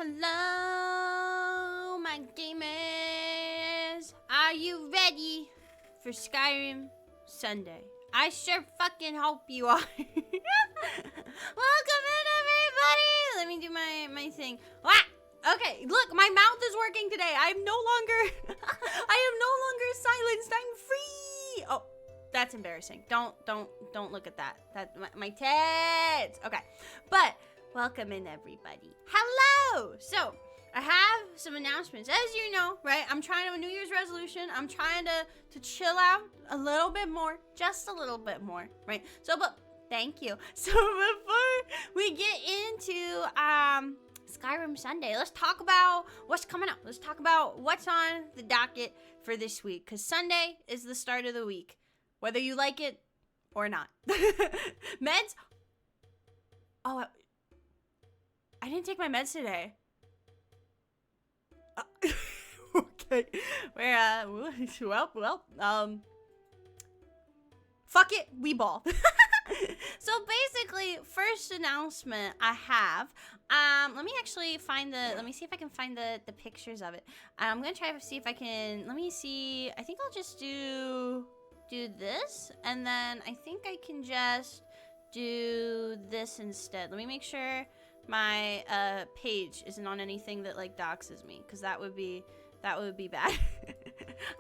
Hello, my gamers. Are you ready for Skyrim Sunday? I sure fucking hope you are. Welcome in, everybody. Let me do my thing. Ah! Okay, look, my mouth is working today. I am no longer silenced. I'm free. Oh, that's embarrassing. Don't look at that. My tits. Okay, but welcome in, everybody. Hello. So I have some announcements. As you know, right? I'm trying to a New Year's resolution. I'm trying to chill out a little bit more, just a little bit more, right? So, but thank you. So before we get into Skyrim Sunday, let's talk about what's coming up. Let's talk about what's on the docket for this week, because Sunday is the start of the week, whether you like it or not. Meds. Oh, I didn't take my meds today. Okay. Fuck it, we ball. So basically, first announcement I have, let me see if I can find the pictures of it. I'm gonna try to see if I can, let me see, I think I'll just do this, and then I think I can just do this instead. Let me make sure my page isn't on anything that like doxes me, because that would be bad.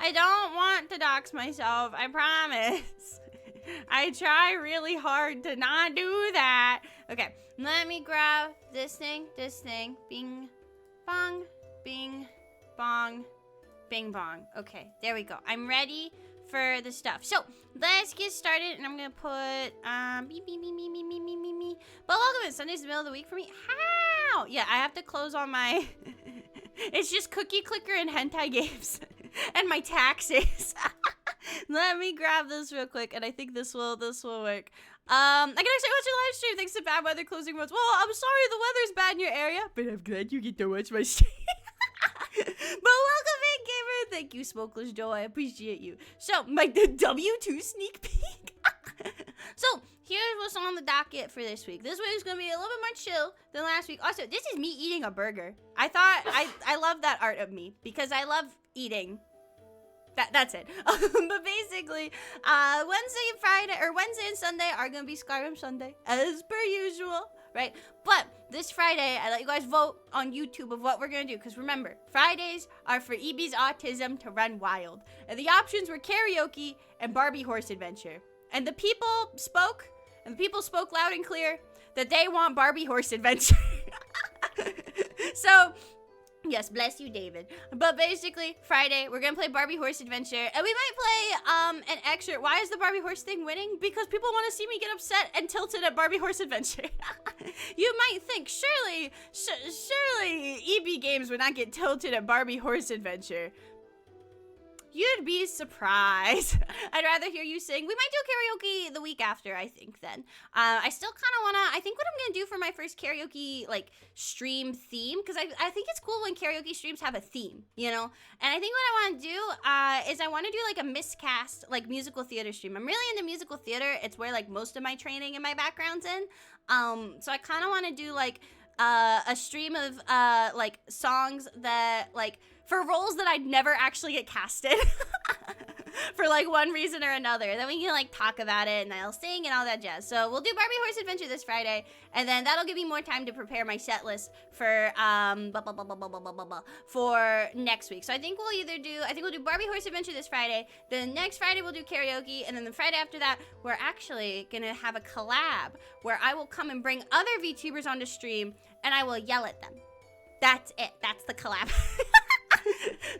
I don't want to dox myself, I promise. I try really hard to not do that. Okay, let me grab this thing. Bing, bong, bing, bong, bing, bong. Okay, there we go. I'm ready for the stuff. So let's get started, and I'm gonna put me. But welcome in. Sunday's the middle of the week for me. How? Yeah, I have to close on my. It's just Cookie Clicker and hentai games, and my taxes. Let me grab this real quick, and I think this will work. I can actually watch your live stream thanks to bad weather closing roads. Well, I'm sorry the weather's bad in your area, but I'm glad you get to watch my stream. But welcome in, gamer. Thank you, Smokeless Joe. I appreciate you. So, the W2 sneak peek. So, here's what's on the docket for this week. This week is going to be a little bit more chill than last week. Also, this is me eating a burger. I thought, I love that art of me because I love eating. That's it. But basically, Wednesday and Sunday are going to be Skyrim Sunday, as per usual, right? But this Friday, I let you guys vote on YouTube of what we're going to do. Because remember, Fridays are for EB's autism to run wild. And the options were karaoke and Barbie Horse Adventure. And the people spoke loud and clear that they want Barbie Horse Adventure. So, yes, bless you, David. But basically, Friday, we're going to play Barbie Horse Adventure. And we might play an extra. Why is the Barbie Horse thing winning? Because people want to see me get upset and tilted at Barbie Horse Adventure. You might think, surely EB Games would not get tilted at Barbie Horse Adventure. You'd be surprised. I'd rather hear you sing. We might do karaoke the week after, I think, then. I still kind of want to, I think what I'm going to do for my first karaoke, like, stream theme, because I think it's cool when karaoke streams have a theme, you know? And I think what I want to do is I want to do, like, a miscast, like, musical theater stream. I'm really into musical theater. It's where, like, most of my training and my background's in. So I kind of want to do, like, a stream of, like, songs that, like, for roles that I'd never actually get casted for like one reason or another. Then we can like talk about it and I'll sing and all that jazz. So we'll do Barbie Horse Adventure this Friday, and then that'll give me more time to prepare my set list for for next week. So I think we'll do Barbie Horse Adventure this Friday. Then next Friday we'll do karaoke, and then the Friday after that we're actually gonna have a collab where I will come and bring other VTubers onto stream and I will yell at them. That's it. That's the collab.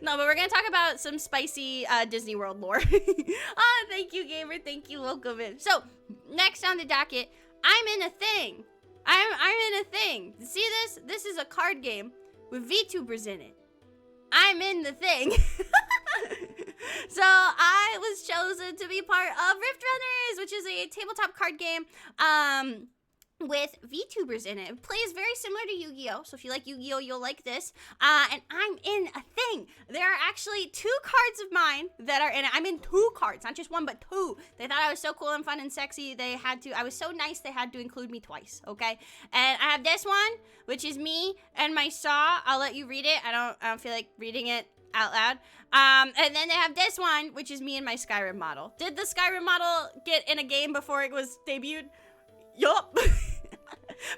No, but we're going to talk about some spicy Disney World lore. Oh, thank you, gamer. Thank you. Welcome in. So, next on the docket, I'm in a thing. I'm in a thing. See this? This is a card game with VTubers in it. I'm in the thing. So, I was chosen to be part of Rift Runners, which is a tabletop card game. with VTubers in it. It plays very similar to Yu-Gi-Oh! So if you like Yu-Gi-Oh! You'll like this. And I'm in a thing. There are actually 2 cards of mine that are in it. I'm in 2 cards, not just 1, but 2. They thought I was so cool and fun and sexy. I was so nice, they had to include me twice, okay? And I have this one, which is me and my saw. I'll let you read it. I don't feel like reading it out loud. And then they have this one, which is me and my Skyrim model. Did the Skyrim model get in a game before it was debuted? Yup.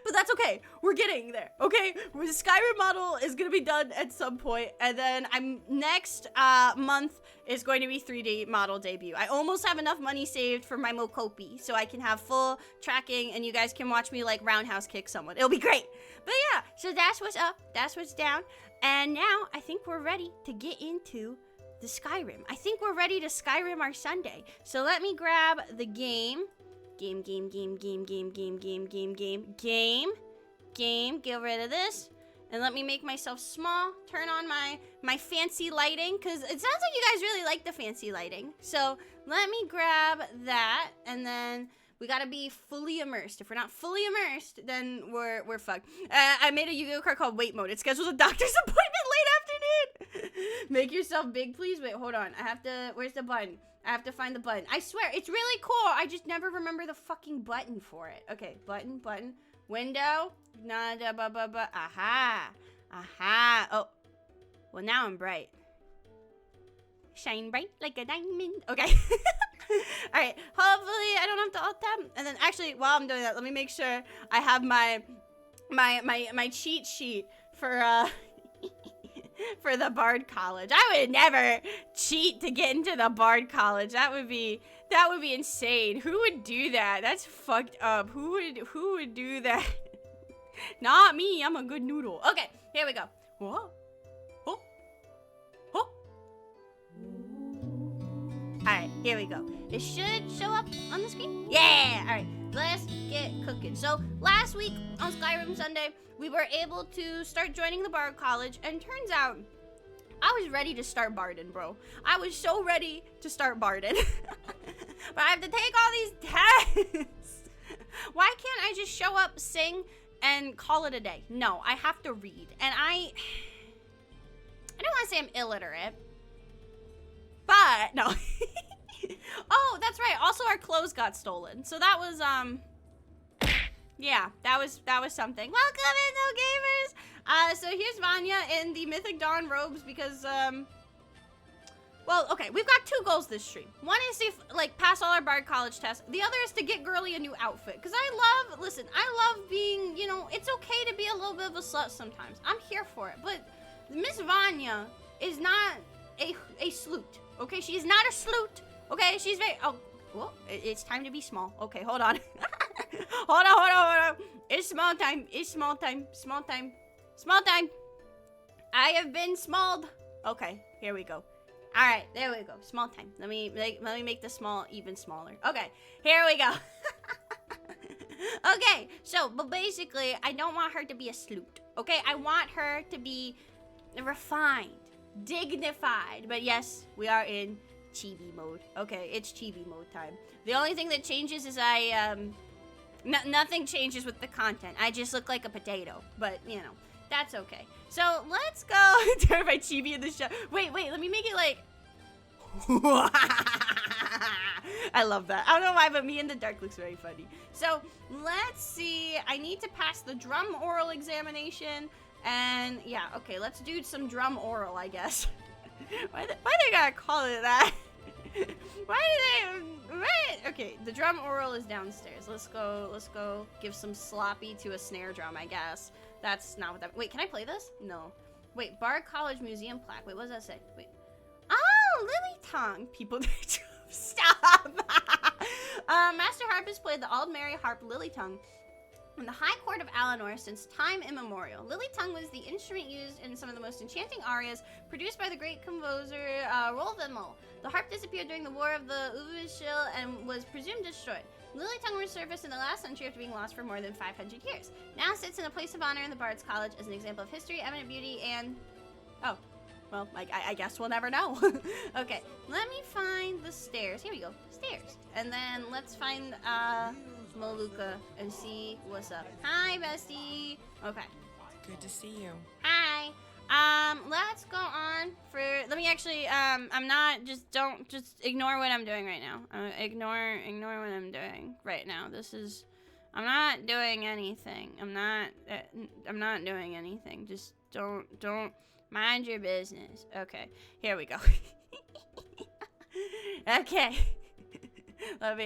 But that's okay. We're getting there, okay? The Skyrim model is gonna be done at some point, and then next month is going to be 3D model debut. I almost have enough money saved for my Mokopi, so I can have full tracking, and you guys can watch me like roundhouse kick someone. It'll be great. But yeah, so that's what's up. That's what's down. And now I think we're ready to get into the Skyrim. I think we're ready to Skyrim our Sunday. So let me grab the game. Game. Get rid of this. And let me make myself small. Turn on my fancy lighting. Because it sounds like you guys really like the fancy lighting. So let me grab that. And then we gotta be fully immersed. If we're not fully immersed, then we're fucked. I made a Yu-Gi-Oh card called Wait Mode. It schedules a doctor's appointment late afternoon. Make yourself big, please. Wait, hold on. Where's the button? I have to find the button. I swear, it's really cool. I just never remember the fucking button for it. Okay, button. Window. Aha. Oh. Well, now I'm bright. Shine bright like a diamond. Okay. Alright, hopefully I don't have to alt tab. And then actually, while I'm doing that, let me make sure I have my cheat sheet for for the Bard College. I would never cheat to get into the Bard College. That would be insane. Who would do that? That's fucked up. Who would do that? Not me. I'm a good noodle. Okay, here we go. Whoa. Oh. Oh. Alright, here we go. It should show up on the screen. Yeah! Alright, let's get cooking. So, last week on Skyrim Sunday, we were able to start joining the Bard College, and turns out I was ready to start barding, bro. I was so ready to start barding. But I have to take all these tests. Why can't I just show up, sing, and call it a day? No, I have to read. And I don't want to say I'm illiterate. But, no. Oh, that's right. Also, our clothes got stolen. So that was, yeah, that was something. Welcome in, no gamers. So here's Vanya in the Mythic Dawn robes because, well, okay, we've got 2 goals this stream. One is to, like, pass all our Bard College tests. The other is to get Girly a new outfit. Because I love being, you know, it's okay to be a little bit of a slut sometimes. I'm here for it. But Miss Vanya is not a sloot, okay? She's not a sloot, okay? She's very, oh, well, it's time to be small. Okay, hold on. Hold on. It's small time. Small time. I have been smalled. Okay, here we go. All right, there we go. Small time. Let me make the small even smaller. Okay, here we go. Okay, so, but basically, I don't want her to be a sloot, okay? I want her to be refined, dignified. But yes, we are in chibi mode. Okay, it's chibi mode time. The only thing that changes is nothing changes with the content. I just look like a potato, but, you know, that's okay. So, let's go turn my chibi in the show. Wait, let me make it like... I love that. I don't know why, but me in the dark looks very funny. So, let's see. I need to pass the drum oral examination. And, yeah, okay, let's do some drum oral, I guess. Why they gotta call it that? Okay, the drum oral is downstairs. Let's go give some sloppy to a snare drum, I guess. That's not what that... Wait, can I play this? No. Wait, Bard College Museum plaque. Wait, what does that say? Wait. Oh, Lily Tongue. People... Stop! Master Harpist played the Aldmeri harp Lily Tongue in the High Court of Alinor since time immemorial. Lily Tongue was the instrument used in some of the most enchanting arias produced by the great composer Rolvenmull. The harp disappeared during the War of the Uvishil and was presumed destroyed. Lily Tongue resurfaced in the last century after being lost for more than 500 years. Now sits in a place of honor in the Bard's College as an example of history, eminent beauty, and... Oh. Well, I guess we'll never know. Okay, let me find the stairs. Here we go. Stairs. And then let's find, Moluka and see what's up. Hi, bestie. Okay. Good to see you. Hi. Let's go on for, let me actually, I'm not, just ignore what I'm doing right now. Ignore what I'm doing right now. I'm not doing anything. I'm not doing anything. Just don't mind your business. Okay, here we go. Okay. Let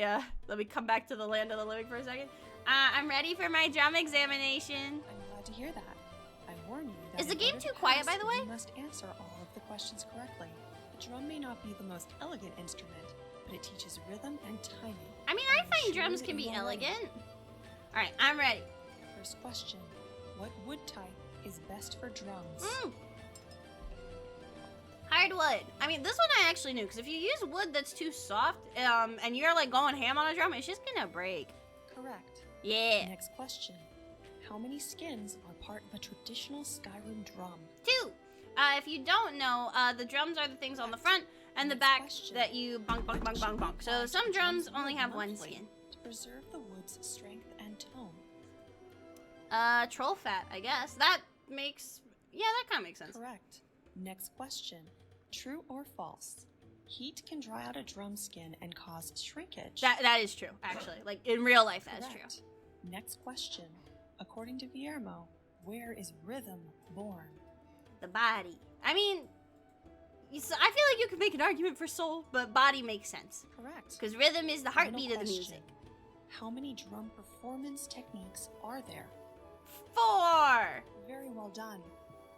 me come back to the land of the living for a second. I'm ready for my drum examination. I'm glad to hear that. I warn you that is the game too quiet, by the way? You must answer all of the questions correctly. The drum may not be the most elegant instrument, but it teaches rhythm and timing. I mean, I find drums can be elegant. All right, I'm ready. First question: what wood type is best for drums? Hardwood. I mean, this one I actually knew, because if you use wood that's too soft, and you're like going ham on a drum, it's just gonna break. Correct. Yeah. Next question: how many skins are part of a traditional Skyrim drum? 2. If you don't know, the drums are the things on the front and the back that you bonk, bonk, bonk, bonk, bonk. So some drums only have one skin. To preserve the wood's strength and tone. Troll fat, I guess. That makes, yeah, that kind of makes sense. Correct. Next question: true or false? Heat can dry out a drum skin and cause shrinkage. That is true, actually. Like, in real life, that is true. Next question: according to Guillermo, where is rhythm born? The body. I mean, I feel like you could make an argument for soul, but body makes sense. Correct. Because rhythm is the heartbeat of the music. How many drum performance techniques are there? 4. Very well done.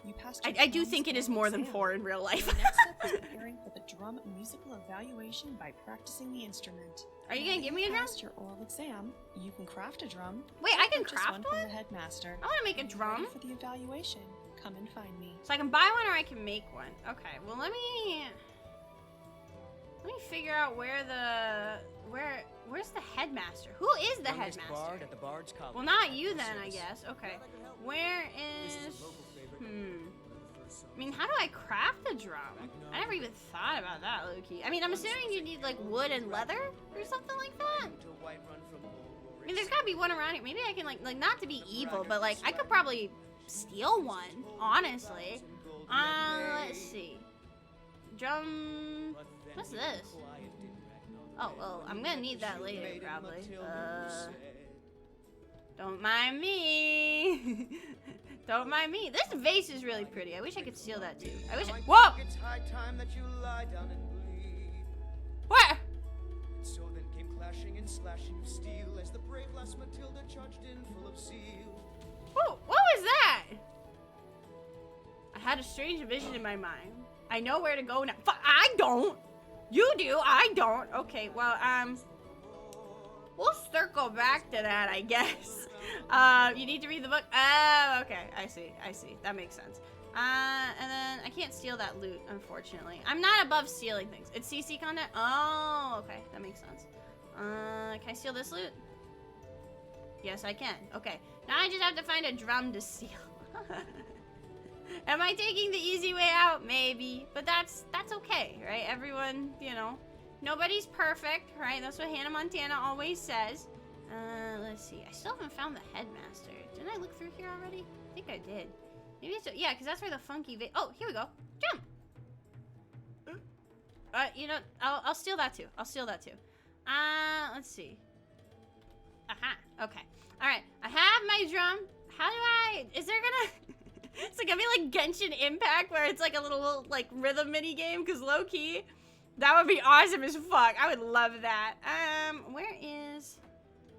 You passed. I do think it is more than 4 in real life. The next step is preparing for the drum musical evaluation by practicing the instrument. Are you gonna give me a drum? After your oral exam, you can craft a drum. Wait, I can purchase craft one from the headmaster. I want to make a When you're drum. ready for the evaluation, come and find me. So I can buy one or I can make one. Okay, well let me figure out where's the headmaster? Who is the headmaster? At the Bard's College. Well, not you then, I guess. Okay. Where is I mean, how do I craft a drum? I never even thought about that, Loki. I mean, I'm assuming you need like wood and leather or something like that. I mean, there's gotta be one around here. Maybe I can like not to be evil, but like I could probably steal one, honestly. Let's see. Drum. What's this? Oh, well, I'm gonna need that later, probably. Don't mind me. Don't mind me. This vase is really pretty. I wish I could steal that too. I wish. Whoa! What? So then came clashing and slashing of steel as the brave lass Matilda charged in full of zeal. What was that? I had a strange vision in my mind. I know where to go now. I don't. You do. I don't. Okay. Well, we'll circle back to that, I guess. You need to read the book. Oh, okay. I see. That makes sense. And then I can't steal that loot, unfortunately. I'm not above stealing things. It's CC content? Oh, okay. That makes sense. Can I steal this loot? Yes, I can. Okay. Now I just have to find a drum to steal. Am I taking the easy way out? Maybe. But that's okay, right? Everyone, you know, nobody's perfect, right? That's what Hannah Montana always says. Let's see. I still haven't found the headmaster. Didn't I look through here already? I think I did. Maybe it's, yeah, because that's where the funky oh, here we go. Jump! You know, I'll steal that too. Let's see. Aha. Okay. Alright. I have my drum. How do is there gonna... Is it gonna be like Genshin Impact where it's like a little like rhythm mini game? Because low key, that would be awesome as fuck. I would love that. Where is...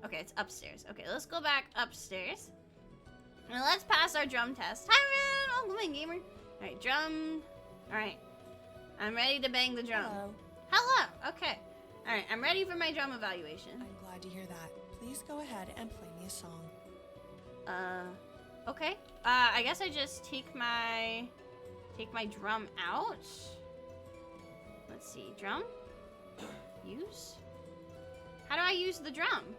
Okay, it's upstairs. Okay, let's go back upstairs. Now let's pass our drum test. Hi, man. Oh, my gamer. All right, drum. All right. I'm ready to bang the drum. Hello. Okay. All right, I'm ready for my drum evaluation. I'm glad to hear that. Please go ahead and play me a song. Okay. I guess I just take my drum out. Let's see. Drum? Use? How do I use the drum?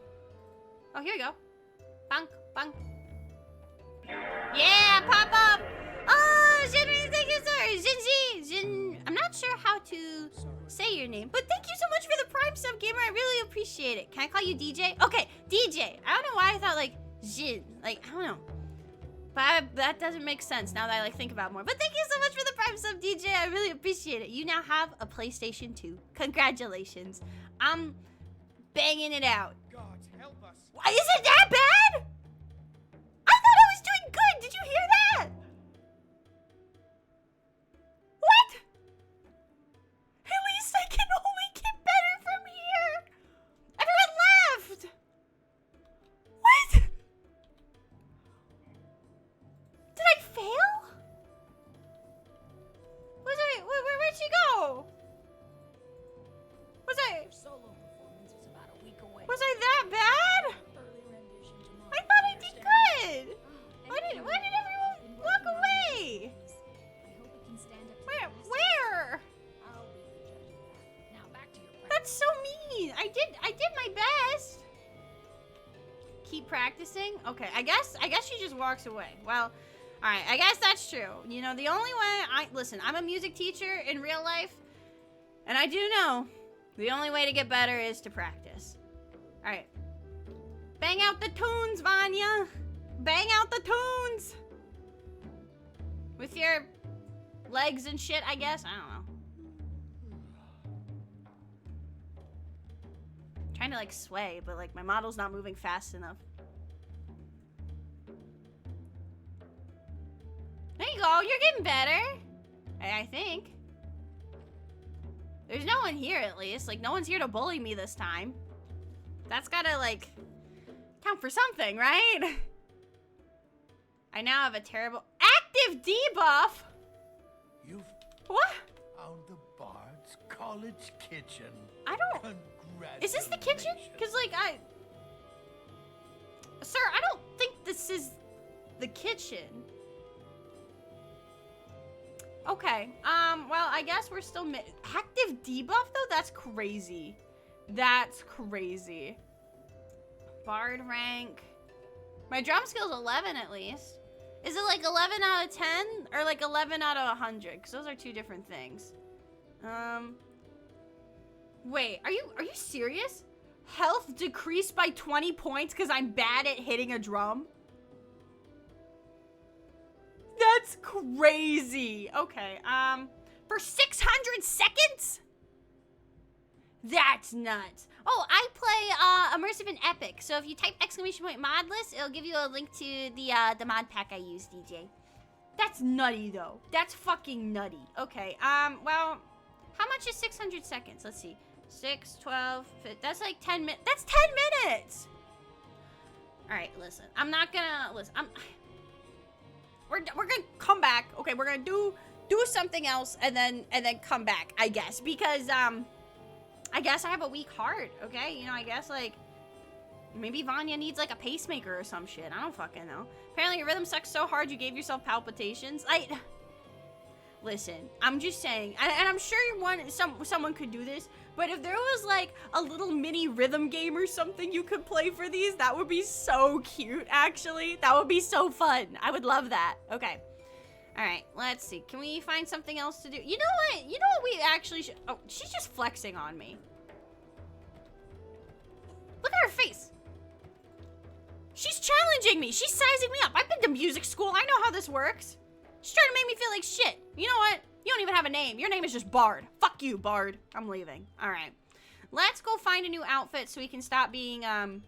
Oh, here we go. Bunk, bunk. Yeah, pop up! Oh, Jinri, thank you, sir! Jinji! I'm not sure how to say your name, but thank you so much for the Prime sub, gamer. I really appreciate appreciate it. Can I call you DJ? Okay, DJ. I don't know why I thought like Jin. Like, I don't know. But that doesn't make sense now that I like think about it more. But thank you so much for the Prime sub, DJ. I really appreciate it. You now have a PlayStation 2. Congratulations. I'm banging it out. God, help us. Why is it that bad? I thought I was doing good. Did you hear that? What? At least I can only get better from here. Everyone left. What? Did I fail? Where'd she go? Was I that bad? I thought I did good. Why did everyone walk away? Where? That's so mean. I did my best. Keep practicing? Okay, I guess she just walks away. Well, alright, I guess that's true. You know, the only way listen, I'm a music teacher in real life, and I do know the only way to get better is to practice. Alright. Bang out the tunes, Vanya! Bang out the tunes! With your legs and shit, I guess? I don't know. I'm trying to like sway, but like my model's not moving fast enough. There you go, you're getting better. I think. There's no one here at least. Like no one's here to bully me this time. That's gotta like count for something, right? I now have a terrible active debuff. You've What? found the Bard's College kitchen. I don't. Is this the kitchen? Cause like sir, I don't think this is the kitchen. Okay. Well, I guess we're still active debuff though. That's crazy. That's crazy. Bard rank. My drum skill's 11 at least. Is it like 11 out of 10 or like 11 out of 100? Because those are two different things. Wait, are you serious? Health decreased by 20 points because I'm bad at hitting a drum? That's crazy. Okay, for 600 seconds? That's nuts. Oh, I play immersive and epic. So if you type !modlist, it'll give you a link to the mod pack I use, DJ. That's nutty though. That's fucking nutty. Okay. Well, how much is 600 seconds? Let's see. 6, 12, 15, that's like 10 minutes. That's 10 minutes. All right, listen. I'm not gonna listen. We're gonna come back. Okay, we're gonna do something else and then come back, I guess, because I guess I have a weak heart, okay? You know, I guess, like, maybe Vanya needs, like, a pacemaker or some shit. I don't fucking know. Apparently, your rhythm sucks so hard you gave yourself palpitations. Listen, I'm just saying, and I'm sure someone could do this, but if there was, like, a little mini rhythm game or something you could play for these, that would be so cute, actually. That would be so fun. I would love that. Okay. Alright, let's see. Can we find something else to do? You know what? You know what we actually should... Oh, she's just flexing on me. Look at her face. She's challenging me. She's sizing me up. I've been to music school. I know how this works. She's trying to make me feel like shit. You know what? You don't even have a name. Your name is just Bard. Fuck you, Bard. I'm leaving. Alright. Let's go find a new outfit so we can stop being, God,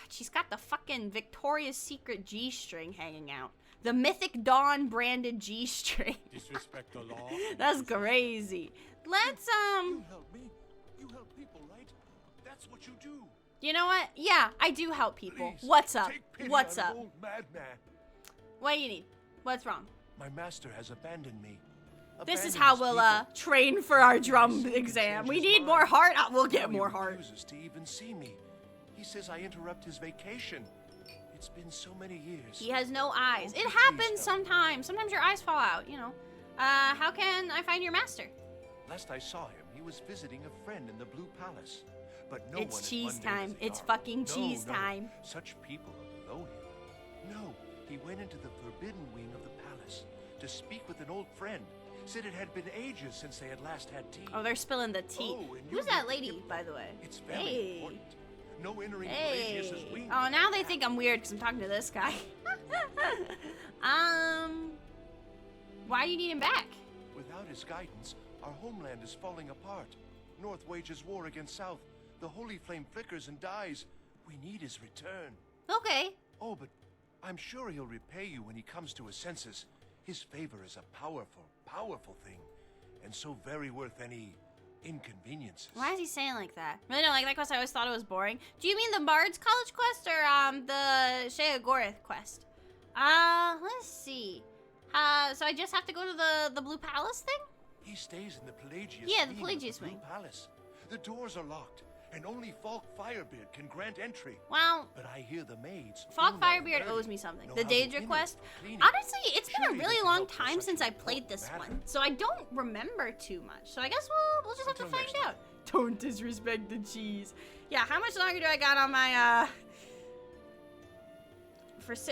she's got the fucking Victoria's Secret G-string hanging out. The Mythic Dawn branded G-string. Disrespect the law. That's crazy. Let's, You help me. You help people, right? That's what you do. You know what? Yeah, I do help people. Please, What's up? take pity What's on up? an old madman. What do you need? What's wrong? My master has abandoned me. This is Abandoned how his we'll, people. train for our drum He even exam. changed We his need mind. more heart. We'll Now get he more heart. refuses to even see me. He says I interrupt his vacation. It's been so many years. He has no eyes. Oh, It please happens don't. sometimes. Sometimes your eyes fall out, you know. How can I find your master? Last I saw him, he was visiting a friend in the Blue Palace. But no It's one is cheese one time. as they It's are. fucking No, cheese no. time. Such people are below him. No, he went into the forbidden wing of the palace to speak with an old friend. said it had been ages since they had last had tea. Oh, they're spilling the tea. Oh, and Who's you that need lady, people. by the way? It's very Hey. important. No entering Hey. Pelagius as we Oh, now they think I'm weird because I'm talking to this guy. Why do you need him back? Without his guidance, our homeland is falling apart. North wages war against South. The holy flame flickers and dies. We need his return. Okay. Oh, but I'm sure he'll repay you when he comes to his senses. His favor is a powerful, powerful thing, and so very worth any inconveniences. Why is he saying like that? Really, no, like that quest I always thought it was boring. Do you mean the Bard's College quest or the SKYRIM quest? Let's see. So I just have to go to the Blue Palace thing? He stays in the Pelagius Yeah, the wing of Pelagius Blue wing. Palace. The doors are locked, and only Falk Firebeard can grant entry. Well, But I hear the maids. Falk Una and Firebeard Bertie owes me something. know The how to Daedra innovate quest. for cleaning. Honestly, it's been a Surely they really can long help with time such since an I played important this matter. one, so I don't remember too much. So I guess we'll just have to Until find next out. Don't disrespect the cheese. Yeah, how much longer do I got on my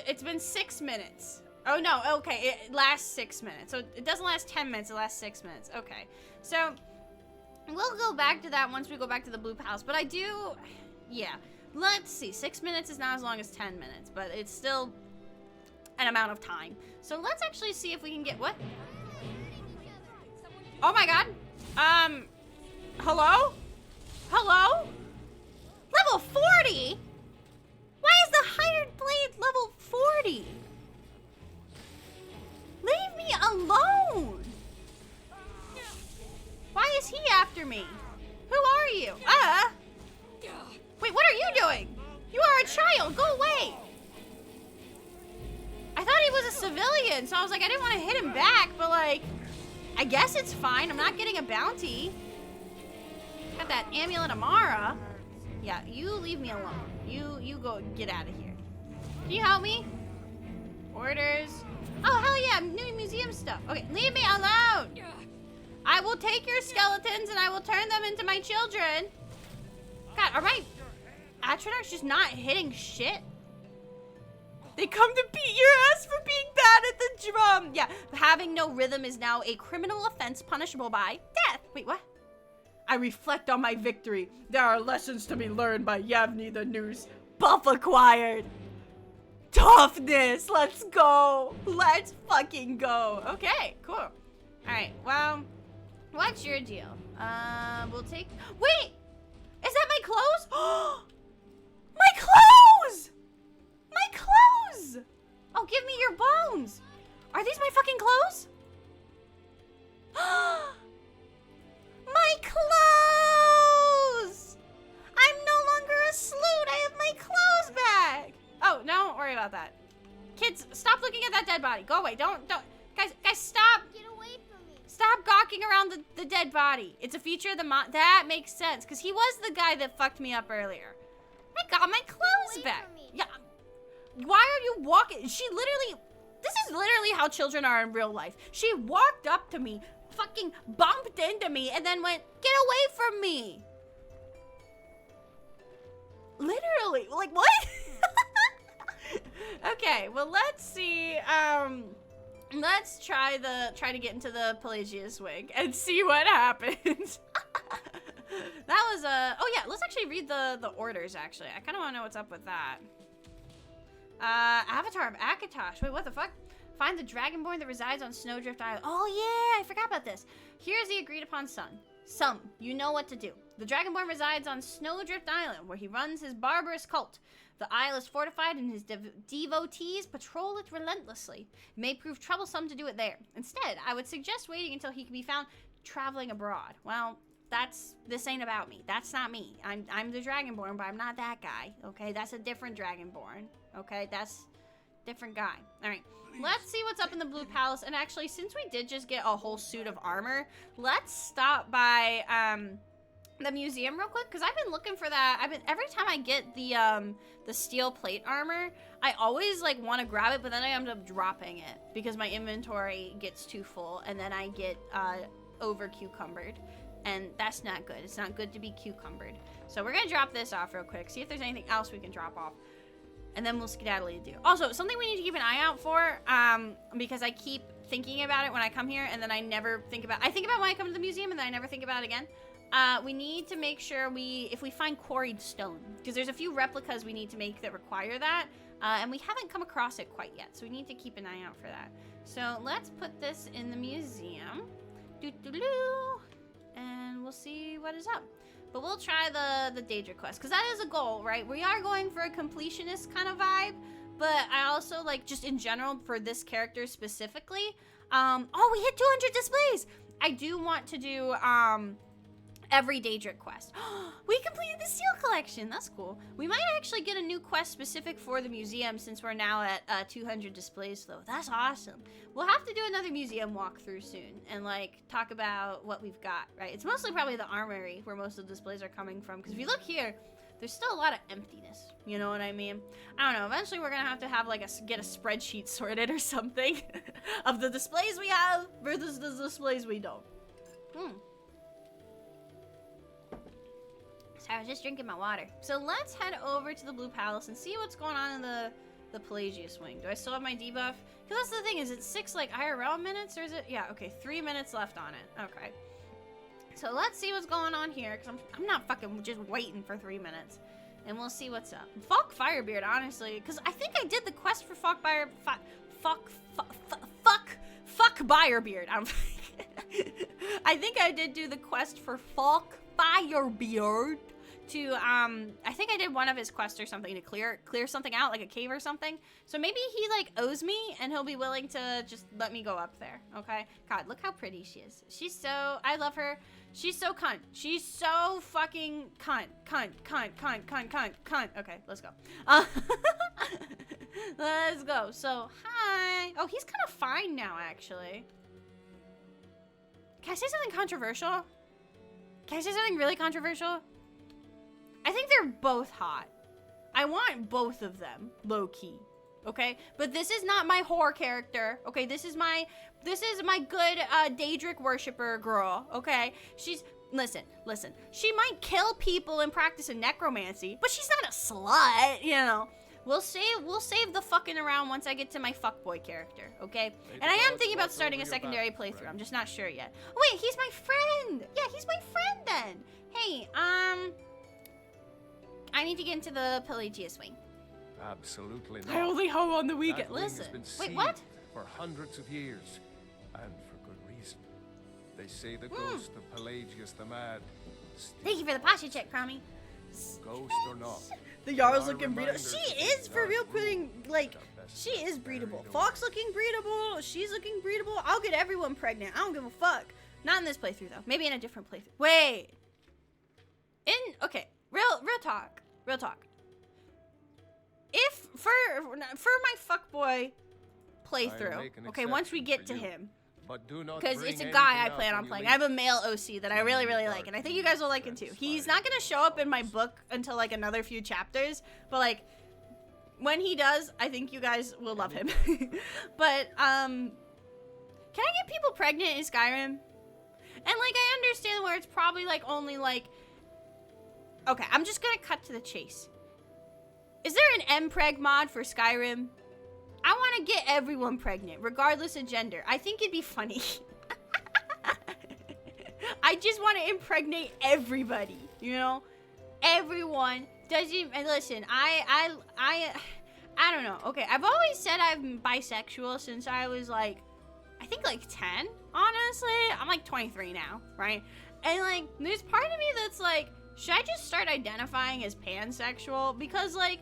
it's been 6 minutes. Oh no, okay, it lasts 6 minutes. So it doesn't last 10 minutes, it lasts 6 minutes. Okay. So we'll go back to that once we go back to the Blue Palace. But I do, yeah. Let's see, 6 minutes is not as long as 10 minutes, but it's still an amount of time. So let's actually see if we can get, what? Oh my god. Hello? Hello? Level 40? Why is the hired blade level 40? Leave me alone! Why is he after me? Who are you? Wait, what are you doing? You are a child, go away! I thought he was a civilian, so I was like, I didn't want to hit him back, but like, I guess it's fine. I'm not getting a bounty. Got that amulet Amara. Yeah, you leave me alone. You go get out of here. Can you help me? Orders. Oh, hell yeah, new museum stuff. Okay, leave me alone. I will take your skeletons and I will turn them into my children. God, are my Atronachs just not hitting shit? They come to beat your ass for being bad at the drum. Yeah, having no rhythm is now a criminal offense punishable by death. Wait, what? I reflect on my victory. There are lessons to be learned by Yavni the Noose. Buff acquired. Toughness. Let's go. Let's fucking go. Okay, cool. All right, well, what's your deal? We'll take... Wait! Is that my clothes? My clothes! My clothes! Oh, give me your bones. Are these my fucking clothes? My clothes! I'm no longer a sloot. I have my clothes back. Oh, no, don't worry about that. Kids, stop looking at that dead body. Go away. Don't. Guys, stop. Get away from me. Stop gawking around the dead body. It's a feature of the mod. That makes sense, because he was the guy that fucked me up earlier. I got my clothes away back. from me. Yeah. Why are you walking? She literally, this is literally how children are in real life. She walked up to me, fucking bumped into me, and then went, get away from me. Literally, like what? Okay, well let's see, let's try to get into the Pelagius wing and see what happens. That was oh yeah, let's actually read the orders actually. I kind of want to know what's up with that. Avatar of Akatosh. Wait, what the fuck? Find the Dragonborn that resides on Snowdrift Island. Oh yeah, I forgot about this. Here's the agreed upon sum. You know what to do. The Dragonborn resides on Snowdrift Island, where he runs his barbarous cult. The isle is fortified, and his devotees patrol it relentlessly. It may prove troublesome to do it there. Instead, I would suggest waiting until he can be found traveling abroad. Well, this ain't about me. That's not me. I'm the Dragonborn, but I'm not that guy. Okay, that's a different Dragonborn. Okay, that's different guy. All right, let's see what's up in the Blue Palace. And actually, since we did just get a whole suit of armor, let's stop by the museum real quick, because I've been looking for that. Every time I get the steel plate armor, I always like want to grab it, but then I end up dropping it because my inventory gets too full, and then I get over cucumbered, and that's not good. It's not good to be cucumbered. So we're gonna drop this off real quick, see if there's anything else we can drop off, and then we'll skedaddle do. Also, something we need to keep an eye out for, because I keep thinking about it when I come here, and then I never think about. I think about when I come to the museum, and then I never think about it again. We need to make sure if we find quarried stone, because there's a few replicas we need to make that require that, and we haven't come across it quite yet, so we need to keep an eye out for that. So let's put this in the museum, and we'll see what is up. But we'll try the Daedric quest, because that is a goal, right? We are going for a completionist kind of vibe, but I also, like, just in general, for this character specifically, oh, we hit 200 displays! I do want to do, every Daedric quest. We completed the seal collection. That's cool. We might actually get a new quest specific for the museum since we're now at 200 displays though. That's awesome. We'll have to do another museum walkthrough soon and like talk about what we've got, right? It's mostly probably the armory where most of the displays are coming from, because if you look here, there's still a lot of emptiness. You know what I mean? I don't know. Eventually we're gonna have like get a spreadsheet sorted or something of the displays we have versus the displays we don't. I was just drinking my water. So let's head over to the Blue Palace and see what's going on in the Pelagius wing. Do I still have my debuff? Because that's the thing, is it 6 like IRL minutes or is it? Yeah, okay, 3 minutes left on it. Okay. So let's see what's going on here, because I'm not fucking just waiting for 3 minutes. And we'll see what's up. Falk Firebeard, honestly, because I think I did the quest for Falk Firebeard. I think I did do the quest for Falk Firebeard to I think I did one of his quests or something to clear something out, like a cave or something. So maybe he like owes me and he'll be willing to just let me go up there. Okay. God, look how pretty she is. She's so, I love her. She's so cunt. She's so fucking cunt. Okay, let's go. Let's go. So hi. Oh, he's kind of fine now, actually. Can I say something controversial? Can I say something really controversial? I think they're both hot. I want both of them, low-key, okay? But this is not my whore character, okay? This is my good Daedric worshiper girl, okay? Listen. She might kill people and practice a necromancy, but she's not a slut, you know? We'll save the fucking around once I get to my fuckboy character, okay? And I am thinking about starting a secondary playthrough. I'm just not sure yet. Oh, wait, he's my friend. Yeah, he's my friend then. Hey, I need to get into the Pelagius wing. Absolutely not. I only home on the weekend. That wing Listen. has been Wait, sealed what? For hundreds of years, and for good reason. They say the ghost of Pelagius the Mad. Thank you for the posture check, Cromie. Ghost or not. The Jarl's There are looking breedable. reminders She that is the for real dark putting, roots like, are best she is buried breedable. away. Fox looking breedable. She's looking breedable. I'll get everyone pregnant. I don't give a fuck. Not in this playthrough, though. Maybe in a different playthrough. Wait. Okay. Real talk. Real talk. If, for my fuckboy playthrough, okay, once we get to him, But do not because bring it's a guy I anything plan out on when playing. you I have a leave. male OC that I really like, and I think you guys will like him too. He's not gonna show up in my book until like another few chapters, but like when he does, I think you guys will love him. But can I get people pregnant in Skyrim? And like I understand where it's probably like only like, okay, I'm just gonna cut to the chase. Is there an mpreg mod for Skyrim? I want to get everyone pregnant, regardless of gender. I think it'd be funny. I just want to impregnate everybody, you know? Everyone. Doesn't, and listen, I don't know. Okay, I've always said I'm bisexual since I was like, I think like 10, honestly. I'm like 23 now, right? And like, there's part of me that's like, should I just start identifying as pansexual? Because like,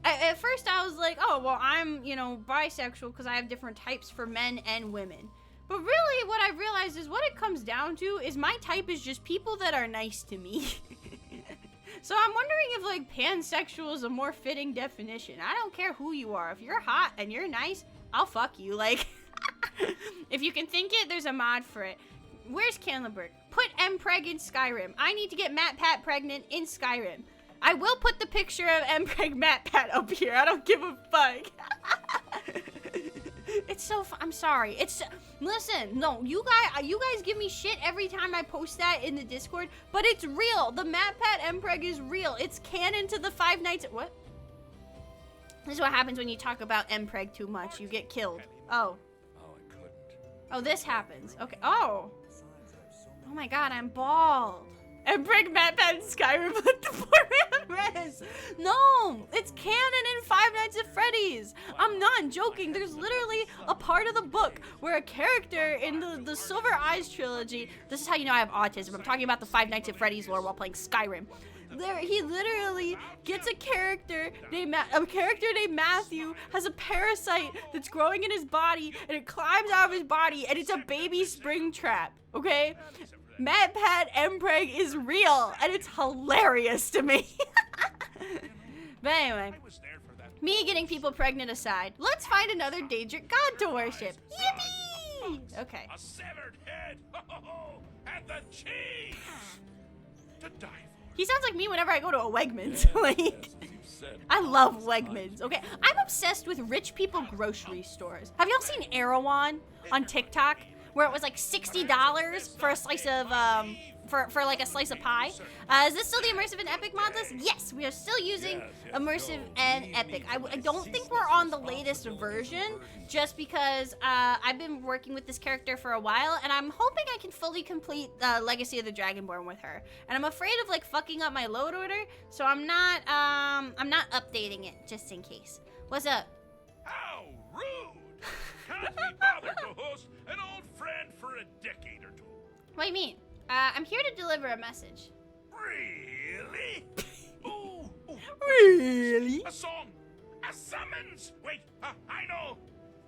at first I was like, oh, well, I'm, you know, bisexual because I have different types for men and women. But really, what I've realized is what it comes down to is my type is just people that are nice to me. So I'm wondering if, like, pansexual is a more fitting definition. I don't care who you are. If you're hot and you're nice, I'll fuck you. Like, if you can think it, there's a mod for it. Where's Candleberg? Put mpreg in Skyrim. I need to get Matt Pat pregnant in Skyrim. I will put the picture of mpreg Matt Pat up here. I don't give a fuck. It's so I'm sorry. It's listen, no, you guys give me shit every time I post that in the Discord, but it's real. The Matt Pat mpreg is real. It's canon to the Five Nights. What? This is what happens when you talk about mpreg too much. You get killed. Oh. Oh, I couldn't. Oh, this happens. Okay. Oh. Oh my god, I'm bald. And bring Matt Pat and Skyrim with the poor man Rez. No, it's canon in Five Nights at Freddy's. I'm not joking. There's literally a part of the book where a character in the Silver Eyes trilogy, this is how you know I have autism. I'm talking about the Five Nights at Freddy's lore while playing Skyrim. There, he literally gets a character named Matthew, has a parasite that's growing in his body, and it climbs out of his body, and it's a baby spring trap, okay? Matt Pat Empreg is real, and it's hilarious to me. But anyway, me getting people pregnant aside, let's find another Daedric god to worship. Yippee! Okay. A severed head, and the cheese to die for. He sounds like me whenever I go to a Wegmans. Like, I love Wegmans. Okay, I'm obsessed with rich people grocery stores. Have y'all seen Erewhon on TikTok, where it was like $60 for a slice of for like a slice of pie? Is this still the immersive and epic mod list? Yes, we are still using immersive and epic. I don't think we're on the latest version, just because I've been working with this character for a while, and I'm hoping I can fully complete Legacy of the Dragonborn with her. And I'm afraid of like fucking up my load order, so I'm not updating it just in case. What's up? How rude! Can't be bothered to host an old friend for a decade or two. What do you mean? I'm here to deliver a message. Really? Ooh, Really? a song, a summons. Wait, I know.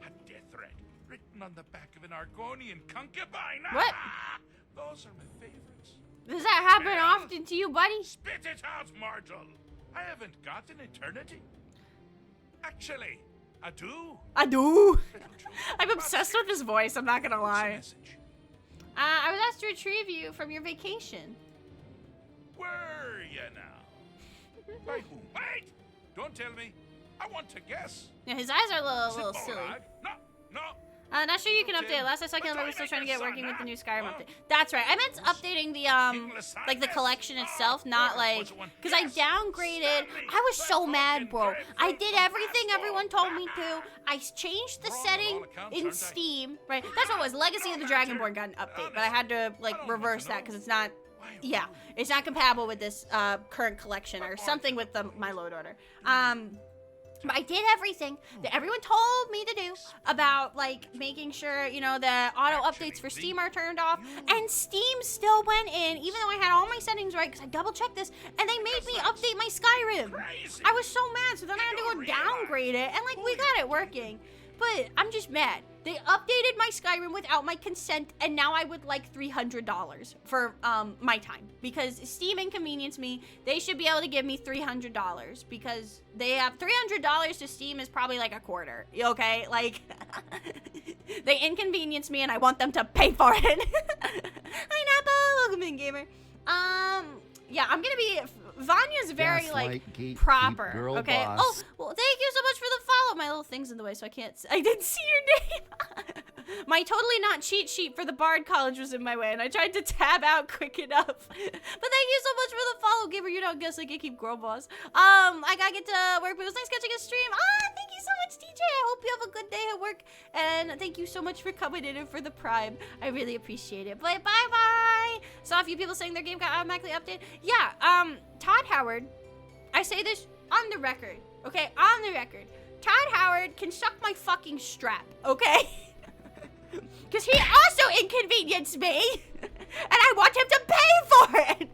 A death threat written on the back of an Argonian concubine. What? Those are my favorites. Does that happen often to you, buddy? Spit it out, Martel. I haven't got an eternity. Actually, I do. I do. I'm obsessed with his voice, I'm not gonna lie. I was asked to retrieve you from your vacation. Were you now? By whom? Wait! Don't tell me. I want to guess. Yeah, his eyes are a little silly. No, no. Not sure you can update. Last I saw, we're still trying to get working with the new Skyrim update. That's right. I meant updating the like the collection itself, not like, because I downgraded. I was so mad, bro. I did everything everyone told me to. I changed the setting in Steam, right? That's what it was. Legacy of the Dragonborn got an update, but I had to like reverse that because it's not. Yeah, it's not compatible with this current collection or something with my load order. But I did everything that everyone told me to do about, like, making sure, you know, the auto updates for Steam are turned off. And Steam still went in, even though I had all my settings right, because I double-checked this, and they made me update my Skyrim. I was so mad, so then I had to go downgrade it, and, like, we got it working. But I'm just mad. They updated my Skyrim without my consent, and now I would like $300 for my time. Because Steam inconvenienced me. They should be able to give me $300 because they have $300 to Steam is probably like a quarter. Okay? Like, they inconvenienced me and I want them to pay for it. Hi, Napa. Welcome in, gamer. Yeah, I'm gonna be... Vanya's very, like, proper, okay? Boss. Oh, well, thank you so much for the follow. My little thing's in the way, so I didn't see your name. My totally not cheat sheet for the Bard College was in my way, and I tried to tab out quick enough. But thank you so much for the follow, Gamer. You don't guess I can keep girl boss. I gotta get to work, but it was nice catching a stream. Thank you so much, DJ. I hope you have a good day at work, and thank you so much for coming in and for the Prime. I really appreciate it. But bye-bye. Saw a few people saying their game got automatically updated. Yeah, Todd Howard, I say this on the record, okay? On the record. Todd Howard can suck my fucking strap, okay? Because he also inconvenienced me, and I want him to pay for it.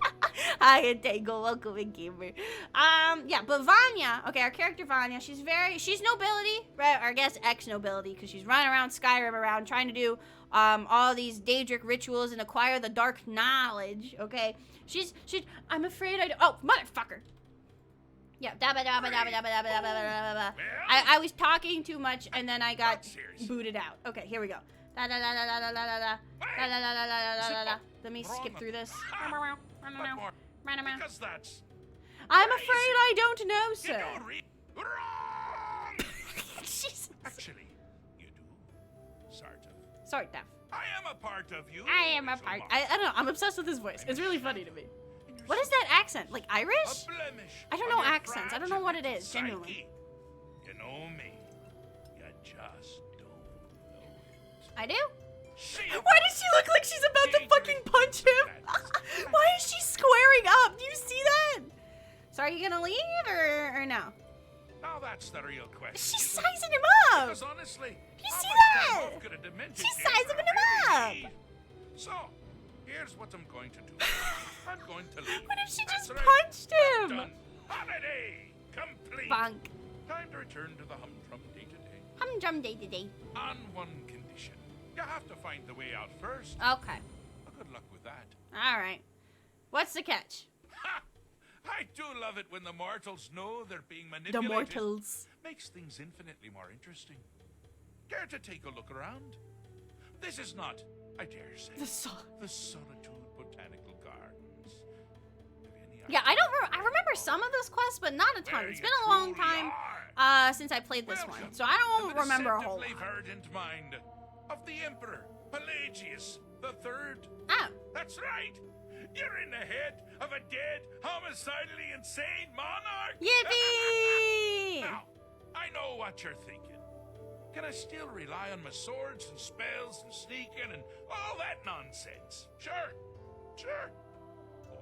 Hi, Tango, welcome in, gamer. Yeah, but Vanya, okay, our character Vanya, she's nobility, right? Or I guess ex-nobility, because she's running around Skyrim around trying to do all these Daedric rituals and acquire the dark knowledge, okay? I'm afraid oh, motherfucker. Yeah, I was talking too much and then I got booted out. Okay, here we go. Let me skip through this. I'm afraid I don't know, sir. Jesus. Actually, you do. Sort of. I am a part of you. I am a part. I don't know. I'm obsessed with his voice. It's really funny to me. What is that accent? Like Irish? I don't know accents. I don't know what it is, genuinely. You know me. You just don't know it. I do? Why does she look like she's about to fucking punch him? Why is she squaring up? Do you see that? So are you gonna leave or no? Now that's the real question. She's isn't it? sizing him up. Because honestly, You how see much that? time off could a demented She's gamer sizing him really up. need? So, here's what I'm going to do. I'm going to leave. What if she That's just right. punched I'm him? done. Holiday complete. Bunk. Time to return to the humdrum day-to-day. Humdrum day to day. On one condition. You have to find the way out first. Okay. Well, good luck with that. All right. What's the catch? Ha! I do love it when the mortals know they're being The manipulated. mortals. Makes things infinitely more interesting. Care to take a look around? This is not, I dare say, The so the Solitude Botanical Gardens. Have any Yeah, idea I remember some of this quest, but not a ton. where It's you been a long truly time are? since I played this Welcome one, so I to don't the remember a descent whole of lot. verdant mind of the Emperor Pelagius III. Oh, That's right. You're in the head of a dead, homicidally insane monarch. yippee! Now, I know what you're thinking. Can I still rely on my swords and spells and sneaking and all that nonsense? Sure.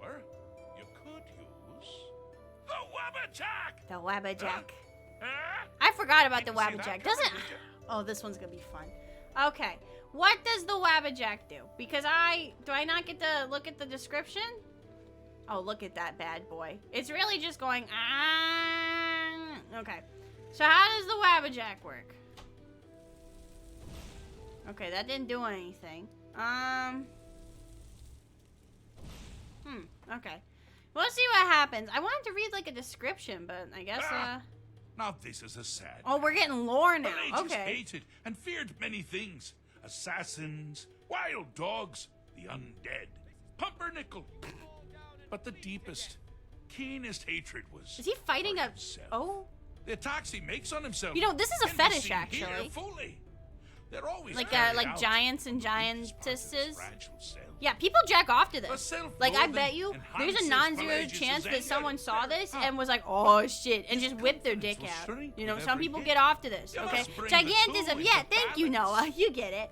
Or you could use the Wabbajack. The Wabbajack. Huh? I forgot about the Didn't see that Wabbajack. coming, Doesn't? did ya? Oh, this one's gonna be fun. Okay, what does the Wabbajack do? Because do I not get to look at the description? Oh, look at that bad boy. It's really just going ah. Okay, so how does the Wabbajack work? Okay, that didn't do anything. Okay. We'll see what happens. I wanted to read like a description, but I guess Now this is a sad. oh, we're getting lore now. Pelagius Okay. hated and feared many things: assassins, wild dogs, the undead, pumpernickel. But the deepest, keenest hatred was Is he fighting for a himself. Oh, The attacks he makes on himself. you know, this is a can be fetish seen here actually. fully. They're always Like carried like out giants and in deepest part of his giantesses. fragile self. Yeah, people jack off to The this. self-loathing Like I bet you there's a enhances non-zero Pelagius's chance that anger. someone saw this Huh. and was like, "Oh shit," and just whipped their dick confidence will out. shrink You know, with some every people hit. get off to this. You Okay, must bring the gigantism. two Yeah, into thank you, balance. Noah. You get it.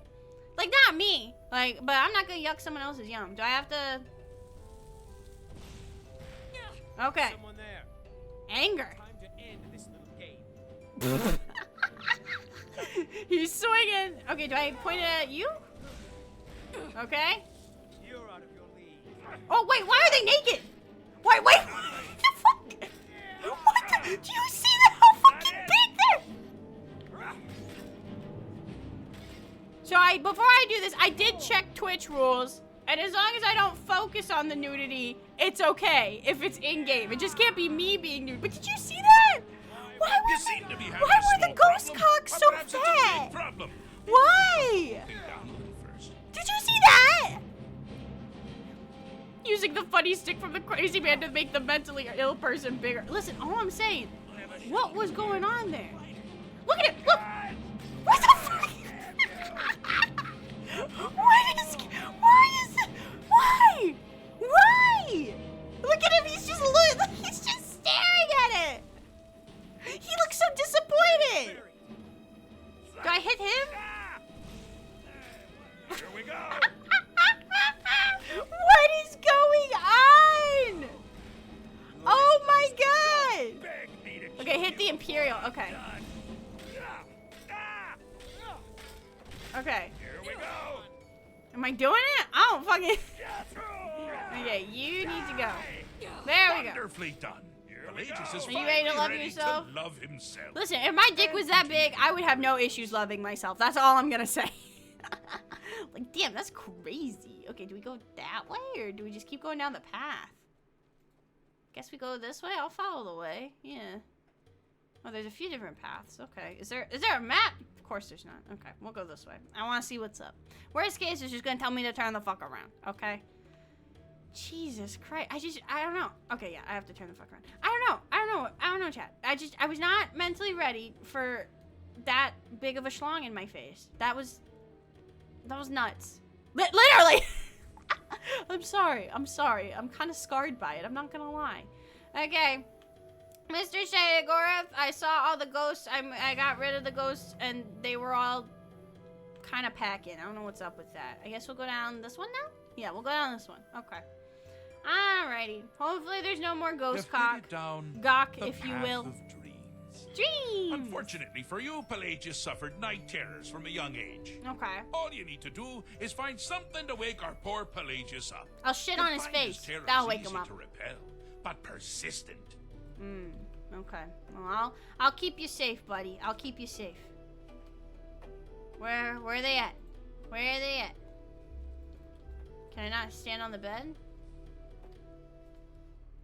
Like not me. Like, but I'm not gonna yuck someone else's yum. Do I have to? Okay. Someone there. Anger. Time to end this little game. He's swinging. Okay, do I point it at you? Okay. You're out of your league. Oh wait, why are they naked? Wait, what the fuck? What the? Do you see that? How fucking big they're? So before I do this, I did check Twitch rules, and as long as I don't focus on the nudity, it's okay if it's in game. It just can't be me being nude. But did you see that? Why You was seem to be having why a were the small ghost problem, cocks or so perhaps it's a big fat? problem. Why? Think down a little first. Did you see that? Using the funny stick from the crazy man to make the mentally ill person bigger. Listen, all I'm saying, what was going on there? Look at it, look! What the fuck? Why is it? Why? Why? Look at him, he's just staring at it. He looks so disappointed. Do I hit him? Here we go. What is going on? Oh my god! Beg me to Okay, hit the Imperial. Okay. Okay. Here we go. Am I doing it? I don't fucking. Okay, you need to go. There we go. Wonderfully done. Pelagius is Are you ready to finally love yourself? To love himself. Listen, if my dick was that big, I would have no issues loving myself. That's all I'm gonna say. Like, damn, that's crazy. Okay, do we go that way or do we just keep going down the path? Guess we go this way. I'll follow the way. Yeah. Oh, there's a few different paths. Okay. Is there a map? Of course there's not. Okay, we'll go this way. I want to see what's up. Worst case is just gonna tell me to turn the fuck around. Okay. Jesus Christ. I don't know. Okay, yeah, I have to turn the fuck around. I don't know, chat. I was not mentally ready for that big of a schlong in my face. That was nuts. Literally. I'm sorry. I'm kind of scarred by it. I'm not gonna lie. Okay. Mr. Shayagorov, I saw all the ghosts. I got rid of the ghosts, and they were all kind of packing. I don't know what's up with that. I guess we'll go down this one now? Yeah, we'll go down this one. Okay. Alrighty. Hopefully there's no more ghost You've cock. headed down Gawk, the if you path will. of dreams. Dreams! Unfortunately for you, Pelagius suffered night terrors from a young age. Okay. All you need to do is find something to wake our poor Pelagius up. I'll shit You'll on his find face. terrors That'll wake easy him up. to repel, but persistent. Okay. Well, I'll keep you safe, buddy. I'll keep you safe. Where are they at? Where are they at? Can I not stand on the bed?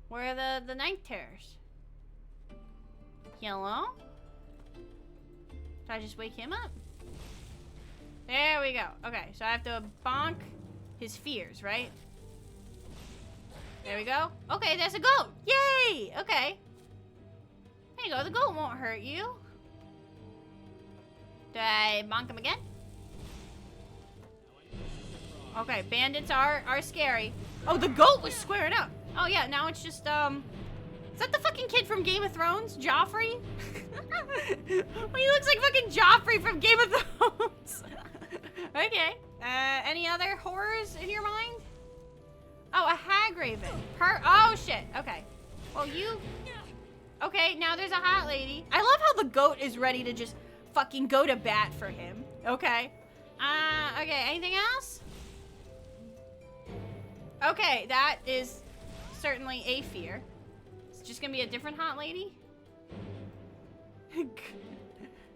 Where are the night terrors? Hello? Did I just wake him up? There we go. Okay, so I have to bonk his fears, right? There we go. Okay, there's a goat. Yay! Okay. There you go. The goat won't hurt you. Do I bonk him again? Okay, bandits are scary. Oh, the goat was squared up. Oh yeah, now it's just is that the fucking kid from Game of Thrones? Joffrey? Well, he looks like fucking Joffrey from Game of Thrones. Okay. Any other horrors in your mind? Oh, a hag raven. Oh shit. Okay. Well, you. Okay, now there's a hot lady. I love how the goat is ready to just fucking go to bat for him. Okay. Okay. Anything else? Okay, that is certainly a fear. It's just gonna be a different hot lady.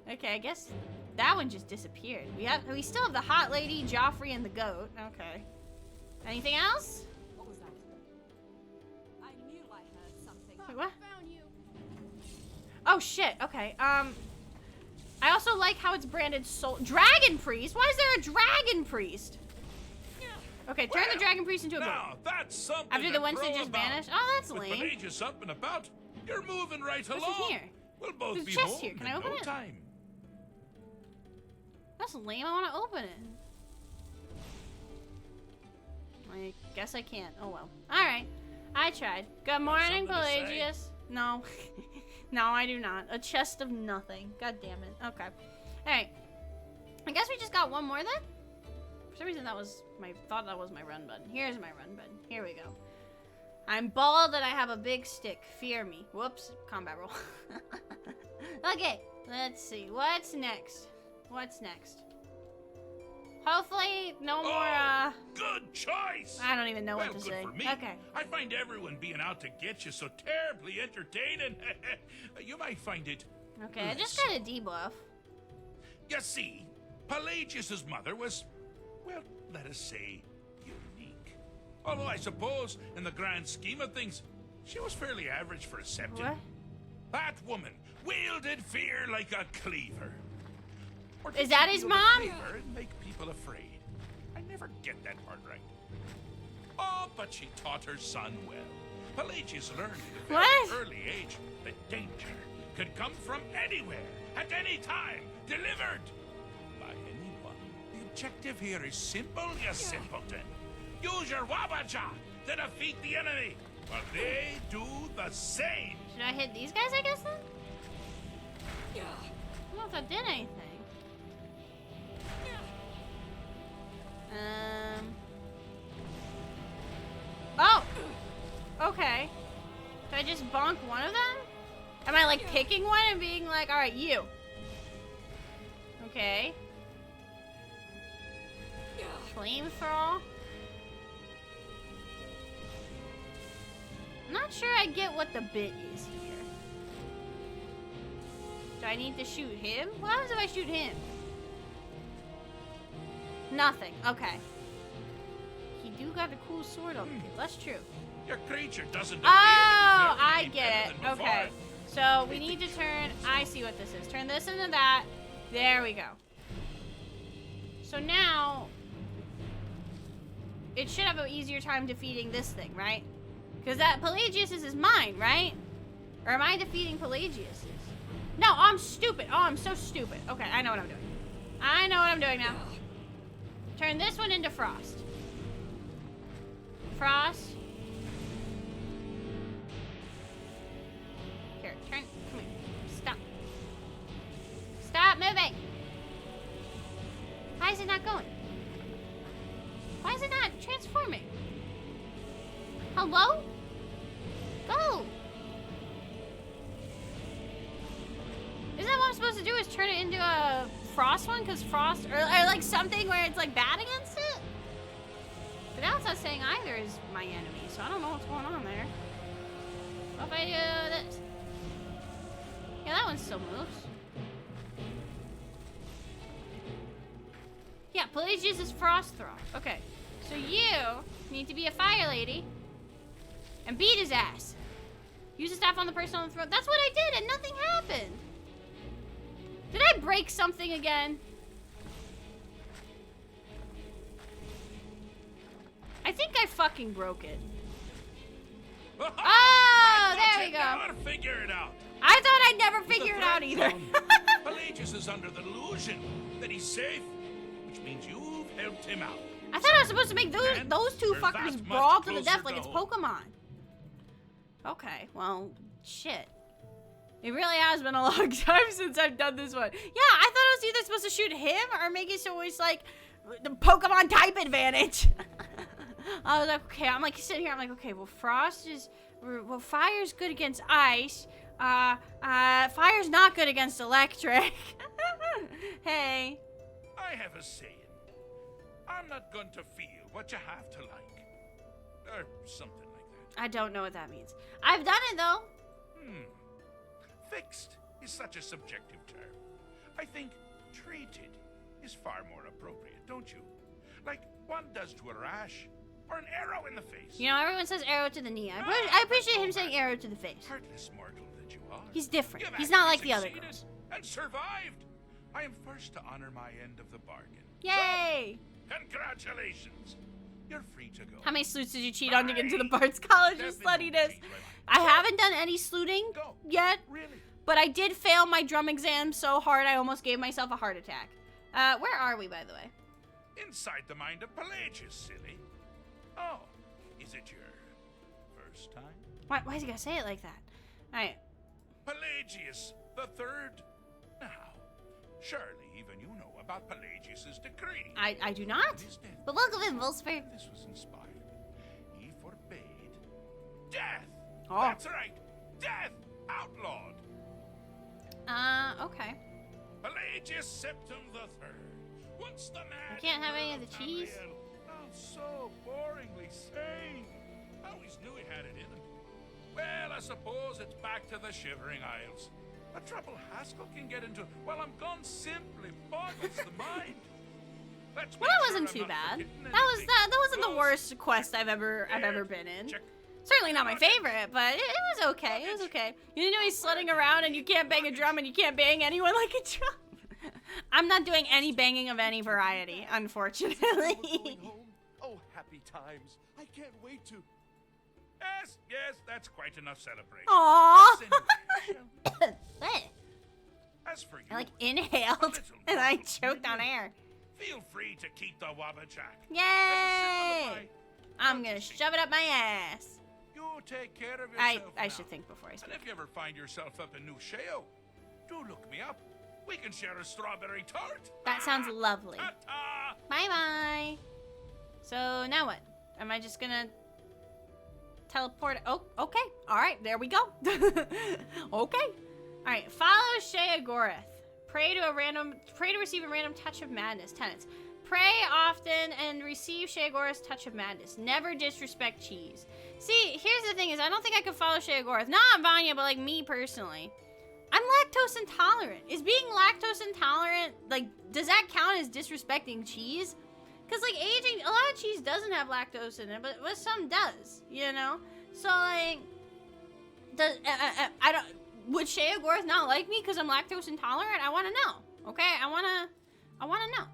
Okay, I guess that one just disappeared. We still have the hot lady, Joffrey, and the goat. Okay. Anything else? What was that? I knew I heard something. Wait, what? Found you. Oh shit. Okay. I also like how it's branded Dragon Priest. Why is there a Dragon Priest? Okay, turn the Dragon Priest into a goat. Now, that's something After to the ones that crow just about. vanished? Oh, that's With lame. Pelagius up and about, you're moving right What's along. in here? We'll both There's a be chest home here. Can I in open no it? time. That's lame. I want to open it. I guess I can't. Oh well. Alright. I tried. Good morning, something to say? Pelagius. No. No, I do not. A chest of nothing. God damn it. Okay. Alright. I guess we just got one more then? For some reason thought that was my run button. Here's my run button. Here we go. I'm bald and I have a big stick. Fear me. Whoops. Combat roll. Okay. Let's see. What's next? What's next? Hopefully, no more, Good choice! I don't even know Well, what to good say. for me. Okay. I find everyone being out to get you so terribly entertaining. You might find it. Okay, I just got a debuff. You see, Pelagius's mother was, well, let us say, unique. Although I suppose, in the grand scheme of things, she was fairly average for a septon. What? That woman wielded fear like a cleaver. Or Is did that she his wield a mom? cleaver and make people afraid? I never get that part right. Oh, but she taught her son well. Pelagius learned at a very What? early age that danger could come from anywhere, at any time, delivered by anyone. The objective here is simple, you simpleton. Use your wabaja to defeat the enemy, while they do the same. Should I hit these guys, I guess, then? I don't know if that did anything. Oh! Okay. Do I just bonk one of them? Am I, like, picking one and being like, alright, you. Okay. Flamethrower. I'm not sure I get what the bit is here. Do I need to shoot him? What happens if I shoot him? Nothing. Okay. He do got a cool sword on him. That's true. Your creature doesn't Oh, I get it. Okay. So we need to turn. I see what this is. Turn this into that. There we go. So now it should have an easier time defeating this thing, right? Because that Pelagius is mine, right? Or am I defeating Pelagius's? No, I'm stupid. Oh, I'm so stupid. Okay, I know what I'm doing. I know what I'm doing now. Turn this one into Frost. Frost. Here, turn. Come here. Stop. Stop moving. Why is it not going? Why is it not transforming? Hello? Go! Isn't that what I'm supposed to do, is turn it into a frost one? Because frost, or like something where it's like bad against it? But now it's not saying either is my enemy, so I don't know what's going on there. What if I do this? Yeah, that one still moves. Yeah, Pelagius is frost throw. Okay, so you need to be a fire lady and beat his ass. Use a staff on the person on the throat. That's what I did, and nothing happened. Did I break something again? I think I fucking broke it. Oh, there we go. Never figure it out. I thought I'd never figure it out either. Pelagius is under the delusion that he's safe, which means you've helped him out. I thought I was supposed to make those two we're fuckers that brawl much to the closer death like to it's home. Pokemon. Okay, well, shit. It really has been a long time since I've done this one. Yeah, I thought I was either supposed to shoot him or make it so it's like the Pokemon type advantage. I was like, okay, I'm like sitting here, I'm like, okay, well, frost is, well, fire's good against ice. Fire's not good against electric. Hey. I have a saying. I'm not going to feel what you have to like. Or something like that. I don't know what that means. I've done it, though. Fixed is such a subjective term. I think treated is far more appropriate, don't you? Like one does to a rash or an arrow in the face. You know, everyone says arrow to the knee. I appreciate him saying arrow to the face. Heartless mortal that you are. He's different. You've He's not like actually the other succeeded girls. and survived. I am first to honor my end of the bargain. Yay! So, congratulations. You're free to go. How many sleuths did you cheat on to get into the Bard's College of Sluttiness? I haven't done any sleuthing Go. yet, Really? but I did fail my drum exam so hard I almost gave myself a heart attack. Where are we, by the way? Inside the mind of Pelagius, silly. Oh, is it your first time? Why is he gonna say it like that? Alright. Pelagius the Third. Now, surely even you know about Pelagius's decree. I do not. His death. But welcome in, Volsper. This was inspired. He forbade death. Oh. That's right. Death outlawed. Okay. Pelagius Septim the Third. Once the man. We can't have any of the cheese? Oh, so boringly sane. I always knew he had it in him. Well, I suppose it's back to the Shivering Isles. A trouble Haskell can get into while I'm gone simply boggles the mind. Let's Well, make that sure wasn't I'm too not bad. forgetting That anything. wasn't the Close. worst quest I've ever been in. Check. Certainly not my favorite, but it was okay. It was okay. You didn't know he's slutting around and you can't bang a drum and you can't bang anyone like a drum. I'm not doing any banging of any variety, unfortunately. Going home? Oh, happy times. I can't wait to. Yes, that's quite enough celebration. Aww. As for you, I like inhaled and I choked on air. feel free to keep the Wabachak. Yay! I'm gonna shove it up my ass. You take care of yourself. I now. should think before I And speak. if you ever find yourself up in New Sheo, do look me up. We can share a strawberry tart. That sounds lovely. Ta-ta! Bye bye. So now what? Am I just gonna teleport? Oh, okay. All right, there we go. Okay. All right. Follow Shea Gorath. Pray to receive a random touch of madness. Tenets. Pray often and receive Shea Gorath's touch of madness. Never disrespect cheese. See, here's the thing: is I don't think I could follow Shea Gorath. Not Vanya, but like me personally. I'm lactose intolerant. Is being lactose intolerant, like, does that count as disrespecting cheese? Because, like, aging, a lot of cheese doesn't have lactose in it, but some does, you know? So, like, I don't, would Shea Gorath not like me because I'm lactose intolerant? I want to know, okay? I want to know.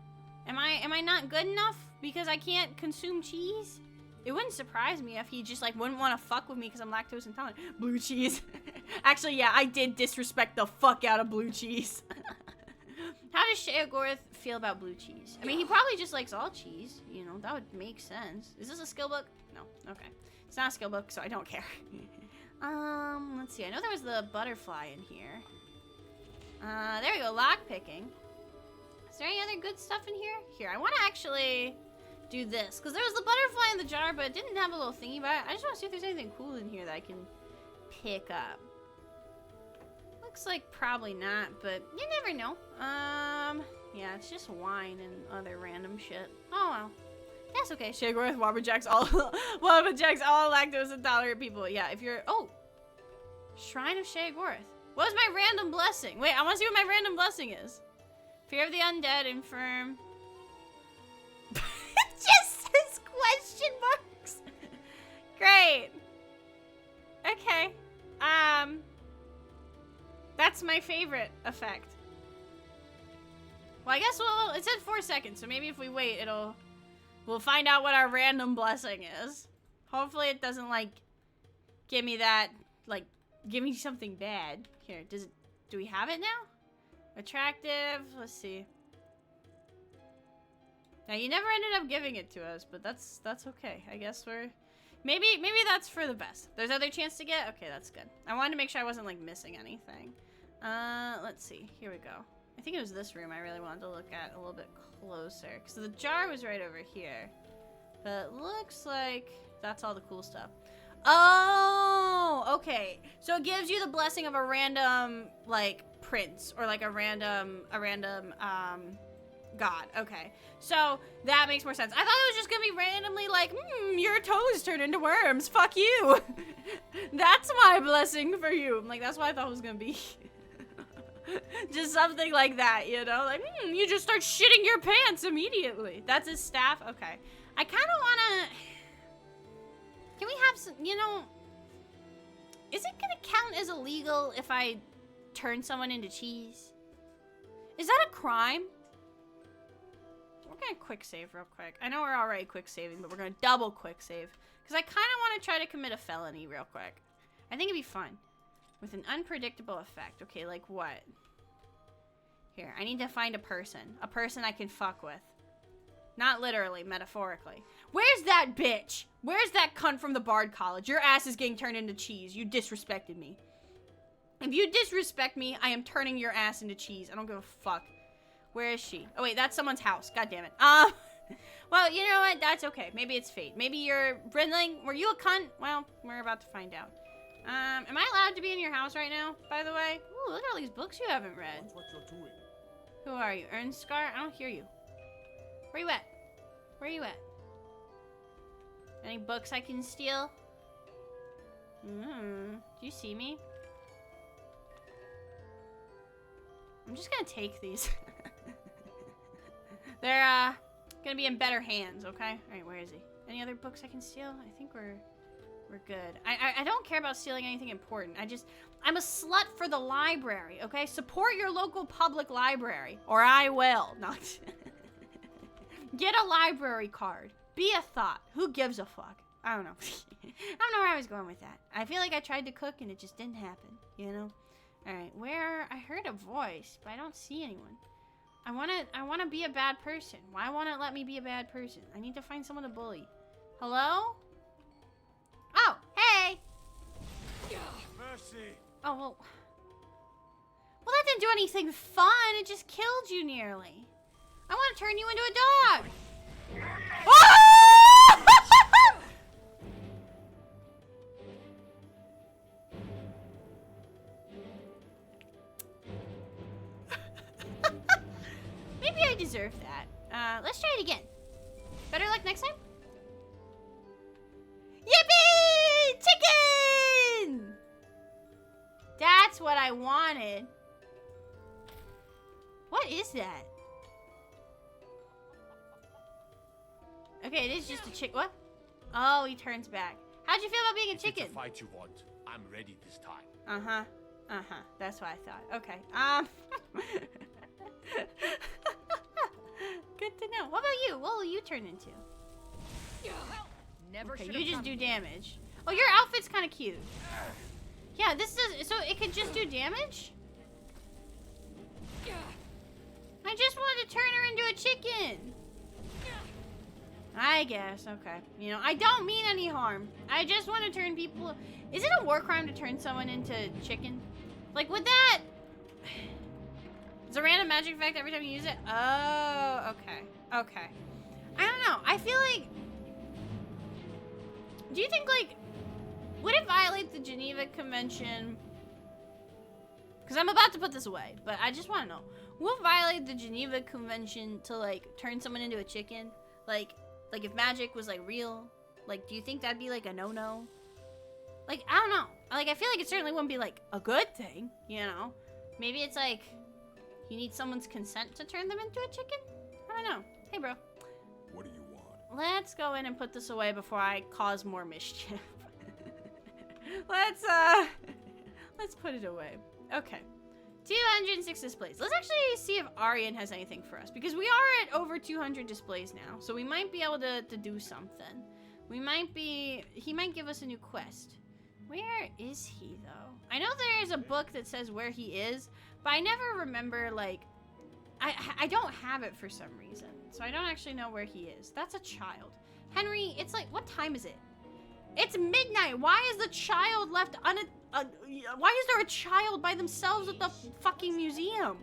Am I not good enough because I can't consume cheese? It wouldn't surprise me if he just, like, wouldn't want to fuck with me because I'm lactose intolerant. Blue cheese. Actually, yeah, I did disrespect the fuck out of blue cheese. How does Shea Gorath feel about blue cheese? I mean, he probably just likes all cheese. You know, that would make sense. Is this a skill book? No. Okay. It's not a skill book, so I don't care. Let's see. I know there was the butterfly in here. There we go. Lock picking. Is there any other good stuff in here? Here, I want to actually do this. Because there was the butterfly in the jar, but it didn't have a little thingy about it. I just want to see if there's anything cool in here that I can pick up. Looks like probably not, but you never know. Yeah, it's just wine and other random shit. Oh well. That's okay. Shagworth, Wabberjacks, all lactose intolerant people. Yeah, if you're Shrine of Shagworth. What was my random blessing? Wait, I want to see what my random blessing is. Fear of the undead, infirm. It just says question marks. Great. Okay. That's my favorite effect. Well, I guess it said 4 seconds, so maybe if we wait, we'll find out what our random blessing is. Hopefully it doesn't, like, give me that, like, give me something bad. Here, do we have it now? Attractive, let's see. Now, you never ended up giving it to us, but that's okay. I guess maybe that's for the best. There's other chance to get? Okay, that's good. I wanted to make sure I wasn't, like, missing anything. Let's see. Here we go. I think it was this room I really wanted to look at a little bit closer. Because the jar was right over here. But it looks like that's all the cool stuff. Oh, okay. So it gives you the blessing of a random, like, prince. Or, like, a random, god. Okay. So that makes more sense. I thought it was just going to be randomly like, your toes turn into worms. Fuck you. That's my blessing for you. Like, that's what I thought it was going to be. Just something like that, you know? Like, you just start shitting your pants immediately. That's his staff? Okay. I kind of want to... Can we have some, you know... Is it going to count as illegal if I turn someone into cheese? Is that a crime? We're going to quick save real quick. I know we're already quick saving, but we're going to double quick save. Because I kind of want to try to commit a felony real quick. I think it'd be fun. With an unpredictable effect. Okay, like what? Here, I need to find a person. A person I can fuck with. Not literally, metaphorically. Where's that bitch? Where's that cunt from the Bard College? Your ass is getting turned into cheese. You disrespected me. If you disrespect me, I am turning your ass into cheese. I don't give a fuck. Where is she? Oh, wait, that's someone's house. God damn it. Well, you know what? That's okay. Maybe it's fate. Maybe you're Brindling. Were you a cunt? Well, we're about to find out. Am I allowed to be in your house right now, by the way? Ooh, look at all these books you haven't read. That's what you're doing. Who are you? Ernscar? I don't hear you. Where you at? Where you at? Any books I can steal? Do you see me? I'm just gonna take these. They're, gonna be in better hands, okay? Alright, where is he? Any other books I can steal? I think we're good. I don't care about stealing anything important. I'm a slut for the library, okay? Support your local public library, or I will. Not. Get a library card. Be a thought. Who gives a fuck? I don't know. I don't know where I was going with that. I feel like I tried to cook and it just didn't happen, you know? Alright, I heard a voice, but I don't see anyone. I wanna be a bad person. Why won't it let me be a bad person? I need to find someone to bully. Hello? Oh, hey! Mercy. Oh, well, that didn't do anything fun. It just killed you nearly. I want to turn you into a dog. Maybe I deserve that. Let's try it again. Better luck next time? Yippee! Chicken! That's what I wanted. What is that? Okay, it is just a chick. What? Oh, he turns back. How'd you feel about being a chicken? If it's a fight you want, I'm ready this time. That's what I thought. Okay. Good to know. What about you? What will you turn into? Never Okay, should you have just come do here. damage. Oh, your outfit's kind of cute. Yeah, this does. So it could just do damage? I just wanted to turn her into a chicken. I guess. Okay. You know, I don't mean any harm. I just want to turn people... Is it a war crime to turn someone into chicken? Like, would that... It's It's a random magic effect every time you use it. Oh, okay. Okay. I don't know. I feel like... Do you think, like... Would it violate the Geneva Convention? Because I'm about to put this away, but I just want to know. Would it violate the Geneva Convention to, like, turn someone into a chicken? Like if magic was, like, real? Like, do you think that'd be, like, a no-no? Like, I don't know. Like, I feel like it certainly wouldn't be, like, a good thing, you know? Maybe it's, like, you need someone's consent to turn them into a chicken? I don't know. Hey, bro. What do you want? Let's go in and put this away before I cause more mischief. Let's put it away. Okay. 206 displays. Let's actually see if Aryan has anything for us, because we are at over 200 displays now, so we might be able to do something. He might give us a new quest. Where is he, though? I know there's a book that says where he is, but I never remember, like, I don't have it for some reason, so I don't actually know where he is. That's a child. Henry, it's like, what time is it? It's midnight. Why is the child left why is there a child by themselves at the fucking museum?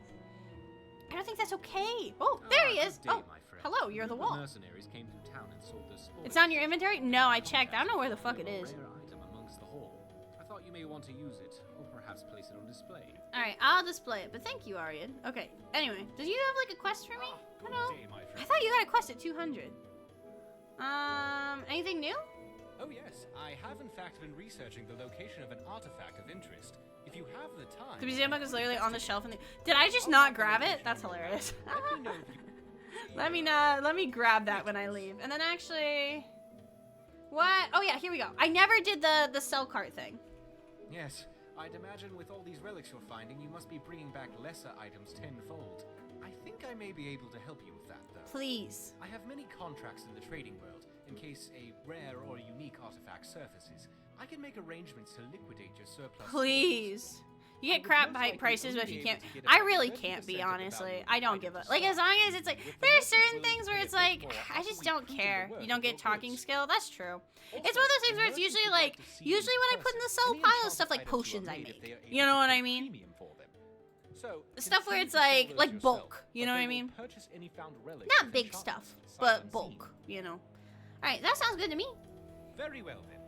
I don't think that's okay. Oh, there he is. Oh, hello, you're the wall. Mercenaries came through town and sold their spoils. It's on your inventory? No, I checked. I don't know where the fuck it is. Rare item amongst the hall. I thought you may want to use it, or perhaps place it on display. Alright, I'll display it, but thank you, Aryan. Okay, anyway, did you have, like, a quest for me? Hello? I thought you got a quest at 200. Anything new? Oh yes, I have in fact been researching the location of an artifact of interest. If you have the time... The museum book is literally on the shelf in the... Did I just not grab it? That's hilarious. Let me grab that when I leave. And then actually... What? Oh yeah, here we go. I never did the cell cart thing. Yes, I'd imagine with all these relics you're finding, you must be bringing back lesser items tenfold. I think I may be able to help you with that, though. Please. I have many contracts in the trading world. In case a rare or unique artifact surfaces, I can make arrangements to liquidate your surplus. Please. You get crap prices, but if you can't... I really can't be, honestly. I don't give a... Like, as long as it's like... There are certain things where it's like, I just don't care. You don't get talking skill? That's true. It's one of those things where it's usually like... Usually when I put in the sell pile, stuff like potions I make. You know what I mean? Stuff where it's like bulk. You know what I mean? Not big stuff, but bulk, you know? Alright, that sounds good to me. Very well then.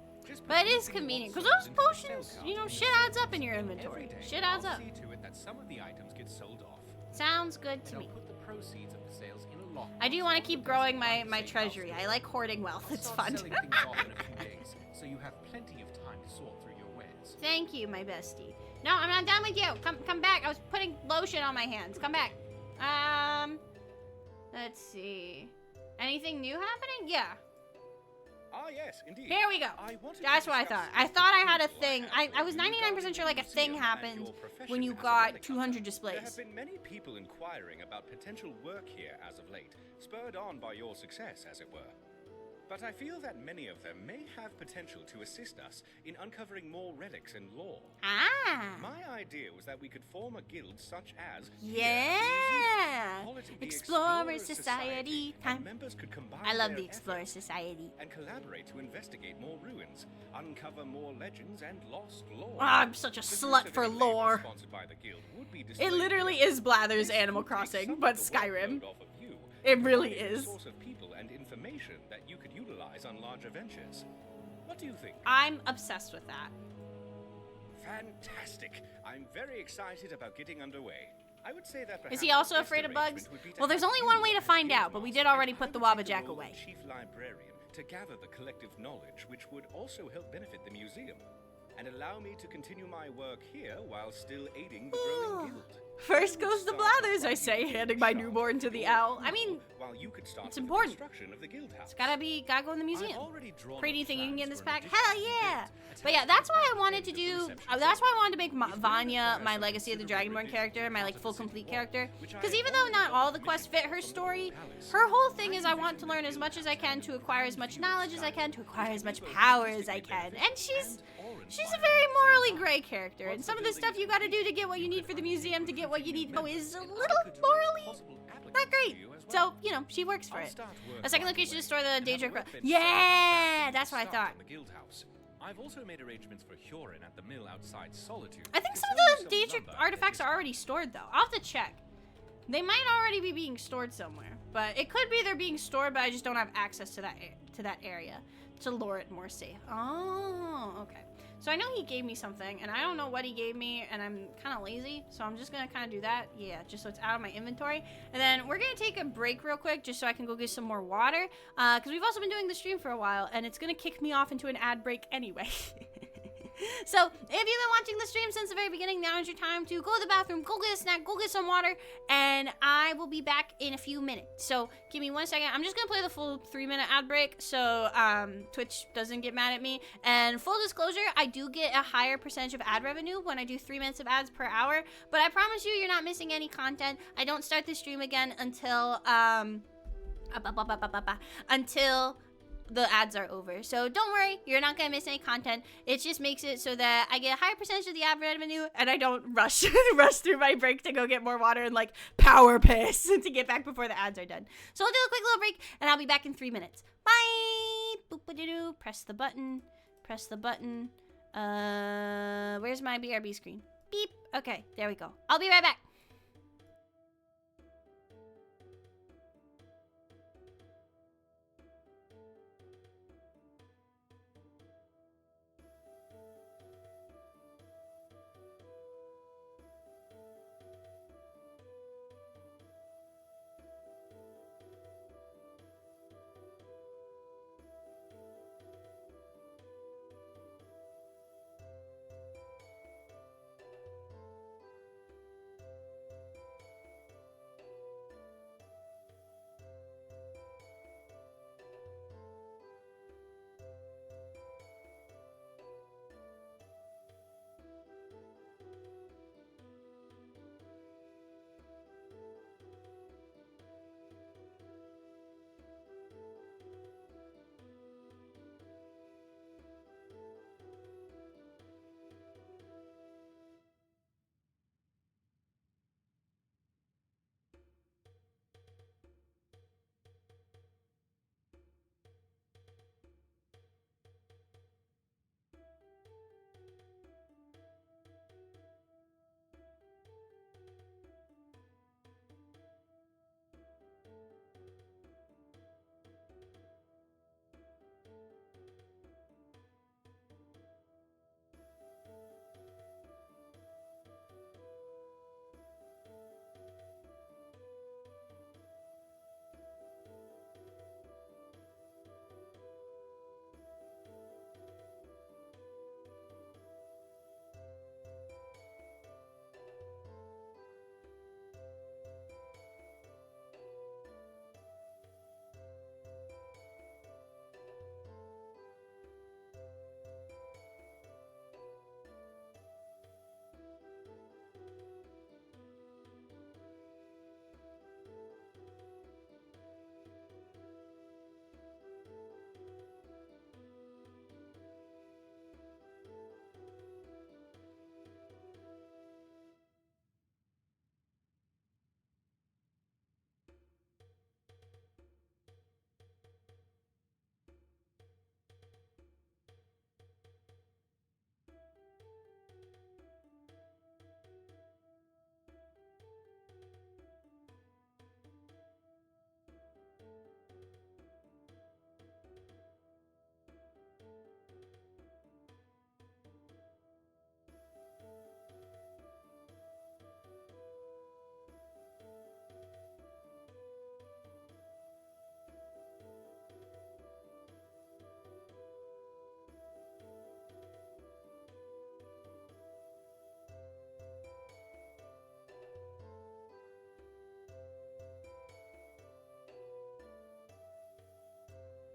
But it is convenient, because those potions, you know, shit adds up in your inventory. Shit adds up. See to it that some of the items get sold off. Sounds good to me. Put the proceeds of the sales in a lock. I do want to keep growing my treasury. I like hoarding wealth. It's fun. Selling things off in a few days, so you have plenty of time to sort through your wares. Thank you, my bestie. No, I'm not done with you. Come back. I was putting lotion on my hands. Come back. Let's see. Anything new happening? Yeah. Ah, yes, indeed. There we go. That's what I thought. I thought I had a thing. I was 99% sure like a thing happened when you got 200 displays. There have been many people inquiring about potential work here as of late, spurred on by your success, as it were. But I feel that many of them may have potential to assist us in uncovering more relics and lore. Ah! My idea was that we could form a guild such as... Yeah! Explorer Society time. Members could combine I love their the Explorer Society. and collaborate to investigate more ruins, uncover more legends and lost lore. Oh, I'm such a slut for lore. By the guild would be It literally is Blather's Animal Crossing, but Skyrim. It really is. Source of people and information that you could utilize on larger ventures. What do you think? I'm obsessed with that. Fantastic. I'm very excited about getting underway. I would say that is he also afraid of bugs? Well, there's only one way to find out, but we did already put the Wabbajack away. Chief librarian to gather the collective knowledge, which would also help benefit the museum, and allow me to continue my work here while still aiding the growing guild. First goes the Blathers, I say, handing my newborn to the owl. I mean, it's important. It's gotta go in the museum. Pretty thing you can get in this pack? Hell yeah! But yeah, that's why I wanted to do, that's why I wanted to make Vanya my Legacy of the Dragonborn character, my like full complete character. Because even though not all the quests fit her story, her whole thing is I want to learn as much as I can to acquire as much knowledge as I can to acquire as much power as I can. And she's a very morally gray character, and some of the stuff you gotta do to get what you need for the museum to get what you need is a little morally not great. So, you know, she works for it. A second location to store the Daedric... Yeah! That's what I thought. I've also made arrangements for Hurin at the mill outside Solitude. I think some of the Daedric artifacts are already stored, though. I'll have to check. They might already be being stored somewhere, but it could be they're being stored, but I just don't have access to that area to lure it more safe. Oh, okay. So I know he gave me something, and I don't know what he gave me, and I'm kind of lazy, so I'm just gonna kind of do that. Yeah, just so it's out of my inventory. And then we're gonna take a break real quick, just so I can go get some more water, because we've also been doing the stream for a while, and it's gonna kick me off into an ad break anyway. So, if you've been watching the stream since the very beginning, now is your time to go to the bathroom, go get a snack, go get some water, and I will be back in a few minutes. So, give me 1 second. I'm just gonna play the full 3-minute ad break, so Twitch doesn't get mad at me. And full disclosure, I do get a higher percentage of ad revenue when I do 3 minutes of ads per hour, but I promise you're not missing any content. I don't start the stream again until until the ads are over. So don't worry, you're not gonna miss any content. It just makes it so that I get a higher percentage of the ad revenue and I don't rush through my break to go get more water and like power piss to get back before the ads are done. So I'll do a quick little break and I'll be back in 3 minutes. Bye. Boop-a-doo-doo. Press the button. Press the button. Where's my BRB screen? Beep. Okay, there we go. I'll be right back.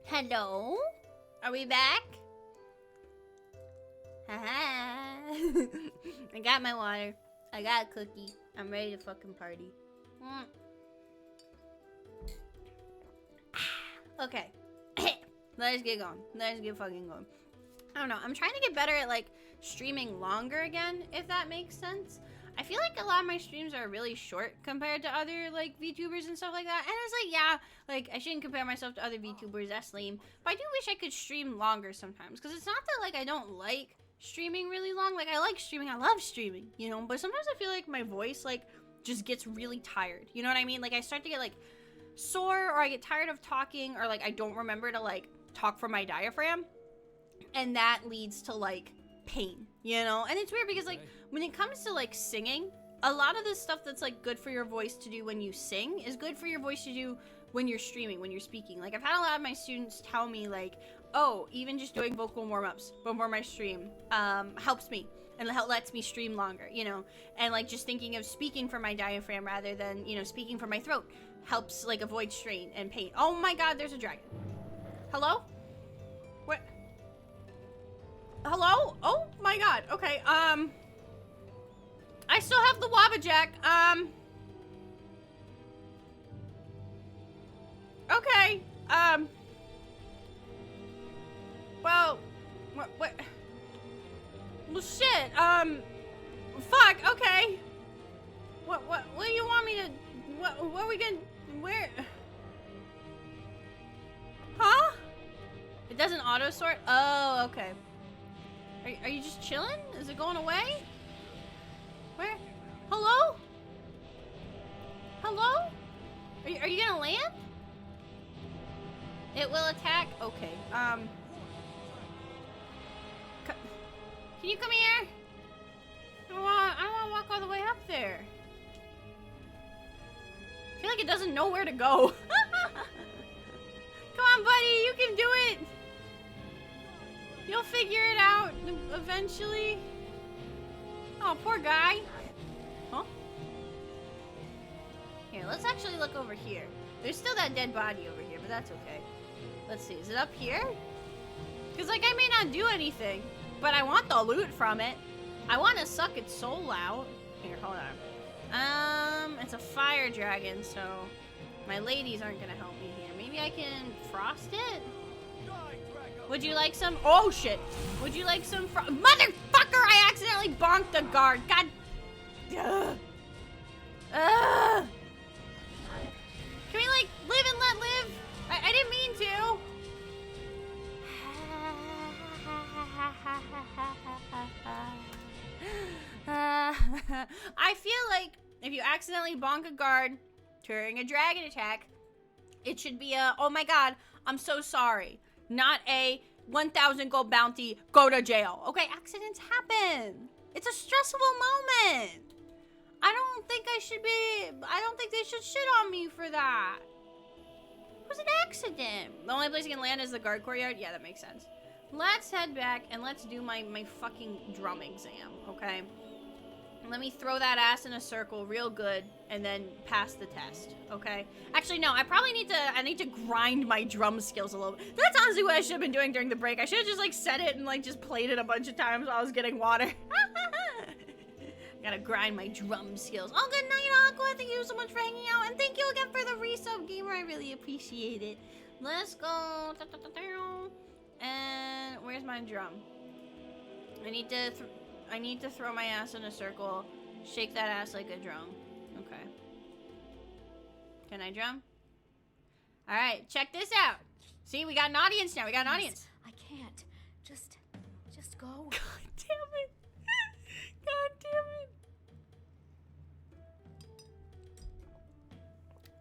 Hello? Are we back? Haha. I got my water. I got a cookie. I'm ready to fucking party. Okay. Let's get going. Let's get fucking going. I don't know. I'm trying to get better at like streaming longer again, if that makes sense. I feel like a lot of my streams are really short compared to other like VTubers and stuff like that. And it's like, yeah, like I shouldn't compare myself to other VTubers, that's lame. But I do wish I could stream longer sometimes. Because it's not that like I don't like streaming really long. Like I like streaming, I love streaming, you know. But sometimes I feel like my voice like just gets really tired. You know what I mean? Like I start to get like sore, or I get tired of talking, or like I don't remember to like talk from my diaphragm, and that leads to like pain, you know? And it's weird because like when it comes to like singing, a lot of the stuff that's like good for your voice to do when you sing is good for your voice to do when you're streaming, when you're speaking. Like I've had a lot of my students tell me like, oh, even just doing vocal warm-ups before my stream helps me and lets me stream longer, you know? And like just thinking of speaking from my diaphragm rather than, you know, speaking from my throat helps like avoid strain and pain. Oh my god, there's a dragon. Hello? What? Hello? Oh my god. Okay, I still have the Wabbajack. Okay. Well, what? Well, shit. Fuck. Okay. What do you want me to? What are we gonna? Where? Huh? It doesn't auto sort. Oh, okay. Are you just chilling? Is it going away? Where? Hello? Hello? Are you gonna land? It will attack? Okay, can you come here? I don't wanna walk all the way up there. I feel like it doesn't know where to go. Come on, buddy, you can do it. You'll figure it out eventually. Oh, poor guy. Huh? Here, let's actually look over here. There's still that dead body over here, but that's okay. Let's see, is it up here? Because, like, I may not do anything, but I want the loot from it. I want to suck its soul out. Here, hold on. It's a fire dragon, so my ladies aren't going to help me here. Maybe I can frost it? Would you like some? Oh, shit. Would you like some motherfucker, I accidentally bonked the guard. God. Can we, like, live and let live? I didn't mean to. I feel like if you accidentally bonk a guard during a dragon attack, it should be a, oh my god, I'm so sorry. Not a 1,000 gold bounty, go to jail. Okay, accidents happen. It's a stressful moment. I don't think they should shit on me for that. It was an accident. The only place you can land is the guard courtyard? Yeah, that makes sense. Let's head back and let's do my fucking drum exam, okay? Let me throw that ass in a circle real good and then pass the test, okay? Actually, no, I need to grind my drum skills a little bit. That's honestly what I should have been doing during the break. I should have just, like, set it and, like, just played it a bunch of times while I was getting water. Gotta grind my drum skills. Oh, good night, Aqua. Thank you so much for hanging out. And thank you again for the resub, gamer. I really appreciate it. Let's go. And where's my drum? I need to throw my ass in a circle. Shake that ass like a drum. Okay. Can I drum? Alright, check this out. See, we got an audience now. We got an audience. I can't. Just go. God damn it. God damn it.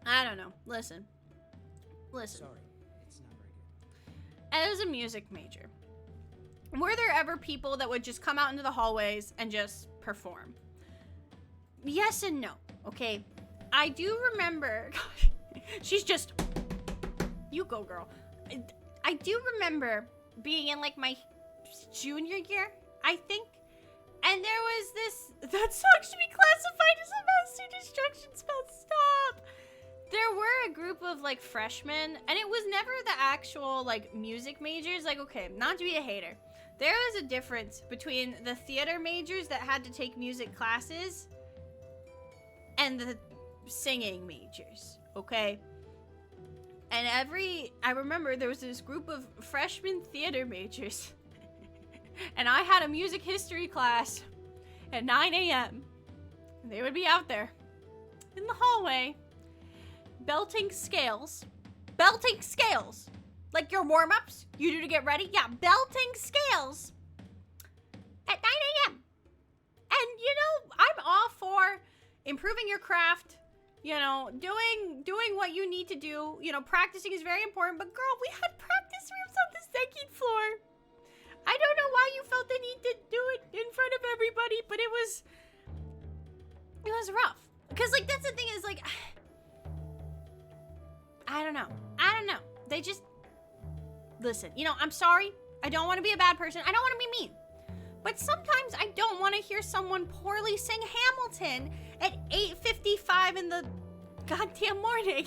I don't know. Listen. Sorry, it's not very good. As a music major, were there ever people that would just come out into the hallways and just perform? Yes and no, okay? I do remember... Gosh, she's just... You go, girl. I do remember being in, like, my junior year, I think. And there was this... That song should be classified as a master destruction spell. Stop! There were a group of, like, freshmen, and it was never the actual, like, music majors. Like, okay, not to be a hater. There was a difference between the theater majors that had to take music classes and the singing majors, okay? And I remember there was this group of freshman theater majors, and I had a music history class at 9 a.m. They would be out there in the hallway belting scales, like your warm-ups you do to get ready. Yeah, belting scales at 9 a.m. And, you know, I'm all for improving your craft, you know, doing what you need to do. You know, practicing is very important, but girl, we had practice rooms on the second floor. I don't know why you felt the need to do it in front of everybody, but it was rough. Because, like, that's the thing is, like, I don't know. They just, listen, you know, I'm sorry. I don't want to be a bad person. I don't want to be mean. But sometimes I don't want to hear someone poorly sing Hamilton at 8:55 in the goddamn morning.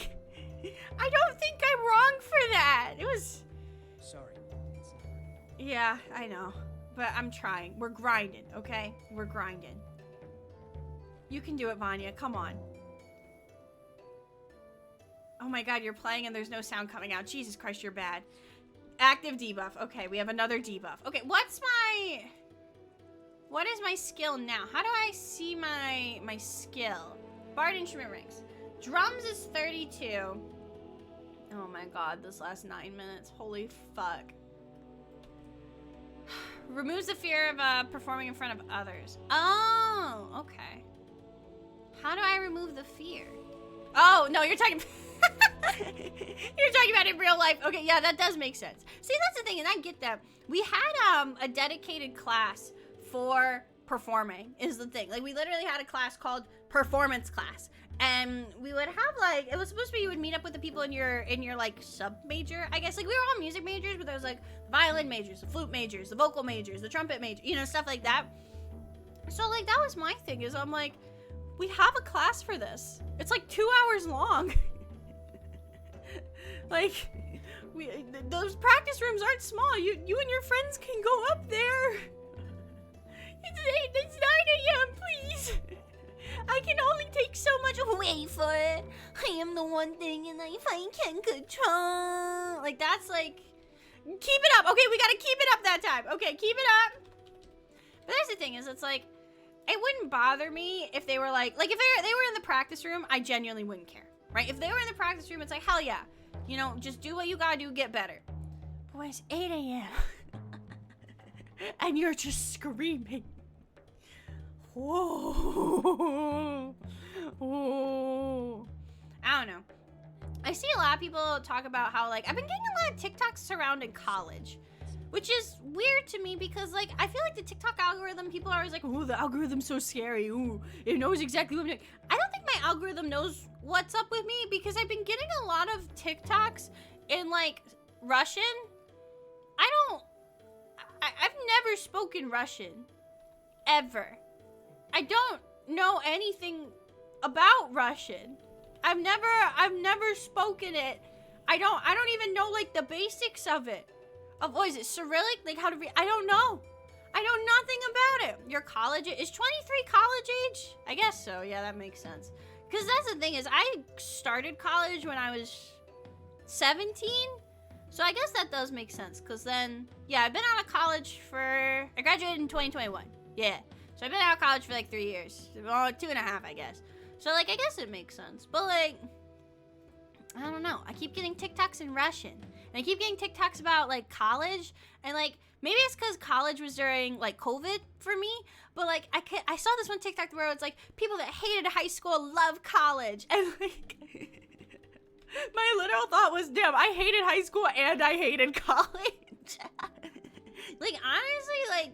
I don't think I'm wrong for that. It was... Sorry. Yeah, I know. But I'm trying. We're grinding, okay? We're grinding. You can do it, Vanya. Come on. Oh my god, you're playing and there's no sound coming out. Jesus Christ, you're bad. Active debuff. Okay, we have another debuff. Okay, what is my skill now? How do I see my skill? Bard instrument ranks. Drums is 32. Oh my god, this last 9 minutes. Holy fuck. Removes the fear of performing in front of others. Oh, okay. How do I remove the fear? Oh, no, you're talking... You're talking about in real life. Okay, yeah, that does make sense. See, that's the thing, and I get that. We had a dedicated class for performing, is the thing. Like, we literally had a class called performance class. And we would have, like, it was supposed to be you would meet up with the people in your like, sub-major, I guess. Like, we were all music majors, but there was, like, violin majors, the flute majors, the vocal majors, the trumpet majors, you know, stuff like that. So, like, that was my thing, is I'm like, we have a class for this. It's, like, 2 hours long. Like, those practice rooms aren't small. You and your friends can go up there. It's 9 a.m., please. I can only take so much away for it. I am the one thing in life I can control. Like, that's like, keep it up. Okay, we gotta keep it up that time. Okay, keep it up. But that's the thing is, it's like, it wouldn't bother me if they were like if they were in the practice room, I genuinely wouldn't care, right? If they were in the practice room, it's like, hell yeah. You know, just do what you gotta do, get better. But when it's 8 a.m. and you're just screaming. Whoa. Whoa. I don't know. I see a lot of people talk about how, like, I've been getting a lot of TikToks surrounding college. Which is weird to me because, like, I feel like the TikTok algorithm, people are always like, ooh, the algorithm's so scary. Ooh, it knows exactly what I'm doing. I don't think my algorithm knows what's up with me because I've been getting a lot of TikToks in, like, Russian. I've never spoken Russian. Ever. I don't know anything about Russian. I've never spoken it. I don't even know, like, the basics of it. What is it, Cyrillic? Like, how to read? I don't know. I know nothing about it. Your college, is 23 college age? I guess so. Yeah, that makes sense. Because that's the thing is, I started college when I was 17. So I guess that does make sense. Because then, yeah, I've been out of college I graduated in 2021. Yeah. So I've been out of college for like 3 years. Well, 2.5, I guess. So, like, I guess it makes sense. But, like, I don't know. I keep getting TikToks in Russian. And I keep getting TikToks about, like, college. And, like, maybe it's because college was during, like, COVID for me. But, like, I saw this one TikTok where it's, like, people that hated high school love college. And, like, my literal thought was, damn, I hated high school and I hated college. Like, honestly, like,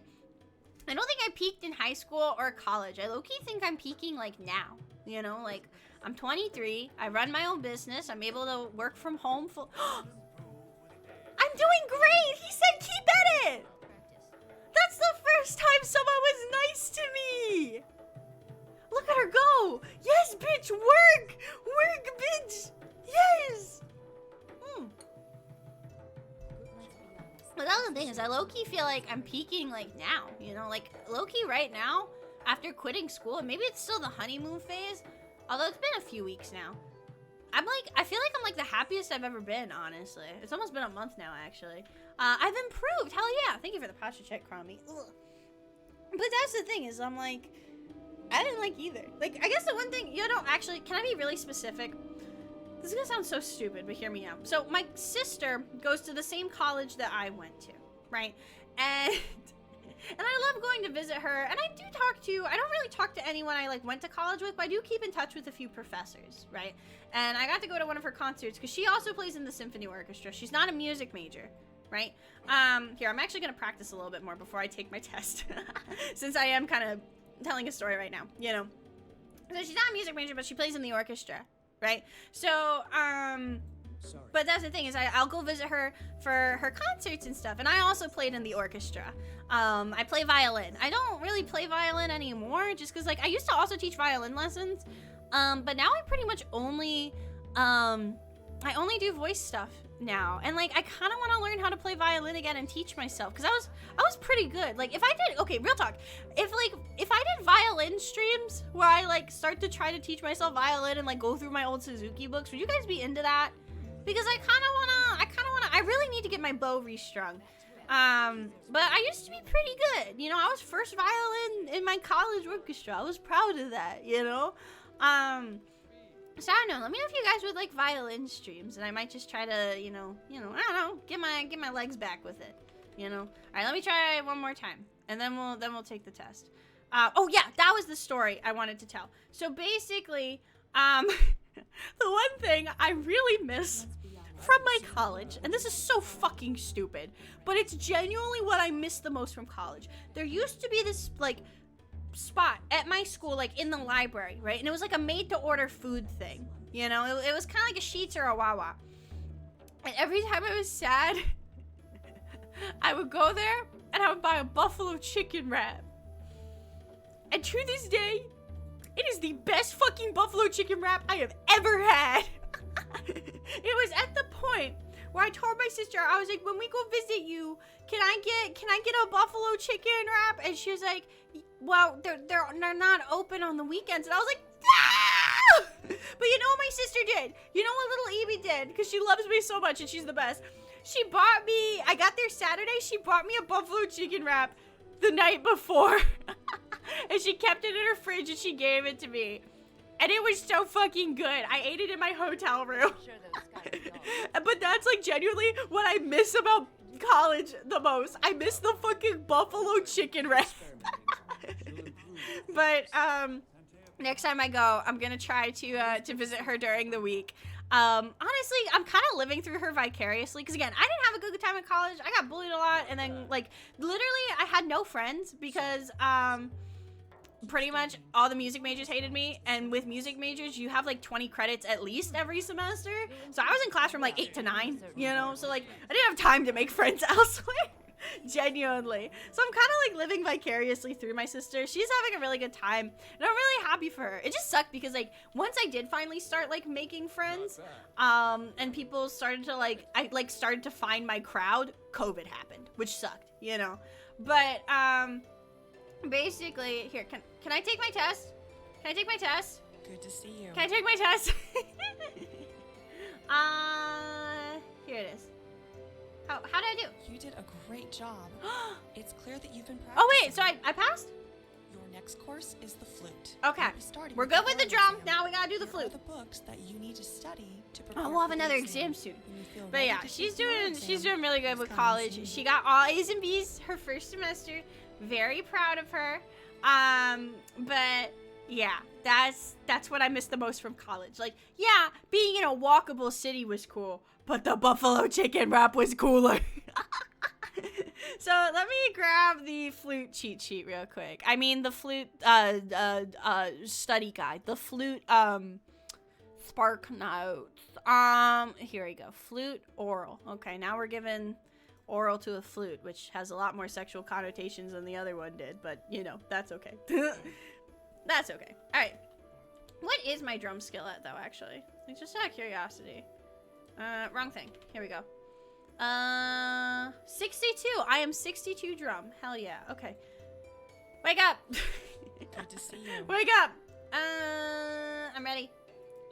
I don't think I peaked in high school or college. I low-key think I'm peaking, like, now. You know, like, I'm 23. I run my own business. I'm able to work from home full... I'm doing great! He said keep at it! That's the first time someone was nice to me! Look at her go! Yes, bitch! Work! Work, bitch! Yes! But that's the thing is, I low-key feel like I'm peaking, like, now. You know, like, low-key right now, after quitting school, and maybe it's still the honeymoon phase, although it's been a few weeks now. I feel like I'm, like, the happiest I've ever been, honestly. It's almost been a month now, actually. I've improved. Hell yeah. Thank you for the posture check, Cromie. Ugh. But that's the thing is, I'm like, I didn't like either. Like, I guess the one thing, you know, actually, can I be really specific? This is gonna sound so stupid, but hear me out. So, my sister goes to the same college that I went to, right? And And I love going to visit her. And I don't really talk to anyone I like went to college with, but I do keep in touch with a few professors, right? And I got to go to one of her concerts because she also plays in the symphony orchestra. She's not a music major, right? Here, I'm actually going to practice a little bit more before I take my test. Since I am kind of telling a story right now, you know. So she's not a music major, but she plays in the orchestra, right? So, Sorry. but that's the thing is I'll go visit her for her concerts and stuff. And I also played in the orchestra. I play violin. I don't really play violin anymore just because, like, I used to also teach violin lessons. But now I pretty much only, I only do voice stuff now. And, like, I kind of want to learn how to play violin again and teach myself because I was pretty good. Like, if I did, okay, real talk. If I did violin streams where I, like, start to try to teach myself violin and, like, go through my old Suzuki books, would you guys be into that? Because I really need to get my bow restrung. But I used to be pretty good. You know, I was first violin in my college orchestra. I was proud of that, you know? So I don't know. Let me know if you guys would like violin streams, and I might just try to, you know, I don't know, get my legs back with it, you know? All right, let me try one more time, and then we'll take the test. Oh yeah, that was the story I wanted to tell. So basically, the one thing I really miss from my college, and this is so fucking stupid, but it's genuinely what I miss the most from college. There used to be this, like, spot at my school, like, in the library, right? And it was, like, a made-to-order food thing, you know? It was kind of like a Sheetz or a Wawa. And every time I was sad, I would go there, and I would buy a buffalo chicken wrap. And to this day, it is the best fucking buffalo chicken wrap I have ever had. It was at the point where I told my sister, I was like, when we go visit you, can I get a buffalo chicken wrap? And she was like, well, they're not open on the weekends. And I was like, ah! But you know what my sister did? You know what little Evie did? Because she loves me so much and she's the best. She bought me, I got there Saturday, she bought me a buffalo chicken wrap the night before. And she kept it in her fridge and she gave it to me. And it was so fucking good. I ate it in my hotel room. But that's like genuinely what I miss about college the most. I miss the fucking buffalo chicken wrap. But next time I go, I'm gonna try to visit her during the week. Honestly, I'm kind of living through her vicariously because again, I didn't have a good time in college. I got bullied a lot, and then like literally I had no friends because pretty much all the music majors hated me, and with music majors you have like 20 credits at least every semester, so I was in class from like 8 to 9, you know, so like I didn't have time to make friends elsewhere. Genuinely. So I'm kind of like living vicariously through my sister. She's having a really good time and I'm really happy for her. It just sucked because like once I did finally start like making friends and people started to like I started to find my crowd, COVID happened, which sucked, you know. But basically, here, can I take my test? Can I take my test? Good to see you. Can I take my test? Here it is. How did I do? You did a great job. It's clear that you've been practicing. Oh wait, so I passed? Your next course is the flute. Okay. We're good with the drum. Now we gotta do the flute. Here are the books that you need to study to prepare. Oh, we'll have for the another exam soon. But yeah, she's doing really good with college. She got all A's and B's her first semester. Very proud of her. But yeah, that's what I miss the most from college. Like, yeah, being in a walkable city was cool, but the buffalo chicken wrap was cooler. So let me grab the flute cheat sheet real quick. I mean the flute study guide. The flute spark notes. Here we go. Flute oral. Okay, now we're giving oral to a flute, which has a lot more sexual connotations than the other one did, but you know, that's okay. That's okay. All right. What is my drum skill at though, actually? Like, just out of curiosity. Wrong thing. Here we go. 62. I am 62 drum. Hell yeah. Okay. Wake up. Good to see you. Wake up. I'm ready.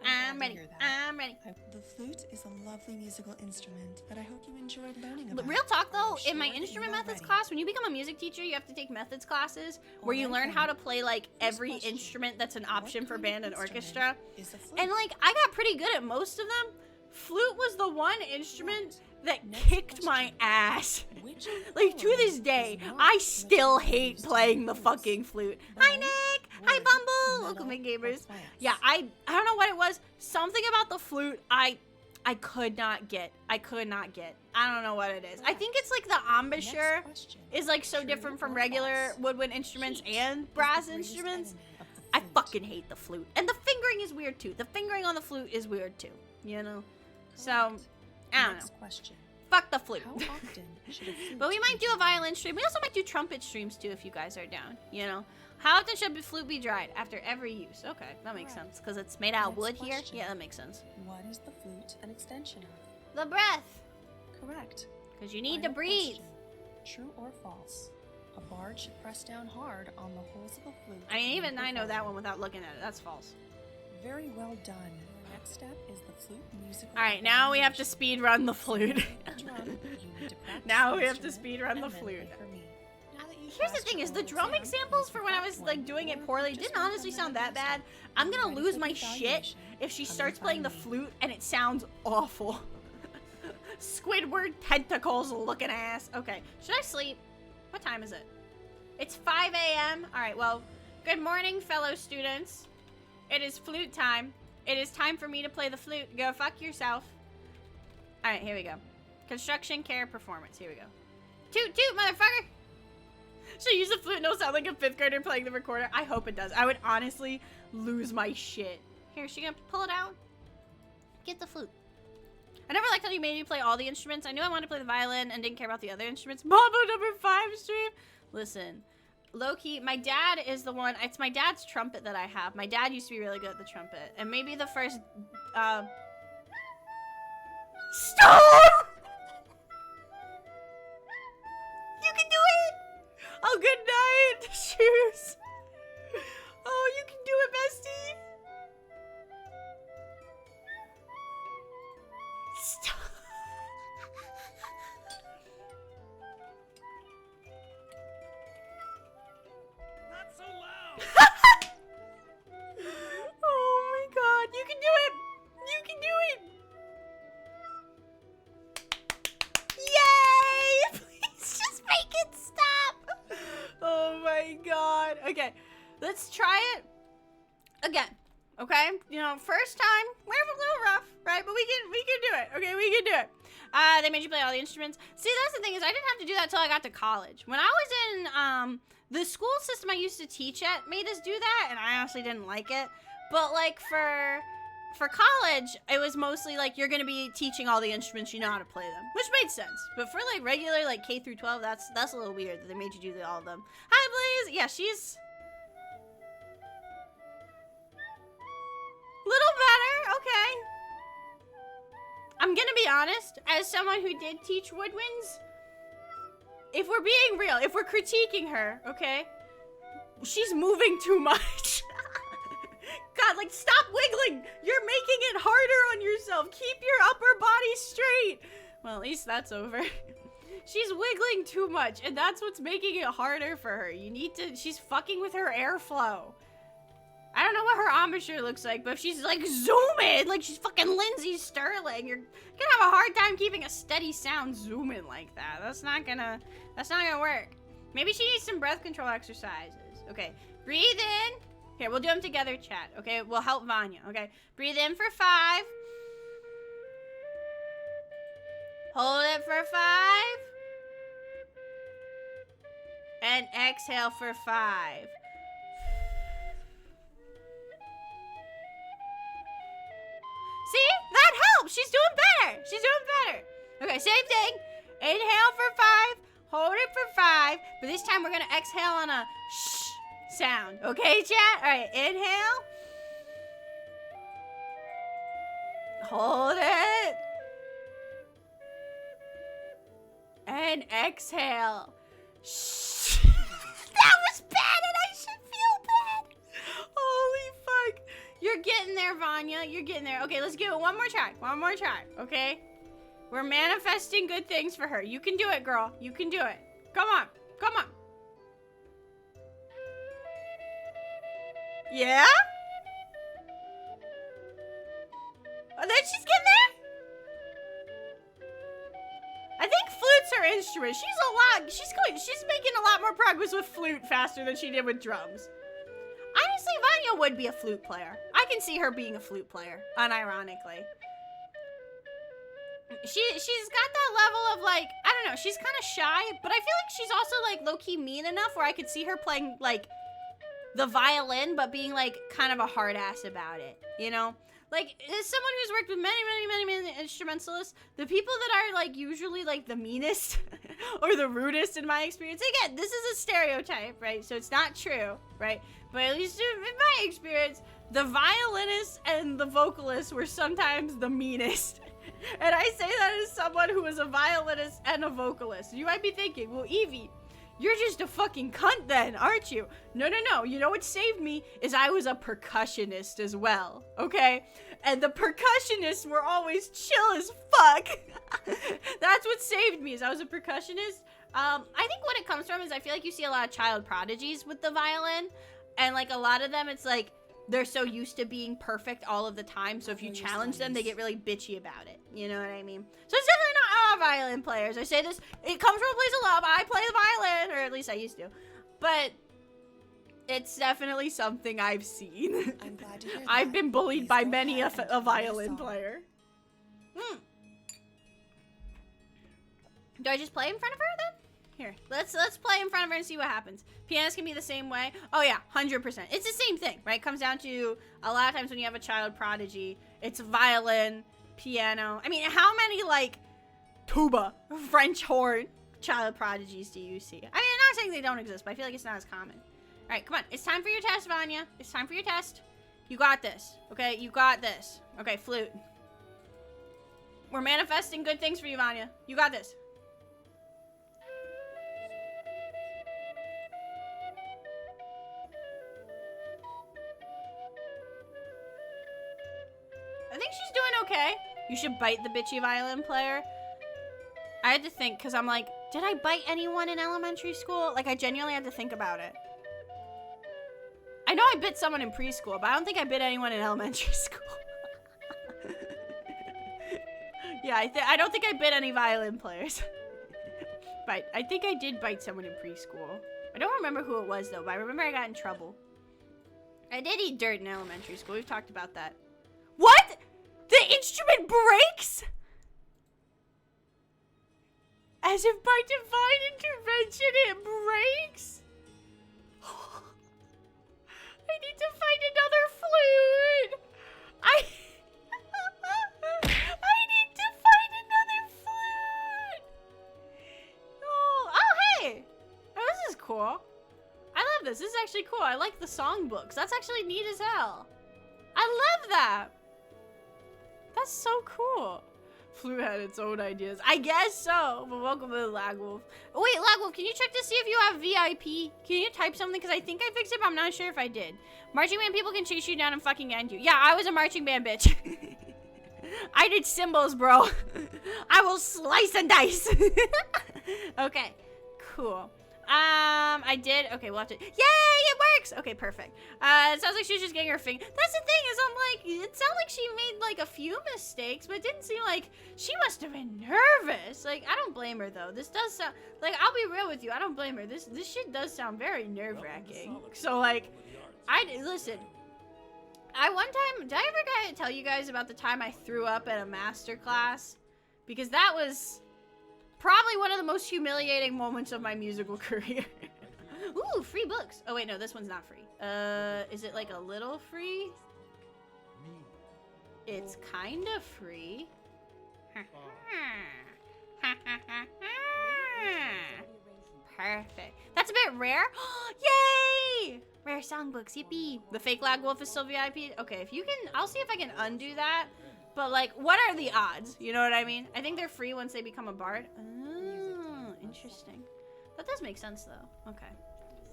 I'm ready. I'm ready. The flute is a lovely musical instrument that I hope you enjoyed learning about. Real talk though, in my instrument methods class, when you become a music teacher, you have to take methods classes where you learn how to play like every instrument that's an option for band and orchestra. And like, I got pretty good at most of them, Flute was the one instrument that Next kicked my question. ass. Which of the Like, to following this is day, not I an still instrument hate used in playing the flutes? fucking flute. Hi, Bone, Nick. Hi, wood, Bumble. metal, Welcome in, or gamers. plants? Yeah, I don't know what it was. Something about the flute, I could not get. I don't know what it is. I think it's like the embouchure Next question. is like so True different from or regular false? woodwind instruments Heat and is the brass greatest instruments. enemy of the I flute. fucking hate the flute. And the fingering is weird too. The fingering on the flute is weird too. You know? So, I don't know. Next question. Fuck the flute. How often should a flute But we might be do a dried? violin stream. We also might do trumpet streams too if you guys are down. You know? How often should the flute be dried? After every use. Okay, that makes Correct. sense. Because it's made out of Next wood here. question. Yeah, that makes sense. What is the flute an extension of? The breath. Correct. Because you need to Final breathe. question. True or false? A bard should press down hard on the holes of a flute. I mean, when even I know that performing. one without looking at it. That's false. Very well done. Next step is the flute musical. Alright, now we have to evaluation. speed run the flute. The drum, you need to practice Now the we have to instrument speed run the and then flute. play for me. Now that you've Here's the passed thing your is the oral drumming exam, samples please for when I record was like one doing it or poorly just didn't one honestly from sound the that bad. next one. I'm gonna Ready lose for my the shit evaluation. if she Come starts and playing the find me. flute and it sounds awful. Squidward tentacles looking ass. Okay, should I sleep? What time is it? It's 5 a.m. Alright, well, good morning, fellow students. It is flute time. It is time for me to play the flute. Go fuck yourself. Alright, here we go. Construction, care, performance. Here we go. Toot toot, motherfucker! Should I use the flute and it'll sound like a 5th grader playing the recorder? I hope it does. I would honestly lose my shit. Here, is she gonna pull it out? Get the flute. I never liked how you made me play all the instruments. I knew I wanted to play the violin and didn't care about the other instruments. Mambo #5 stream. Listen, low-key, my dad is the one. It's my dad's trumpet that I have. My dad used to be really good at the trumpet. And maybe the first, Stop! You can do it! Oh, good night, shoes. Oh, you can do it, bestie. Stop. Not so loud! Oh my god, you can do it! You can do it! Yay! Please just make it stop! Oh my god. Okay, let's try it again. Okay? You know, first time, we're a little rough, right? But we can do it. Okay, we can do it. They made you play all the instruments. See, that's the thing is I didn't have to do that till I got to college. When I was in the school system I used to teach at made us do that, and I honestly didn't like it. But like for college, it was mostly like you're gonna be teaching all the instruments, you know how to play them, which made sense. But for like regular like K through 12, that's a little weird that they made you do all of them. Hi, Blaze. Yeah, she's little better. Okay. I'm gonna be honest, as someone who did teach woodwinds, if we're being real, if we're critiquing her, okay, she's moving too much. God, like, stop wiggling! You're making it harder on yourself. Keep your upper body straight. Well, at least that's over. She's wiggling too much, and that's what's making it harder for her. You need to, she's fucking with her airflow. I don't know what her embouchure looks like, but if she's like zooming, like she's fucking Lindsay Sterling, you're gonna have a hard time keeping a steady sound zooming like that. That's not gonna work. Maybe she needs some breath control exercises. Okay, breathe in. Here, we'll do them together, chat. Okay, we'll help Vanya. Okay, breathe in for 5. Hold it for 5. And exhale for 5. See? That helps. She's doing better. She's doing better. Okay, same thing. Inhale for 5. Hold it for 5. But this time we're going to exhale on a shh sound. Okay, chat? All right, inhale. Hold it. And exhale. Shh. That was bad and I should feel bad. Holy fuck. You're getting there, Vanya. You're getting there. Okay, let's give it one more try. One more try, okay? We're manifesting good things for her. You can do it, girl. You can do it. Come on. Come on. Yeah? Oh, then she's getting there? instrument. She's making a lot more progress with flute faster than she did with drums. Honestly, Vanya would be a flute player. I can see her being a flute player, unironically. She's got that level of like, I don't know, she's kind of shy, but I feel like she's also like low-key mean enough where I could see her playing like the violin, but being like kind of a hard ass about it, you know? Like, as someone who's worked with many instrumentalists, the people that are like usually like the meanest or the rudest in my experience, again, this is a stereotype, right? So it's not true, right? But at least in my experience, the violinists and the vocalists were sometimes the meanest. And I say that as someone who is a violinist and a vocalist. You might be thinking, well, Evie, you're just a fucking cunt then, aren't you? No, no, no. You know what saved me is I was a percussionist as well, okay? And the percussionists were always chill as fuck. That's what saved me, is I was a percussionist. I think what it comes from is I feel like you see a lot of child prodigies with the violin. And like a lot of them, it's like, they're so used to being perfect all of the time, so if you challenge them, they get really bitchy about it. You know what I mean? So it's definitely not all violin players. I say this, it comes from a place of love. I play the violin, or at least I used to. But it's definitely something I've seen. I'm glad to hear that. I've been bullied Please by go many ahead and a play violin the song. player. Do I just play in front of her then? Here, let's play in front of her and see what happens. Pianists can be the same way. Oh yeah, 100%. It's the same thing, right? It comes down to a lot of times when you have a child prodigy, it's violin, piano. I mean, how many like tuba, French horn child prodigies do you see? I mean, I'm not saying they don't exist, but I feel like it's not as common. All right, come on. It's time for your test, Vanya. It's time for your test. You got this, okay? You got this. Okay, flute. We're manifesting good things for you, Vanya. You got this. I think she's doing okay. You should bite the bitchy violin player. I had to think, because I'm like, did I bite anyone in elementary school? Like, I genuinely had to think about it. I know I bit someone in preschool, but I don't think I bit anyone in elementary school. Yeah, I don't think I bit any violin players. But I think I did bite someone in preschool. I don't remember who it was, though, but I remember I got in trouble. I did eat dirt in elementary school. We've talked about that. What? The instrument breaks? As if by divine intervention it breaks? I need to find another flute. I need to find another flute. Oh, hey. Oh, this is cool. I love this. This is actually cool. I like the songbooks. That's actually neat as hell. I love that. That's so cool. Flute had its own ideas. I guess so. But welcome to the Lagwolf. Oh, wait, Lagwolf, can you check to see if you have VIP? Can you type something? Because I think I fixed it, but I'm not sure if I did. Marching band people can chase you down and fucking end you. Yeah, I was a marching band bitch. I did cymbals, bro. I will slice and dice. Okay, cool. I did. Okay, we'll have to. Yay, it works. Okay, perfect. It sounds like she was just getting her finger. That's the thing is, I'm like, it sounded like she made like a few mistakes, but it didn't seem like she must have been nervous. Like, I don't blame her though. This does sound like, I'll be real with you. I don't blame her. This shit does sound very nerve-wracking. So like, listen. One time, did I ever tell you guys about the time I threw up at a master class? Because that was probably one of the most humiliating moments of my musical career. Ooh, free books. Oh wait, no, this one's not free. Is it like a little free? It's kind of free. Perfect. That's a bit rare. Yay! Rare songbooks, yippee. The fake Lagwolf is still VIP. Okay, if you can, I'll see if I can undo that. But like, what are the odds? You know what I mean? I think they're free once they become a bard. Oh, interesting. That does make sense though. Okay.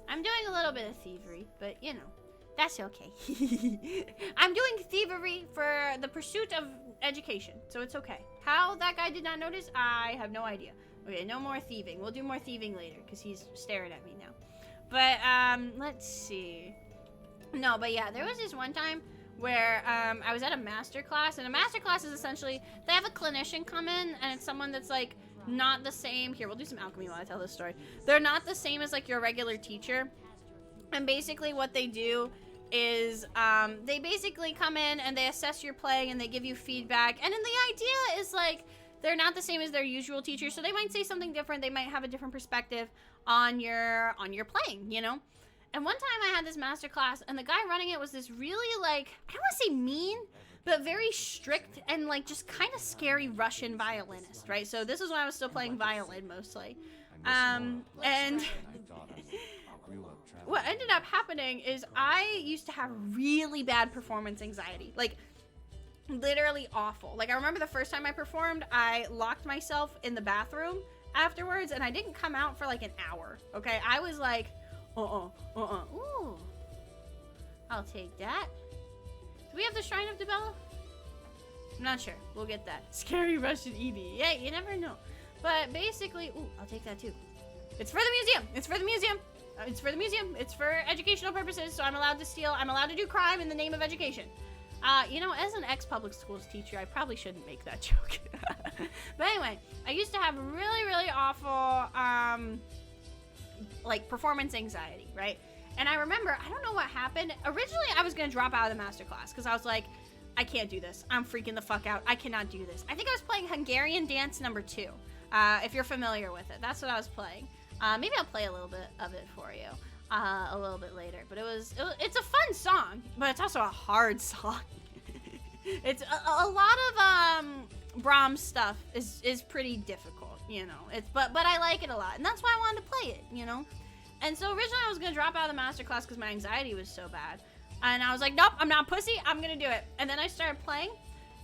I'm doing a little bit of thievery, but you know, that's okay. I'm doing thievery for the pursuit of education, so it's okay. How that guy did not notice, I have no idea. Okay, no more thieving. We'll do more thieving later because he's staring at me now. But let's see. No, but yeah, there was this one time where I was at a master class, and a master class is essentially, they have a clinician come in, and it's someone that's like not the same. Here, we'll do some alchemy while I tell this story. They're not the same as like your regular teacher. And basically what they do is they basically come in and they assess your playing and they give you feedback. And then the idea is like they're not the same as their usual teacher, so they might say something different. They might have a different perspective on your playing, you know? And one time I had this master class and the guy running it was this really like, I don't want to say mean, but very strict and like just kind of scary Russian violinist, right? So this is when I was still playing violin mostly. And what ended up happening is I used to have really bad performance anxiety, like literally awful. Like I remember the first time I performed, I locked myself in the bathroom afterwards and I didn't come out for like an hour, okay? I was like, ooh, I'll take that. Do we have the Shrine of Dibella? I'm not sure. We'll get that. Scary Russian ED. Yeah, you never know. But basically, ooh, I'll take that too. It's for the museum. It's for the museum. It's for the museum. It's for educational purposes, so I'm allowed to steal. I'm allowed to do crime in the name of education. You know, as an ex-public schools teacher, I probably shouldn't make that joke. But anyway, I used to have really, really awful, like, performance anxiety, right? And I remember, I don't know what happened. Originally, I was going to drop out of the masterclass because I was like, I can't do this. I'm freaking the fuck out. I cannot do this. I think I was playing Hungarian Dance No. 2, if you're familiar with it. That's what I was playing. Maybe I'll play a little bit of it for you a little bit later. But it's a fun song, but it's also a hard song. It's a lot of Brahms stuff is pretty difficult, you know. But I like it a lot, and that's why I wanted to play it, you know. And so originally I was gonna drop out of the masterclass because my anxiety was so bad, and I was like, nope, I'm not pussy. I'm gonna do it. And then I started playing,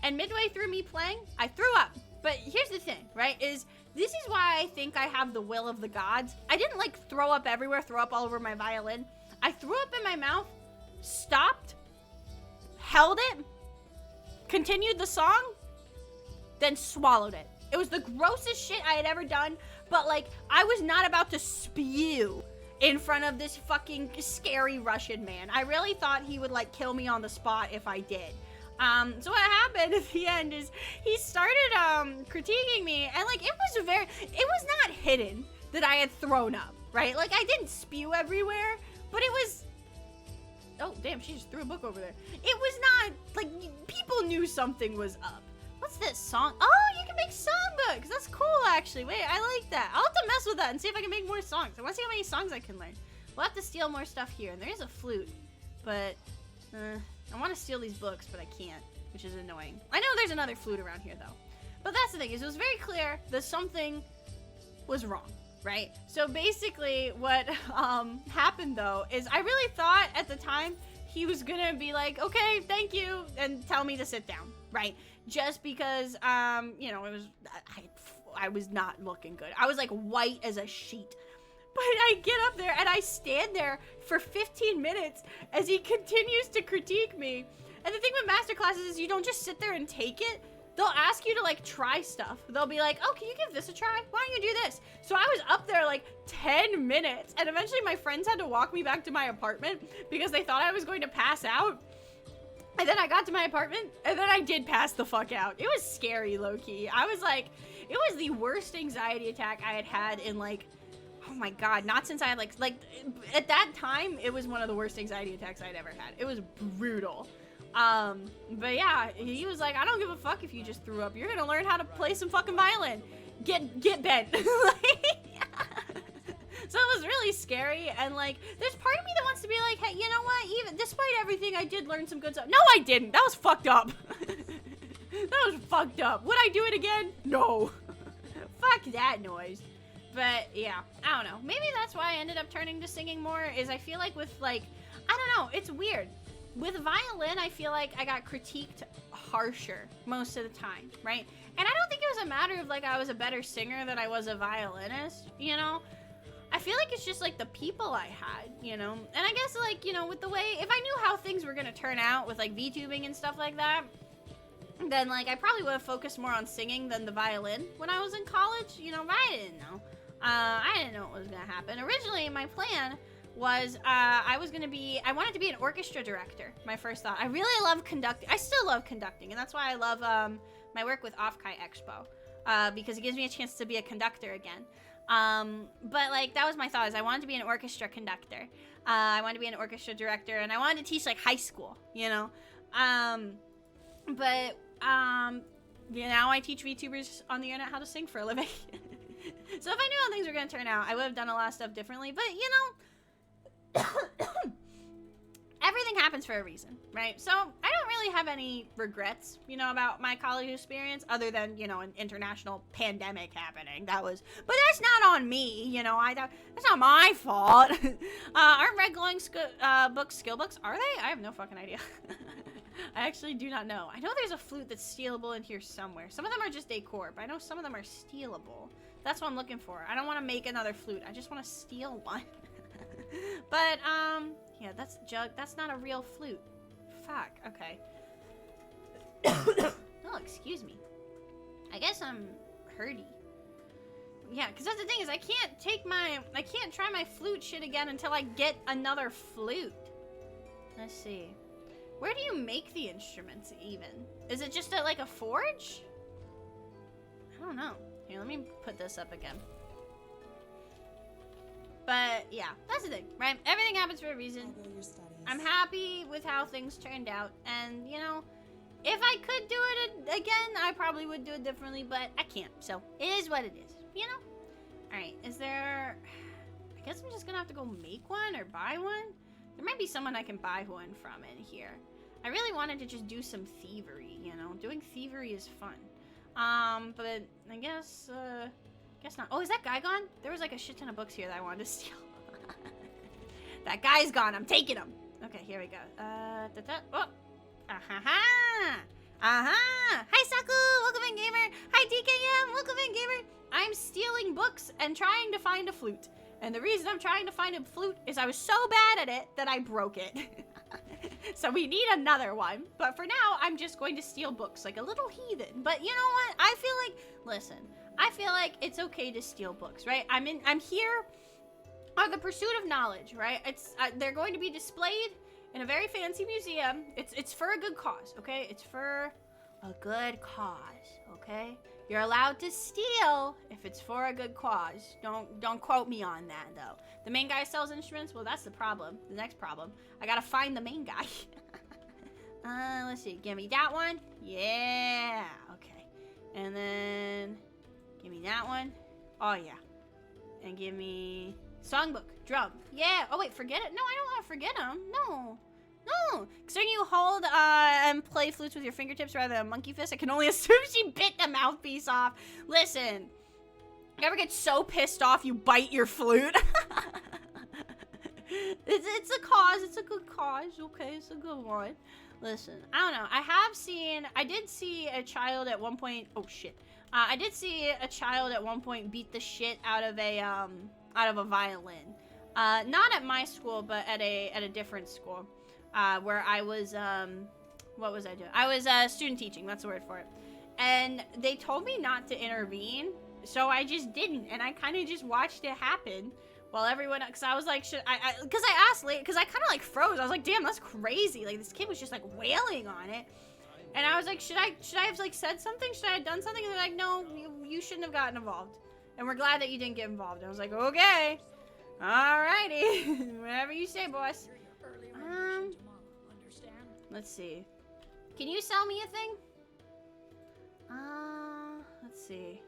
and midway through me playing, I threw up. But here's the thing, right? This is why I think I have the will of the gods. I didn't like throw up everywhere, throw up all over my violin. I threw up in my mouth, stopped, held it, continued the song, then swallowed it. It was the grossest shit I had ever done, but like I was not about to spew in front of this fucking scary Russian man. I really thought he would like kill me on the spot if I did. So what happened at the end is he started critiquing me, and like it was not hidden that I had thrown up, right? Like I didn't spew everywhere, but it was, oh damn, she just threw a book over there. It was not like people knew something was up. What's this song? Oh, you can make songbooks. That's cool, actually. Wait, I like that. I'll have to mess with that and see if I can make more songs. I want to see how many songs I can learn. We'll have to steal more stuff here, and there is a flute, but I want to steal these books, but I can't, which is annoying. I know there's another flute around here, though. But that's the thing, is it was very clear that something was wrong, right? So basically what happened, though, is I really thought at the time he was gonna be like, okay, thank you, and tell me to sit down, right? Just because, you know, I was not looking good. I was like white as a sheet. But I get up there and I stand there for 15 minutes as he continues to critique me. And the thing with masterclasses is you don't just sit there and take it. They'll ask you to like try stuff. They'll be like, oh, can you give this a try? Why don't you do this? So I was up there like 10 minutes and eventually my friends had to walk me back to my apartment because they thought I was going to pass out. And then I got to my apartment and then I did pass the fuck out. It was scary, low-key. I was like, it was the worst anxiety attack I had had in like, oh my god, not since I had like at that time, it was one of the worst anxiety attacks I'd ever had. It was brutal. But yeah, he was like, I don't give a fuck if you just threw up. You're gonna learn how to play some fucking violin. Get bent. So it was really scary, and like, there's part of me that wants to be like, hey, you know what? Even despite everything, I did learn some good stuff. No, I didn't. That was fucked up. That was fucked up. Would I do it again? No. Fuck that noise. But yeah, I don't know. Maybe that's why I ended up turning to singing more, is I feel like with like, I don't know, it's weird. With violin, I feel like I got critiqued harsher most of the time, right? And I don't think it was a matter of like I was a better singer than I was a violinist, you know? I feel like it's just like the people I had, you know? And I guess like, you know, with the way, if I knew how things were gonna turn out with like VTubing and stuff like that, then like I probably would have focused more on singing than the violin when I was in college, you know, but I didn't know. I didn't know what was gonna happen. Originally, my plan was I wanted to be an orchestra director, my first thought. I really love conducting. I still love conducting, and that's why I love my work with Offkai Expo. because it gives me a chance to be a conductor again. But like that was my thought, is I wanted to be an orchestra conductor. I wanted to be an orchestra director, and I wanted to teach like high school, you know. But now I teach VTubers on the internet how to sing for a living. So if I knew how things were gonna turn out, I would have done a lot of stuff differently. But you know, everything happens for a reason, right? So I don't really have any regrets, you know, about my college experience, other than, you know, an international pandemic happening. But that's not on me, you know. That's not my fault. Aren't red glowing books skill books? Are they? I have no fucking idea. I actually do not know. I know there's a flute that's stealable in here somewhere. Some of them are just decor, but I know some of them are stealable. That's what I'm looking for. I don't want to make another flute. I just want to steal one. But, yeah, that's jug. That's not a real flute. Fuck. Okay. Oh, excuse me. I guess I'm hurty. Yeah, because that's the thing, is I can't try my flute shit again until I get another flute. Let's see. Where do you make the instruments even? Is it just at like a forge? I don't know. Here, let me put this up again. But yeah, that's the thing, right? Everything happens for a reason. I'm happy with how things turned out, and you know, if I could do it again, I probably would do it differently, but I can't. So it is what it is, you know? All right, is there, I guess I'm just gonna have to go make one or buy one. There might be someone I can buy one from in here. I really wanted to just do some thievery, you know? Doing thievery is fun. But I guess not. Oh, is that guy gone? There was like a shit ton of books here that I wanted to steal. That guy's gone. I'm taking him. Okay, here we go. Oh. Hi, Saku. Welcome in, gamer. Hi, DKM. Welcome in, gamer. I'm stealing books and trying to find a flute. And the reason I'm trying to find a flute is I was so bad at it that I broke it. So we need another one. But for now, I'm just going to steal books like a little heathen. But you know what? I feel like, listen, I feel like it's okay to steal books, right? I'm here on the pursuit of knowledge, right? They're going to be displayed in a very fancy museum. It's for a good cause, okay? It's for a good cause, okay? You're allowed to steal if it's for a good cause. Don't quote me on that, though. The main guy sells instruments? Well, that's the problem. The next problem. I gotta find the main guy. Let's see. Give me that one. Yeah. Okay. And then give me that one. Oh, yeah. And give me songbook. Drum. Yeah. Oh, wait. Forget it? No, I don't want to forget them. No. No. Considering you hold and play flutes with your fingertips rather than a monkey fist, I can only assume she bit the mouthpiece off. Listen. You ever get so pissed off you bite your flute? It's a cause. It's a good cause. Okay, it's a good one. Listen, I don't know. I did see a child at one point. Oh shit. I did see a child at one point beat the shit out of a violin. Not at my school, but at a different school, where I was what was I doing? I was student teaching. That's the word for it. And they told me not to intervene, so I just didn't, and I kind of just watched it happen. While everyone, because I was like, because I asked late, because I kind of like froze. I was like, damn, that's crazy. Like this kid was just like wailing on it, and I was like, should I have like said something? Should I have done something? And they're like, no, you shouldn't have gotten involved, and we're glad that you didn't get involved. And I was like, okay, alrighty, whatever you say, boss. Let's see. Can you sell me a thing? Let's see.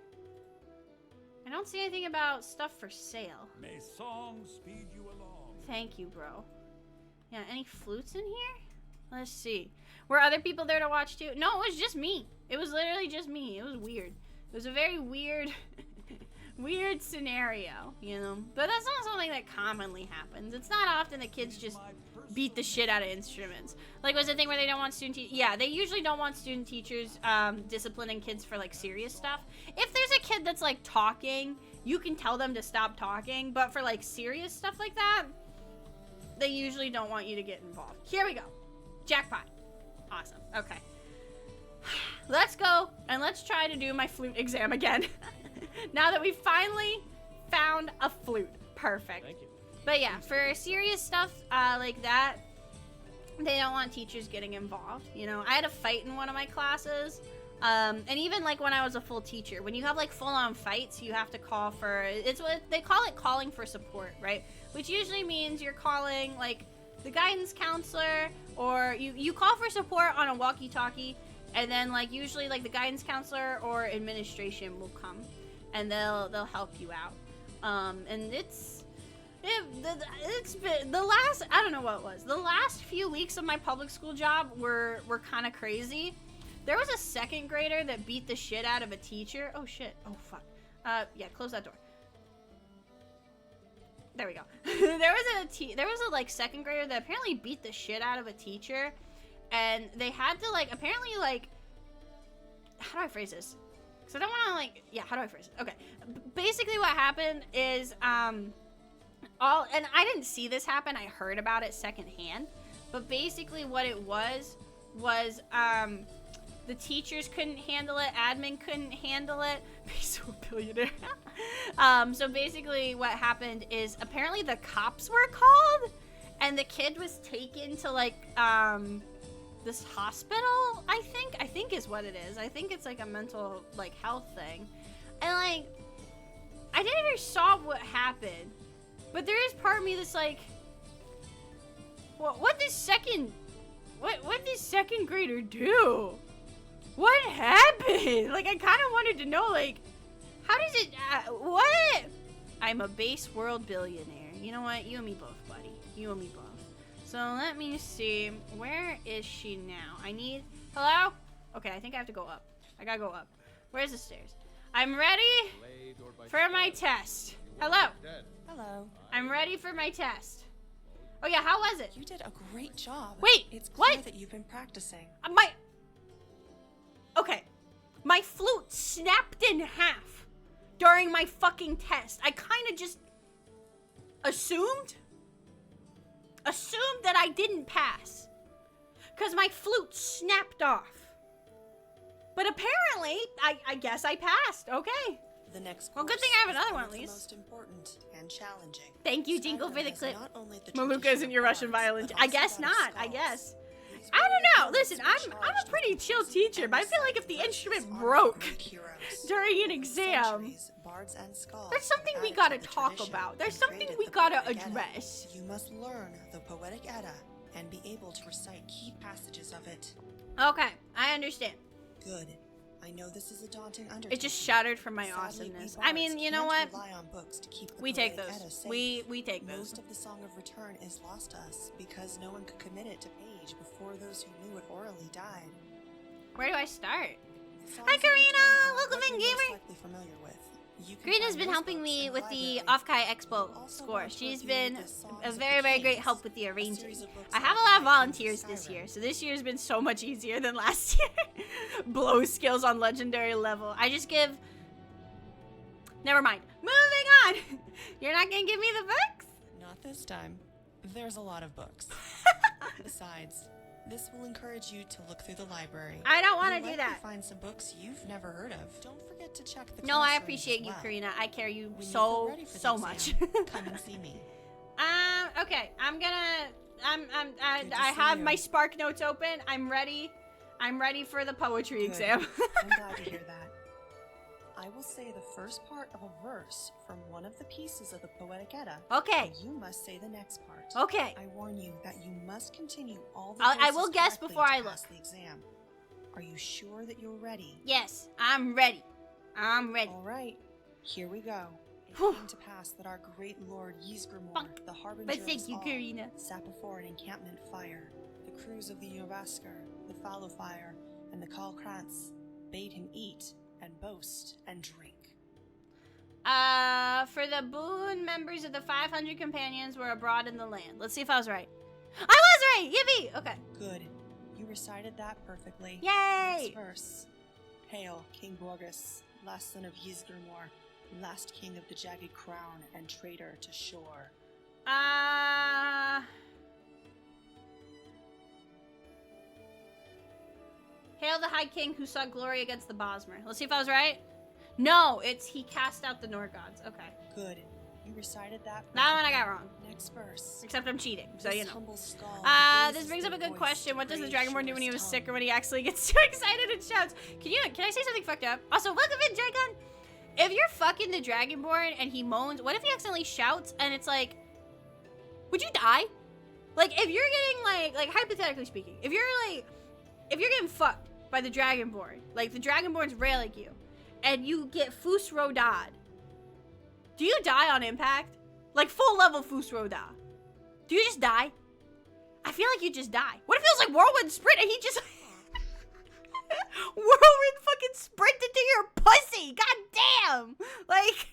I don't see anything about stuff for sale. May song speed you along. Thank you, bro. Yeah, any flutes in here? Let's see. Were other people there to watch too? No, it was just me. It was literally just me. It was weird. It was a very weird, weird scenario, you know? But that's not something that commonly happens. It's not often that kids just beat the shit out of instruments. Like, was the thing where they don't want student teachers? Yeah, they usually don't want student teachers disciplining kids for, like, serious stuff. If there's a kid that's, like, talking, you can tell them to stop talking. But for, like, serious stuff like that, they usually don't want you to get involved. Here we go. Jackpot. Awesome. Okay. Let's go, and let's try to do my flute exam again. Now that we finally found a flute. Perfect. Thank you. But yeah, for serious stuff like that, they don't want teachers getting involved. You know, I had a fight in one of my classes And even like when I was a full teacher, when you have like full-on fights, you have to call for, it's what they call it, calling for support, right? Which usually means you're calling like the guidance counselor, or you call for support on a walkie-talkie, and then like usually like the guidance counselor or administration will come and they'll help you out. And it's been the last, I don't know what it was, the last few weeks of my public school job were kind of crazy. There was a second grader that beat the shit out of a teacher. Oh shit. Oh fuck. Yeah, close that door. There we go. there was a like second grader that apparently beat the shit out of a teacher, and they had to like apparently like, how do I phrase this? Because I don't want to like, yeah, how do I phrase it? Okay. Basically what happened is and I didn't see this happen. I heard about it secondhand. But basically what it was the teachers couldn't handle it, admin couldn't handle it. He's so a billionaire. So basically what happened is apparently the cops were called and the kid was taken to like this hospital, I think is what it is. I think it's like a mental like health thing. And like I never saw what happened. But there is part of me that's like, what did this second grader do? What happened? Like, I kind of wanted to know, like, how does it, what? I'm a base world billionaire. You know what? You and me both, buddy. You and me both. So, let me see. Where is she now? Hello? Okay, I think I have to go up. I gotta go up. Where's the stairs? I'm ready for my test. Hello? Hello. I'm ready for my test. Oh, yeah, how was it? You did a great job. Wait, it's clear what? that you've been practicing. Okay, my flute snapped in half during my fucking test. I kind of just assumed that I didn't pass because my flute snapped off. But apparently, I guess I passed. Okay. The next well, good thing I have another one at least. Most important and challenging. Thank you, Jingle, for the clip. The Maluka isn't your Russian violin. I guess not. I guess. I don't know. Listen, I'm a pretty chill teacher, but I feel like if the instrument broke during an exam, there's something we gotta talk about. There's something we gotta address. You must learn the Poetic Edda and be able to recite key passages of it. Okay, I understand. Good. I know this is a daunting undertaking. It just shattered from my awesomeness. I mean, you know what? We take those. We take those. Most of the Song of Return is lost to us because no one could commit it to page before those who knew it orally died. Where do I start? Hi, Karina! Welcome in, gamer! Karina's been helping me with the Off-Kai Expo score. She's been a very, very great help with the arranging. I have a lot of volunteers this year, so this year's been so much easier than last year. Blow skills on legendary level. I just give... Never mind. Moving on! You're not gonna give me the books? Not this time. There's a lot of books. Besides, this will encourage you to look through the library. I don't want to do that. Find some books you've never heard of. Don't forget to check the No, I appreciate you, Karina. I care you so much. Come and see me. Okay. I have my Spark Notes open. I'm ready. I'm ready for the poetry exam. I'm glad to hear that. I will say the first part of a verse from one of the pieces of the Poetic Edda. Okay. You must say the next part. Okay. I warn you that you must continue all the I will guess before I look. The exam. Are you sure that you're ready? Yes, I'm ready. I'm ready. All right. Here we go. It came to pass that our great Lord Ysgramor, the harbinger of us all, sat before an encampment fire. The crews of the Jorvaskr, the Fallowfire, and the Kalkrantz bade him eat and boast and drink. For the boon, members of the 500 companions were abroad in the land. Let's see if I was right. I was right! Yippee! Okay. Good. You recited that perfectly. Yay! Next verse. Hail, King Borgus, last son of Ysgramor, last king of the jagged crown and traitor to shore. Hail the High King who sought glory against the Bosmer. Let's see if I was right. No, it's he cast out the Norgods. Okay. Good. You recited that. That one I got wrong. Next verse. Except I'm cheating, so This you know. humble skull This raises brings up a their good voice question. to What does the praise Dragonborn do when he was Shura's sick or tongue. when he actually gets too excited and shouts? Can I say something fucked up? Also, welcome in, Dragon. If you're fucking the Dragonborn and he moans, what if he accidentally shouts and it's like, would you die? Like, if you're getting like hypothetically speaking, if you're getting fucked by the Dragonborn, like the Dragonborn's railing you, and you get Fus Rodad, do you die on impact? Like full level Fus Rodad. Do you just die? I feel like you just die. What if it was like Whirlwind Sprint and he just Whirlwind fucking sprinted to your pussy? God damn! Like,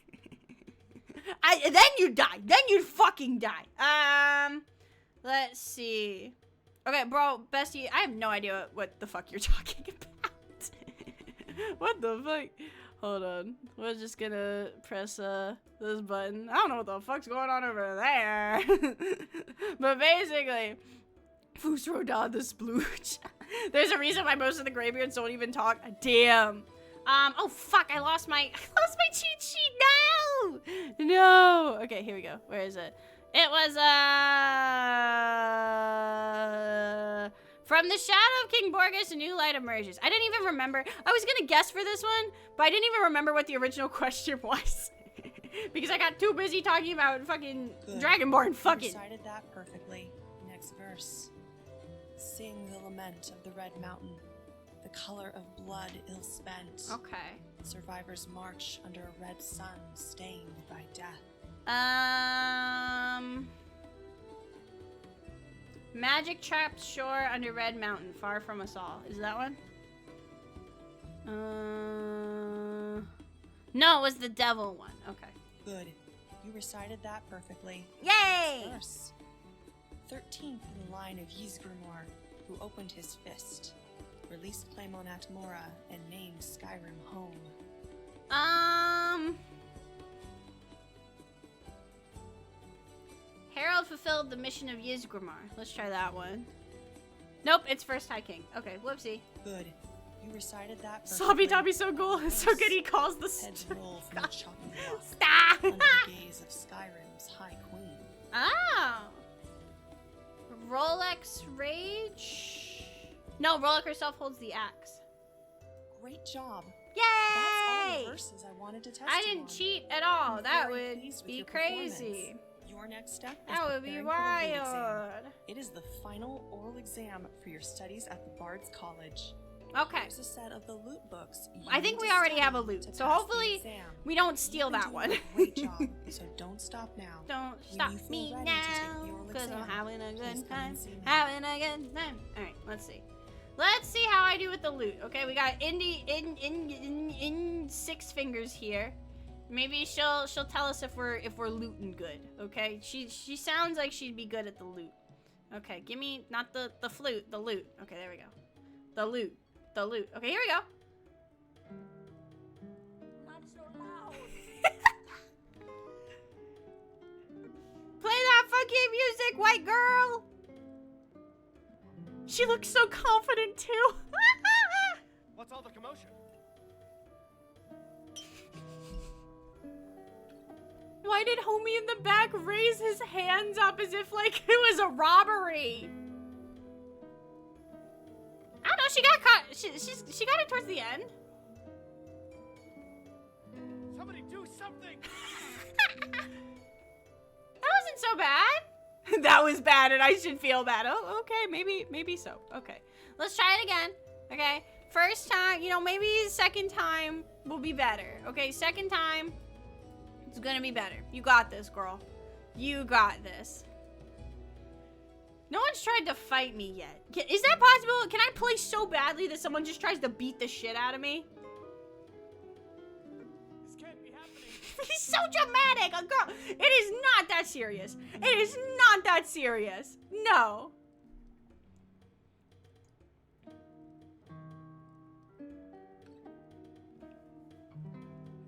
then you die. Then you'd fucking die. Let's see. Okay, bro, bestie, I have no idea what the fuck you're talking about. What the fuck? Hold on. We're just gonna press this button. I don't know what the fuck's going on over there. But basically, Fus Rodad the Splooge. There's a reason why most of the Greybeards don't even talk. Damn. Oh fuck, I lost my cheat sheet. No. Okay, here we go. Where is it? It was from the shadow of King Borgus, a new light emerges. I didn't even remember. I was gonna guess for this one, but I didn't even remember what the original question was. Because I got too busy talking about fucking Dragonborn fucking. You recited that perfectly. Next verse. Sing the lament of the Red Mountain, the color of blood ill spent. Okay. Survivors march under a red sun stained by death. Magic trapped shore under Red Mountain, far from us all. Is that one? No, it was the devil one. Okay. Good. You recited that perfectly. Yay! Next verse. 13th in the line of Ysgrimor, who opened his fist, released Claymon Atmora, and named SKYRIM home. Harold fulfilled the mission of Ysgrimor. Let's try that one. Nope, it's First High King. Okay, whoopsie. Good. You recited that perfectly. Sobby Dobby so cool. It's so good he calls the heads roll from the chopping block. Stop! Under the gaze of SKYRIM's High Queen. Oh. Rolex Rage? No, Rolex herself holds the axe. Great job. Yay! That's all the verses I wanted to test I you didn't on. cheat at all. I'm That very would pleased with be your crazy. Your next step is That would be preparing for the loot exam. wild. It is the final oral exam for your studies at the Bard's College. Okay. Here's a set of the loot books. I think we already have a loot, so hopefully we don't steal that one. Great job. So don't stop now. Don't When stop you feel me ready to take now, the oral because I'm exam, having a please good come time. and see me. Having a good time. Alright, let's see. Let's see how I do with the loot. Okay, we got in six fingers here. Maybe she'll tell us if we're looting good. Okay, she sounds like she'd be good at the loot. Okay, give me not the flute, the loot. Okay, there we go. The loot. Okay, here we go. Not so loud. Play that fucking music, white girl. She looks so confident too. What's all the commotion? Why did homie in the back raise his hands up as if like it was a robbery? I don't know, she got caught. She got it towards the end. Somebody do something! That wasn't so bad. That was bad and I should feel bad. Oh, okay, maybe so. Okay. Let's try it again. Okay. First time, maybe second time will be better. Okay, second time, it's gonna be better. You got this, girl. You got this. No one's tried to fight me yet. Is that possible? Can I play so badly that someone just tries to beat the shit out of me? This can't be happening. He's so dramatic. Girl, it is not that serious. It is not that serious. No.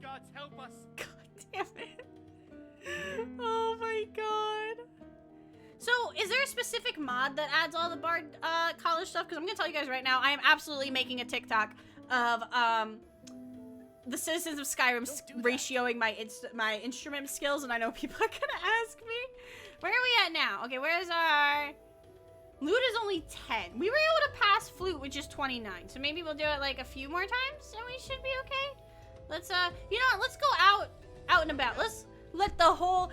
Gods help us. God damn it. Oh my god. So, is there a specific mod that adds all the Bard college stuff? Because I'm going to tell you guys right now, I am absolutely making a TikTok of the citizens of Skyrim's ratioing my instrument skills, and I know people are gonna ask me. Where are we at now? Okay, where's our... Lute is only 10. We were able to pass flute with just 29, so maybe we'll do it like a few more times, and we should be okay. Let's, you know what? Let's go out and about. Let's let all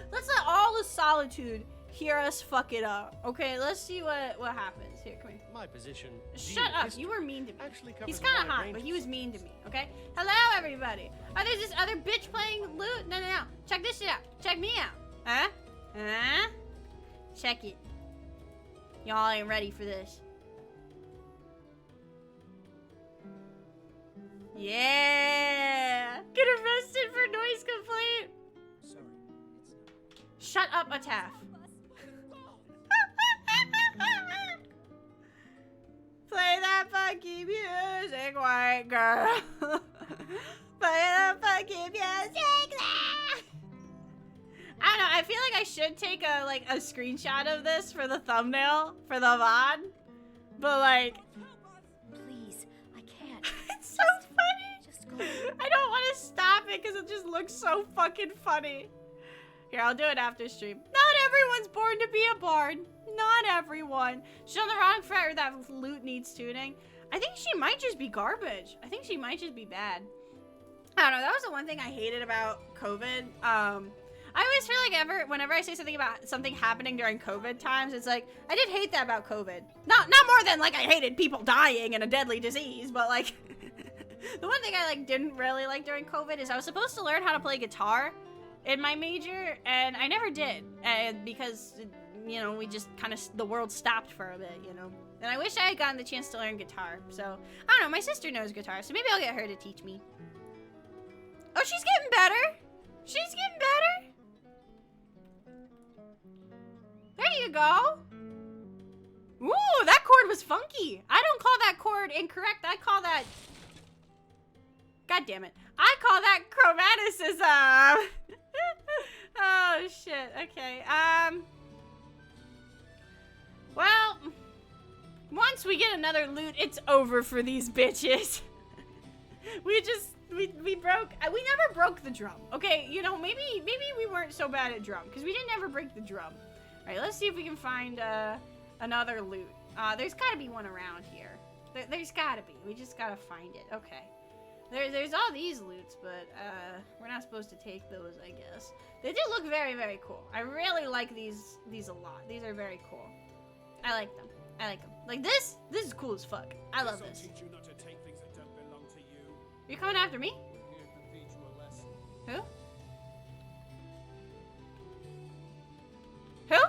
the solitude hear us fuck it up. Okay, let's see what happens. Here, come here. My position. Shut up. You were mean to me. He's kind of hot, but he was mean to me, okay? Hello, everybody. Oh, there's this other bitch playing lute? No. Check this shit out. Check me out. Huh? Check it. Y'all ain't ready for this. Yeah! Get arrested for noise complaint! Sorry. Shut up, Ataf. Play that funky music, white girl. Play that funky music. I don't know, I feel like I should take a screenshot of this for the thumbnail for the VOD. But like, Please, I can't. it's so funny. Just go. I don't want to stop it because it just looks so fucking funny. Here, I'll do it after stream. Not everyone's born to be a bard. Not everyone. She's on the wrong foot, or that lute needs tuning. I think she might just be garbage. I think she might just be bad. I don't know, that was the one thing I hated about COVID. I always feel like whenever I say something about something happening during COVID times, it's like, I did hate that about COVID. Not more than like I hated people dying in a deadly disease, but like, the one thing I like didn't really like during COVID is I was supposed to learn how to play guitar in my major, and I never did, and because, you know, we just kind of, the world stopped for a bit, you know, and I wish I had gotten the chance to learn guitar. So I don't know, my sister knows guitar, so maybe I'll get her to teach me. Oh, she's getting better. She's getting better. There you go. Ooh, that chord was funky. I don't call that chord incorrect. I call that... God damn it. I call that chromaticism. Oh, shit. Okay. Well, once we get another loot, it's over for these bitches. We never broke the drum. Okay, you know, maybe we weren't so bad at drum, because we didn't ever break the drum. Alright, let's see if we can find another loot. There's gotta be one around here. There's gotta be. We just gotta find it. Okay. There's all these loots, but we're not supposed to take those, I guess. They do look very, very cool. I really like these a lot. These are very cool. I like them. I like them. Like this is cool as fuck. I love this. Teach you not to take things that don't belong to you. You coming after me? We're here to teach you a lesson. Who? Who?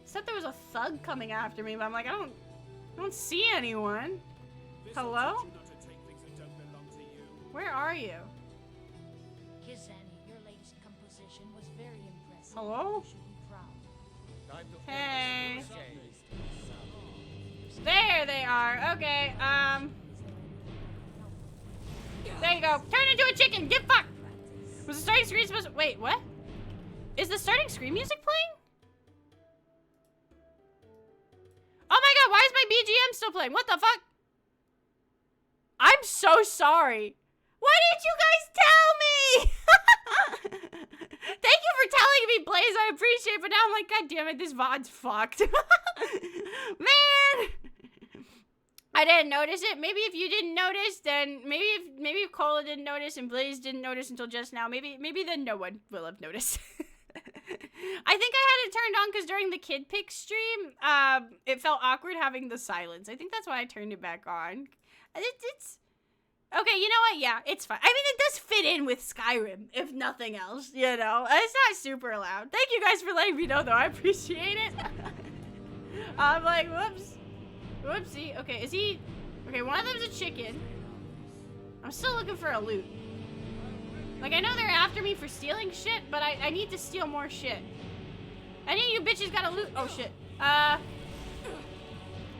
Said there was a thug coming after me, but I'm like, I don't see anyone. Hello? Where are you? Kizani, your latest composition was very impressive. Hello? You should be proud. Hey. There they are. Okay, there you go. Turn into a chicken. Get fucked. Was the starting screen supposed to... Wait, what? Is the starting screen music playing? Oh my god, why is my BGM still playing? What the fuck? I'm so sorry. Why didn't you guys tell me? Thank you for telling me, Blaze. I appreciate it, but now I'm like, god damn it, this VOD's fucked. Man! I didn't notice it. Maybe if you didn't notice, then maybe if Cola didn't notice and Blaze didn't notice until just now, maybe then no one will have noticed. I think I had it turned on because during the kid pick stream, it felt awkward having the silence. I think that's why I turned it back on. It's okay, you know what? Yeah, it's fine. I mean, it does fit in with Skyrim, if nothing else, you know? It's not super loud. Thank you guys for letting me know, though. I appreciate it. I'm like, whoops. Whoopsie. Okay, is he... Okay, one of them's a chicken. I'm still looking for a loot. Like, I know they're after me for stealing shit, but I need to steal more shit. Any of you bitches got a loot? Oh, shit.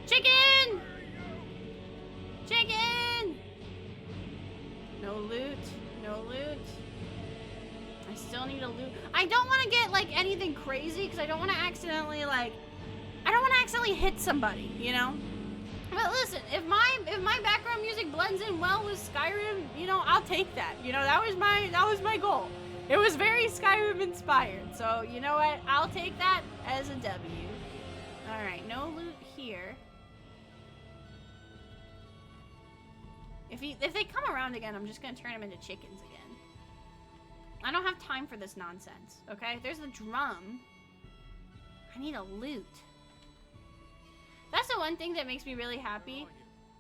Chicken! Chicken! No loot. No loot. I still need a loot. I don't want to get, like, anything crazy, because I don't want to accidentally, like... I don't want to accidentally hit somebody, you know? I But listen, if my background music blends in well with Skyrim, you know, I'll take that. You know, that was my goal. It was very Skyrim inspired. So, you know what? I'll take that as a W. All right, no loot here. If they come around again, I'm just gonna turn them into chickens again. I don't have time for this nonsense, okay? There's the drum. I need a loot. That's the one thing that makes me really happy.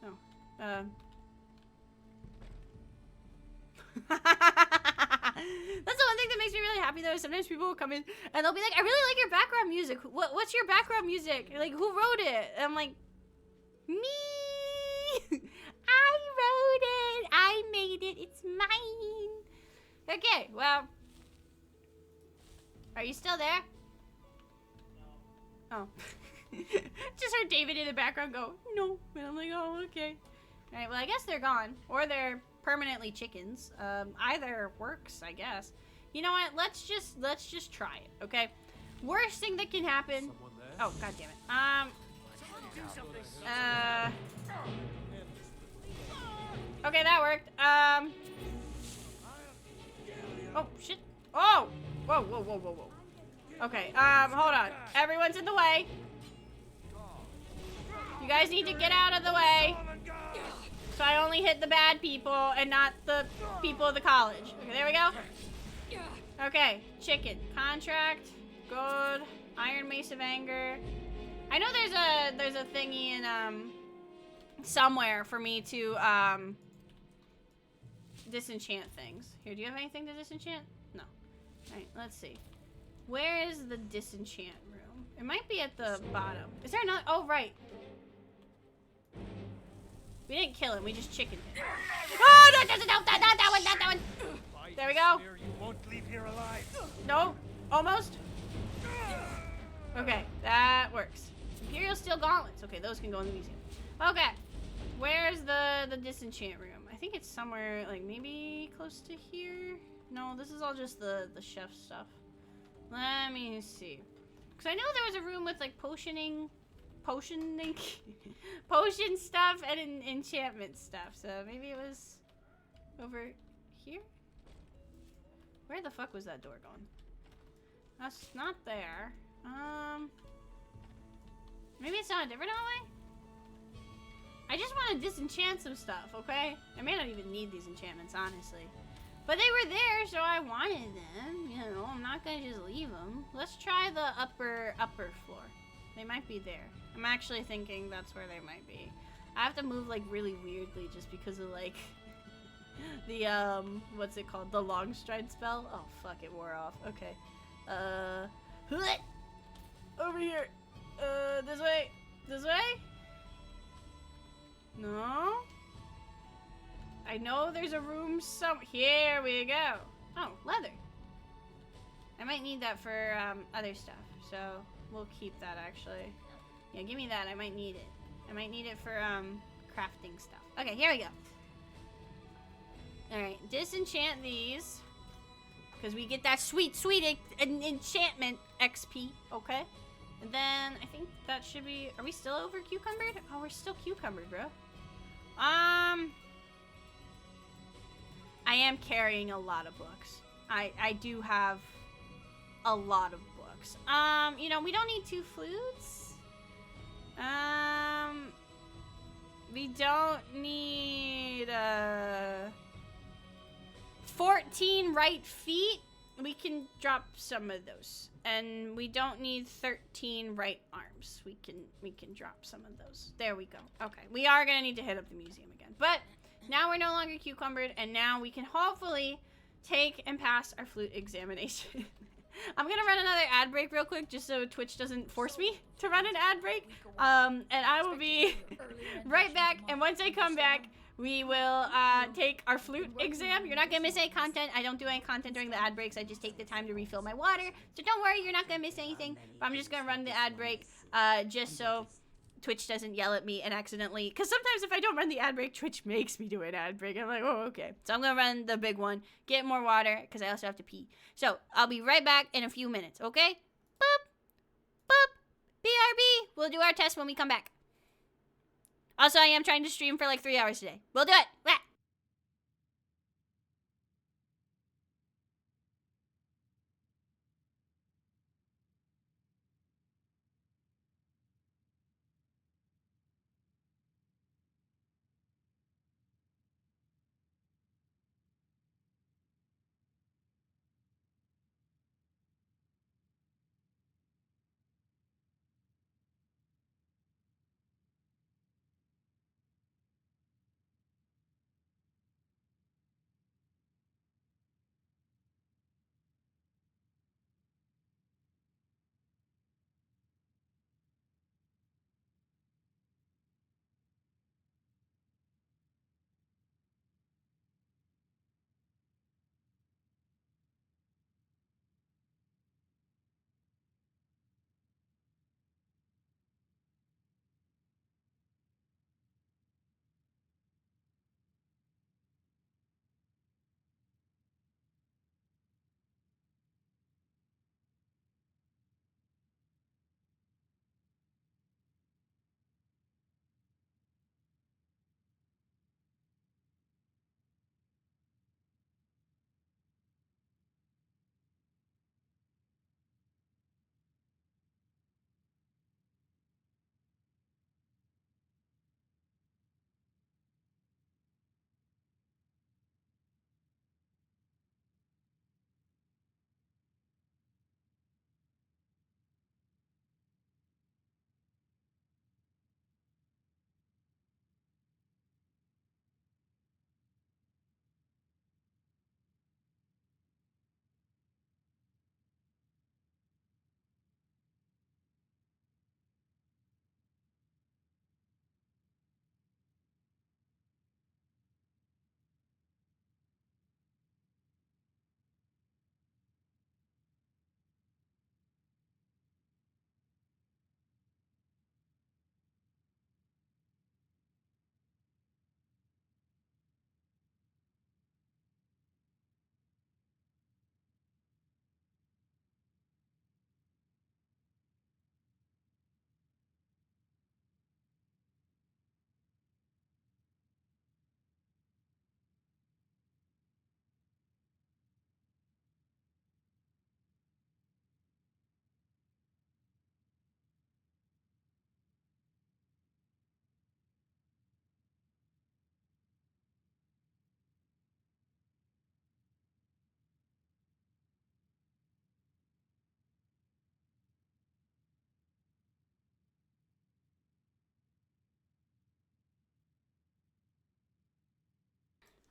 Oh, That's the one thing that makes me really happy though. Sometimes people will come in and they'll be like, I really like your background music. What's your background music? Like, who wrote it? And I'm like, me. I wrote it. I made it. It's mine. Okay, well. Are you still there? Oh. Just heard David in the background go, no. And I'm like, oh, okay. Alright, well, I guess they're gone. Or they're permanently chickens. Either works, I guess. You know what? Let's just try it, okay? Worst thing that can happen. Oh, god damn it. Okay, that worked. Oh, shit. Oh! Whoa, whoa, whoa, whoa, whoa. Okay, hold on. Everyone's in the way. You guys need to get out of the way. So I only hit the bad people and not the people of the college. Okay, there we go. Okay, chicken. Contract. Gold. Iron Mace of Anger. I know there's a thingy in, somewhere for me to, disenchant things. Here, do you have anything to disenchant? No. Alright, let's see. Where is the disenchant room? It might be at the bottom. Is there not? Oh, right. We didn't kill him, we just chickened him. Oh, no, not that one. There we go. You won't leave here alive. No, almost. Okay, that works. Imperial Steel Gauntlets. Okay, those can go in the museum. Okay, where's the disenchant room? I think it's somewhere, like, maybe close to here? No, this is all just the chef stuff. Let me see. Because I know there was a room with, like, potion stuff and enchantment stuff. So maybe it was over here? Where the fuck was that door going? That's not there. Maybe it's on a different hallway? I just want to disenchant some stuff, okay? I may not even need these enchantments, honestly. But they were there, so I wanted them. You know, I'm not gonna just leave them. Let's try the upper floor. They might be there. I'm actually thinking that's where they might be. I have to move, like, really weirdly just because of, like, the, what's it called? The long stride spell? Oh, fuck, it wore off. Okay. Over here. This way. This way? No? I know there's a room here we go. Oh, leather. I might need that for, other stuff, so we'll keep that, actually. Yeah, give me that. I might need it. I might need it for, crafting stuff. Okay, here we go. Alright, disenchant these. Because we get that sweet enchantment XP, okay? And then, I think that should be... Are we still over cucumbered? Oh, we're still cucumbered, bro. I am carrying a lot of books. I do have a lot of books. You know, we don't need 2 flutes. We don't need, 14 right feet. We can drop some of those. And we don't need 13 right arms. We can drop some of those. There we go. Okay, we are gonna need to hit up the museum again. But now we're no longer cucumbered, and now we can hopefully take and pass our flute examination. I'm gonna run another ad break real quick, just so Twitch doesn't force me to run an ad break. And I will be right back, and once I come back, we will take our flute exam. You're not gonna miss any content. I don't do any content during the ad breaks. I just take the time to refill my water. So don't worry, you're not gonna miss anything. But I'm just gonna run the ad break just so Twitch doesn't yell at me and accidentally, because sometimes if I don't run the ad break, Twitch makes me do an ad break. I'm like, oh, okay. So I'm gonna run the big one, get more water, because I also have to pee. So I'll be right back in a few minutes, okay? Boop, boop, BRB. We'll do our test when we come back. Also, I am trying to stream for like 3 hours today. We'll do it. Blah.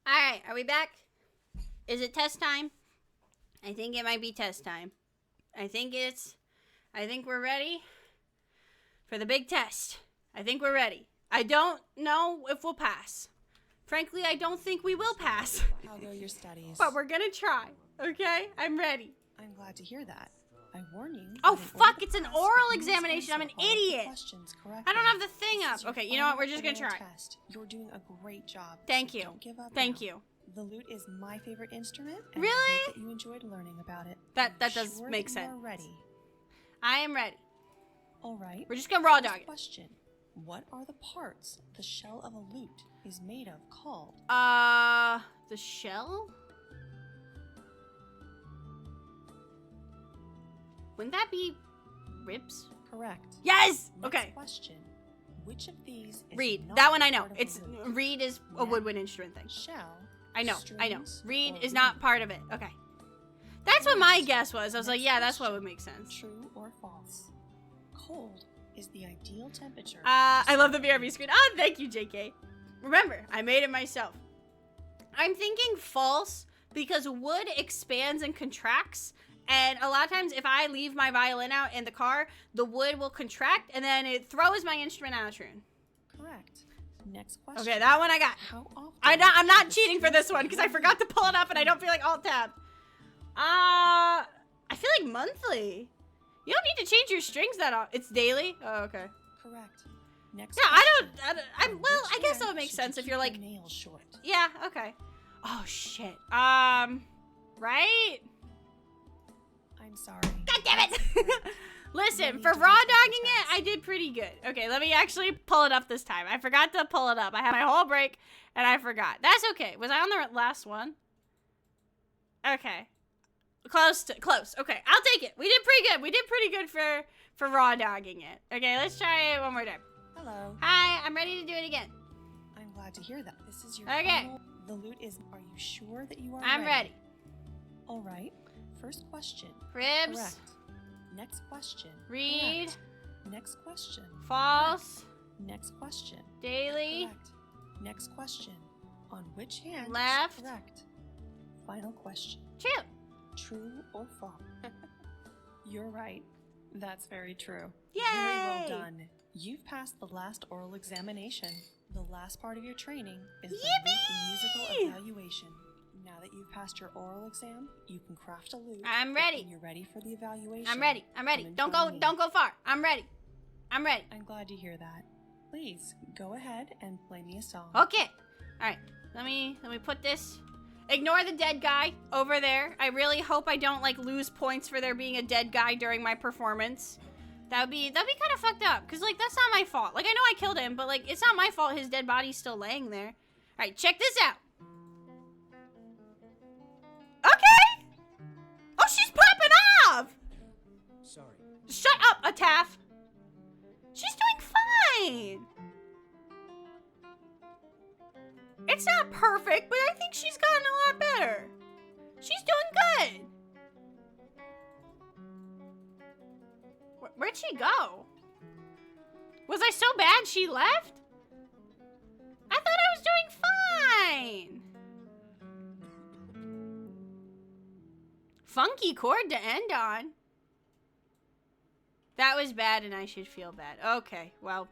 All right, are we back? Is it test time? I think it might be test time. I think we're ready for the big test. I think we're ready. I don't know if we'll pass. Frankly, I don't think we will pass. How go your studies? But we're gonna try, okay? I'm ready. I'm glad to hear that. I warn you. Oh, fuck, it's an oral examination. I'm an idiot. I don't have the thing up. Okay, you know what? We're just gonna try. You're doing a great job. Thank you. Don't give up. Thank you. The lute is my favorite instrument. And really? I hope that you enjoyed learning about it. That does make sense. You're ready. I am ready. All right. We're just gonna raw dog it. Question: what are the parts the shell of a lute is made of called? The shell? Wouldn't that be ribs? Correct. Yes. Next okay. Question: which of these is reed? not That one I know. part of It's the lute? reed is a woodwind instrument thing. Shell. I know. strings, Reed or is not part of it. Okay. That's what my guess was. I was like, Next yeah, that's what question. would make sense. True or false? Cold is the ideal temperature. I love the BRB screen. Oh, thank you, JK. Remember, I made it myself. I'm thinking false because wood expands and contracts. And a lot of times, if I leave my violin out in the car, the wood will contract and then it throws my instrument out of tune. Correct. Next question. Okay, that one I got. How often? I'm not cheating for this one because I forgot to pull it up and I don't feel like alt tab. I feel like monthly. You don't need to change your strings that often. It's daily? Oh, okay. Correct. Next. Yeah, question. well, I guess that would Which make hand sense should if you you're keep like, your nails short. yeah, okay. Oh, shit. Right? I'm sorry. God damn it! Listen, for raw dogging it, I did pretty good. Okay, let me actually pull it up this time. I forgot to pull it up. I had my whole break, and I forgot. That's okay. Was I on the last one? Okay. Close. Okay, I'll take it. We did pretty good. We did pretty good for raw dogging it. Okay, let's try it one more time. Hello. Hi, I'm ready to do it again. I'm glad to hear that. This is your Okay. final. The loot is. Are you sure that you are I'm ready. All right. First question. Ribs. Correct. Next question. Read. Correct. Next question. False. Correct. Next question. Daily. Correct. Next question. On which hand? Left. Correct. Final question. True. True or false? You're right. That's very true. Yay! Very well done. You've passed the last oral examination. The last part of your training is the loot musical evaluation. Now that you've passed your oral exam, you can craft a loot. I'm ready. When you're ready for the evaluation. I'm ready. come and Don't join me. go far. I'm ready. I'm glad to hear that. Please go ahead and play me a song. Okay. All right. Let me put this. Ignore the dead guy over there. I really hope I don't like lose points for there being a dead guy during my performance. That'd be kind of fucked up, cause like that's not my fault. Like I know I killed him, but like it's not my fault his dead body's still laying there. All right, check this out. Okay. Oh, she's popping off. Sorry. Shut up, Ataf. She's doing fine. It's not perfect, but I think she's gotten a lot better. She's doing good. Where'd she go? Was I so bad she left? I thought I was doing fine. Funky chord to end on. That was bad and I should feel bad. Okay, well.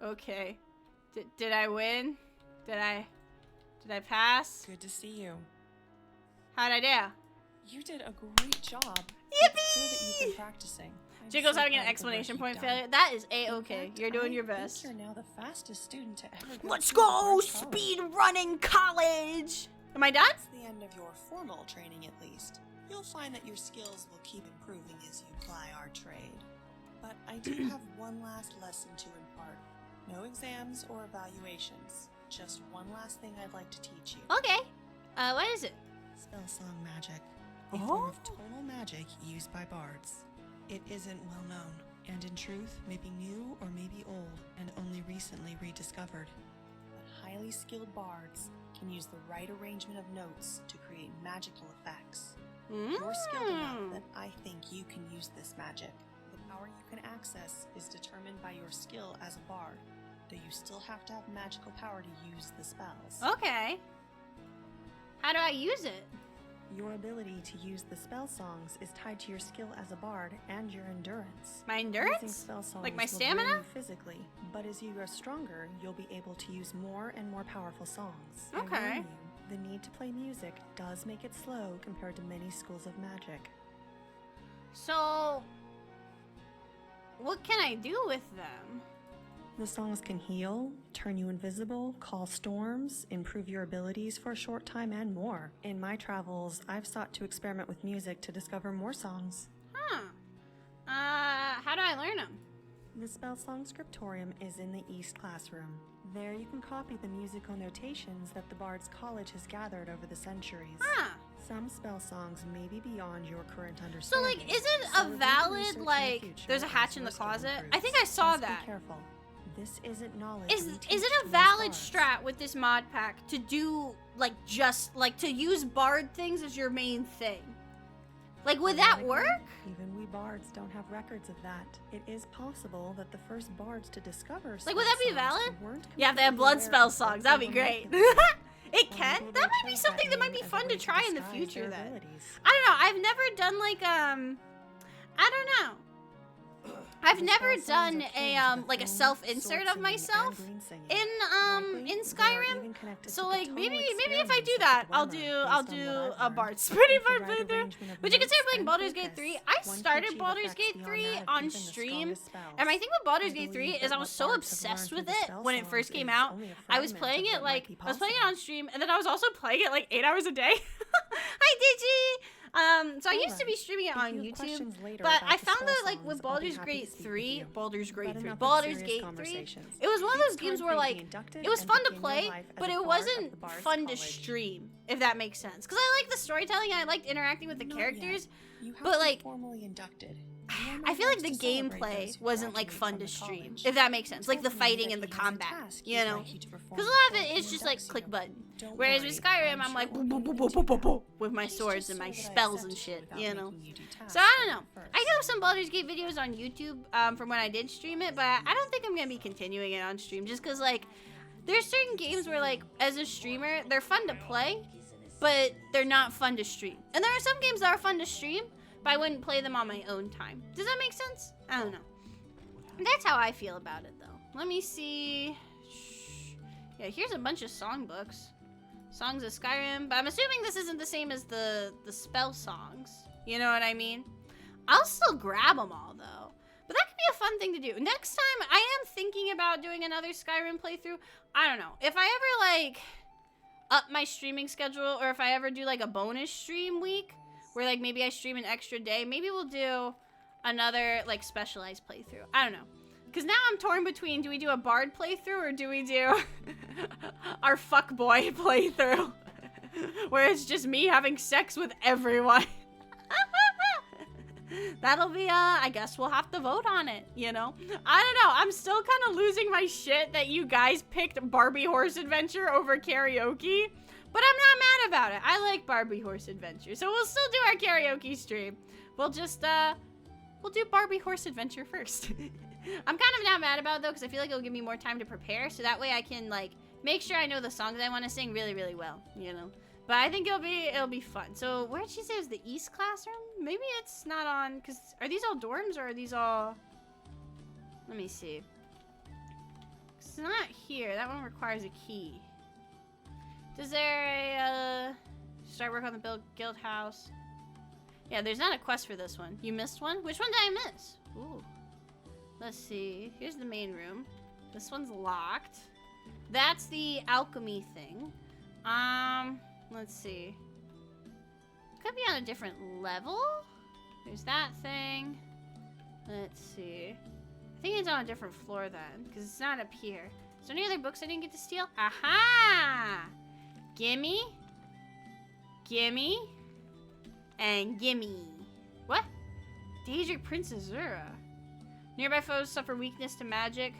Okay. Did I win? Did I pass? Good to see you. How'd I do? You did a great job. Yippee! It's clear that you've been practicing. I'm Jiggle's so having an proud of the exclamation work point you've done. failure. That is In A-okay. fact, You're doing your I think best. You're now the fastest student to ever go Let's through go! Harvard College. Speed running college! Am I done? That's the end of your formal training, at least. You'll find that your skills will keep improving as you ply our trade. But I do have one last lesson to impart. No exams or evaluations. Just one last thing I'd like to teach you. Okay. What is it? Spell song magic. A form of tonal magic used by bards. It isn't well known, and in truth may be new or maybe old and only recently rediscovered. But highly skilled bards can use the right arrangement of notes to create magical effects. You're skilled enough that I think you can use this magic. The power you can access is determined by your skill as a bard, though you still have to have magical power to use the spells. Okay. How do I use it? Your ability to use the spell songs is tied to your skill as a bard and your endurance. My Using endurance? spell songs Like my will stamina? drain you physically, but as you grow stronger, you'll be able to use more and more powerful songs. I Okay. warn you, the need to play music does make it slow compared to many schools of magic. So, what can I do with them? The songs can heal, turn you invisible, call storms, improve your abilities for a short time, and more. In my travels, I've sought to experiment with music to discover more songs. Huh. How do I learn them? The spell song scriptorium is in the East classroom. There you can copy the musical notations that the Bard's College has gathered over the centuries. Huh. Some spell songs may be beyond your current So, understanding. like, isn't so a review valid, research in the like, future there's a as hatch in your the skill closet? improves. I think I saw Just that. Be careful. This isn't knowledge. Is we it teach a to these valid bards. strat with this mod pack to do, like, just, like, to use bard things as your main thing? Like, would that work? Even we bards don't have records of that. It is possible that the first bards to discover Like, would that be spell songs valid? weren't You have to have completely blood aware spell of what songs. they That'd be were great. making. It can? Maybe That they might be chose something that name might be as a fun to way try in the disguise future their then. abilities. I don't know. I've never done, like, I don't know. I've The never spell songs done are a, kin to the like, a foam, self-insert sword of singing, myself and green singing. in Likely, they are Skyrim. even connected So, to the like, tonal maybe if I experiments do of that, the I'll Dwemer, do based on what a I've learned. Bard's With pretty the Bard right playthrough. arrangement of But you consider notes playing and Baldur's Gate focus, 3. I one can started achieve Baldur's effects Gate beyond 3 that of on even the stream. strongest spells. And my thing with Baldur's I Gate 3 believe is that I was what so bards have obsessed learned with through the it spell when it songs first came is out. only a I was fragment playing of it what might like be I was playing it possible. on stream, and then I was also playing it like 8 hours a day. Hi, Digi. So I used to be streaming it on YouTube, but I found that like with Baldur's Gate 3, it was one of those games where like it was fun to play, but it wasn't fun to stream, if that makes sense. Because I like the storytelling, I liked interacting with the characters, but like I feel like the gameplay wasn't like fun to stream, if that makes sense. Like the fighting and the combat, you know? Because a lot of it is just like click button. Whereas with Skyrim, I'm like boop, boop, boop, boop, boop, boop, boop, with my swords and my spells and shit, you know? So I don't know. I do have some Baldur's Gate videos on YouTube from when I did stream it, but I don't think I'm gonna be continuing it on stream just because like there's certain games where like as a streamer they're fun to play, but they're not fun to stream. And there are some games that are fun to stream, but I wouldn't play them on my own time. Does that make sense? I don't know. That's how I feel about it, though. Let me see. Yeah, here's a bunch of songbooks. Songs of Skyrim. But I'm assuming this isn't the same as the spell songs. You know what I mean? I'll still grab them all, though. But that could be a fun thing to do. Next time, I am thinking about doing another Skyrim playthrough. I don't know. If I ever, like, up my streaming schedule, or if I ever do, like, a bonus stream week, where like maybe I stream an extra day, maybe we'll do another like specialized playthrough. I don't know, because now I'm torn between, do we do a bard playthrough or do we do our fuckboy playthrough where it's just me having sex with everyone? That'll be I guess we'll have to vote on it, you know? I don't know, I'm still kind of losing my shit that you guys picked Barbie Horse Adventure over karaoke. But I'm not mad about it. I like Barbie Horse Adventure. So we'll still do our karaoke stream. We'll just, we'll do Barbie Horse Adventure first. I'm kind of not mad about it, though, because I feel like it'll give me more time to prepare. So that way I can, like, make sure I know the songs I want to sing really, really well, you know? But I think it'll be fun. So where did she say it was the East classroom? Maybe it's not on, because are these all dorms or are these all... Let me see. It's not here. That one requires a key. Is there a, start work on the guild house? Yeah, there's not a quest for this one. You missed one? Which one did I miss? Ooh. Let's see. Here's the main room. This one's locked. That's the alchemy thing. Let's see. Could be on a different level. There's that thing. Let's see. I think it's on a different floor then, because it's not up here. Is there any other books I didn't get to steal? Aha! Gimme, gimme, and gimme. What? Daedric Princess Zura. Nearby foes suffer weakness to magic.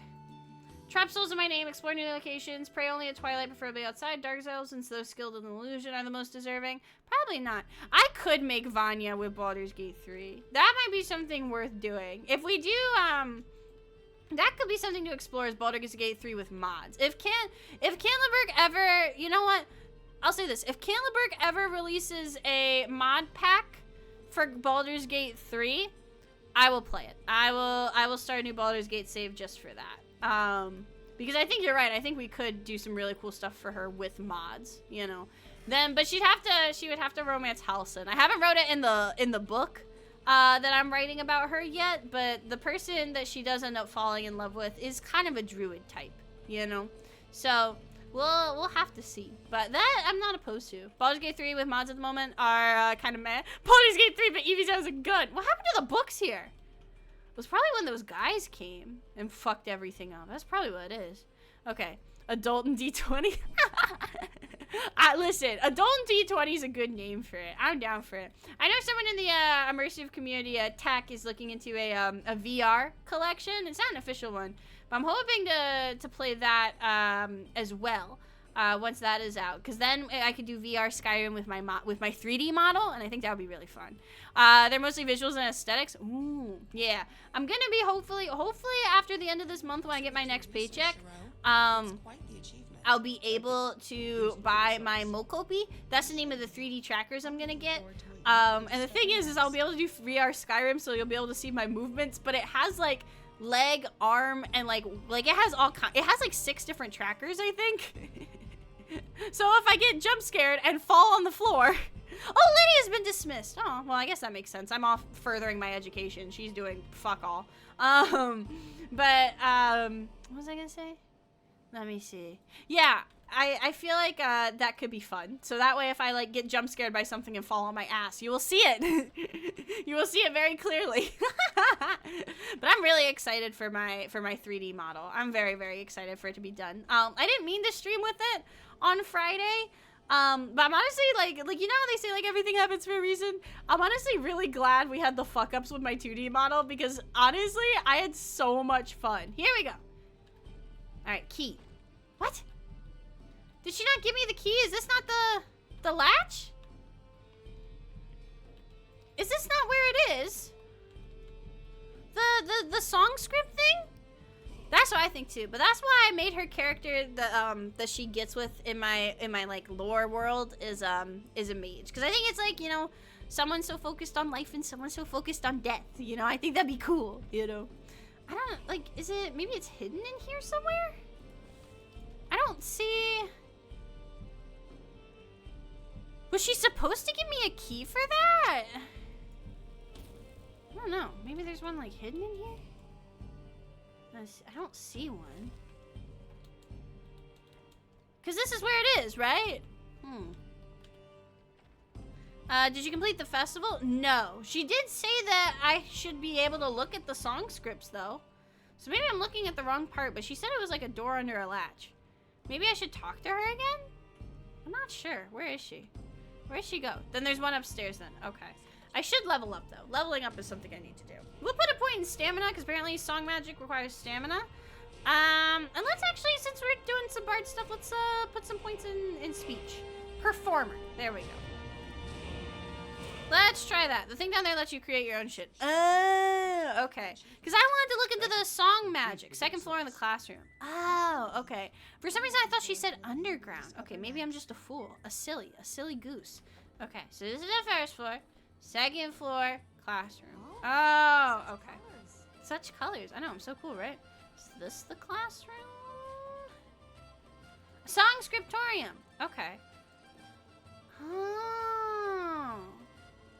Trap souls in my name, explore new locations, pray only at twilight, preferably outside. Dark elves, since those skilled in illusion are the most deserving. Probably not. I could make Vanya with Baldur's Gate 3. That might be something worth doing. If we do, that could be something to explore as Baldur's Gate 3 with mods. If Candleberg ever, you know what? I'll say this. If Candleberg ever releases a mod pack for Baldur's Gate 3, I will play it. I will start a new Baldur's Gate save just for that. Because I think you're right. I think we could do some really cool stuff for her with mods, you know. But she would have to romance Halsin. I haven't wrote it in the book that I'm writing about her yet, but the person that she does end up falling in love with is kind of a druid type, you know. So we'll have to see. But that I'm not opposed to. Baldur's Gate 3 with mods at the moment are kind of meh. Baldur's Gate 3, but Evie's has a gun. What happened to the books here? It was probably when those guys came and fucked everything up. That's probably what it is. Okay, Adult and D20. Listen, Adult and D20 is a good name for it. I'm down for it. I know someone in the immersive community, Tech, is looking into a VR collection. It's not an official one, but I'm hoping to play that as well once that is out, because then I could do VR Skyrim with my 3D model, and I think that would be really fun. They're mostly visuals and aesthetics. Ooh, yeah. I'm gonna be hopefully after the end of this month when I get my next paycheck, I'll be able to buy my Mokopi. That's the name of the 3D trackers I'm gonna get. And the thing is I'll be able to do VR Skyrim, so you'll be able to see my movements, but it has like leg, arm, and like it has it has like 6 different trackers, I think. So if I get jump scared and fall on the floor, oh, Lydia's been dismissed. Oh, well, I guess that makes sense. I'm off furthering my education. She's doing fuck all. What was I gonna say? Let me see. Yeah, I feel like that could be fun. So that way, if I like get jump scared by something and fall on my ass, you will see it. You will see it very clearly. But I'm really excited for my 3D model. I'm very, very excited for it to be done. I didn't mean to stream with it on Friday. But I'm honestly like you know how they say like everything happens for a reason? I'm honestly really glad we had the fuck ups with my 2D model because honestly, I had so much fun. Here we go. Alright, key. What? Did she not give me the key? Is this not the latch? Is this not where it is? The song script thing? That's what I think too. But that's why I made her character that she gets with in my like lore world is a mage. Because I think it's like, you know, someone so focused on life and someone so focused on death. You know, I think that'd be cool, you know. I don't like, is it, maybe it's hidden in here somewhere? I don't see. Was she supposed to give me a key for that? I don't know. Maybe there's one like hidden in here? I don't see one. Because this is where it is, right? Did you complete the festival? No. She did say that I should be able to look at the song scripts, though. So maybe I'm looking at the wrong part, but she said it was like a door under a latch. Maybe I should talk to her again? I'm not sure. Where is she? Where does she go? Then there's one upstairs then. Okay. I should level up, though. Leveling up is something I need to do. We'll put a point in stamina, because apparently song magic requires stamina. And let's actually, since we're doing some bard stuff, let's put some points in speech. Performer. There we go. Let's try that. The thing down there lets you create your own shit. Oh, okay. Because I wanted to look into the song magic. Second floor in the classroom. Oh, okay. For some reason, I thought she said underground. Okay, maybe I'm just a fool. A silly goose. Okay, so this is the first floor. Second floor, classroom. Oh, okay. Such colors. I know, I'm so cool, right? Is this the classroom? Song scriptorium. Okay. Oh.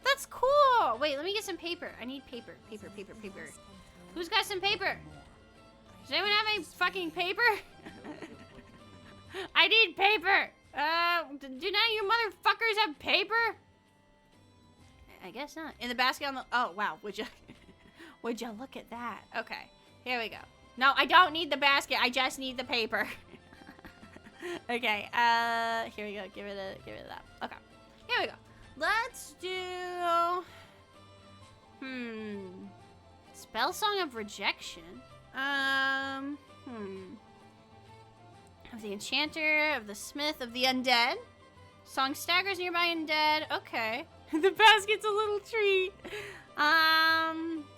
That's cool. Wait, let me get some paper. I need paper. Paper. Who's got some paper? Does anyone have any fucking paper? I need paper. Do none of you motherfuckers have paper? I guess not. In the basket on the... Oh, wow. Would you look at that? Okay. Here we go. No, I don't need the basket. I just need the paper. Okay. Here we go. Give it that. Okay. Here we go. Let's do... Spell Song of Rejection. Of the Enchanter, of the Smith, of the Undead. Song staggers nearby undead. Okay. The basket's a little treat.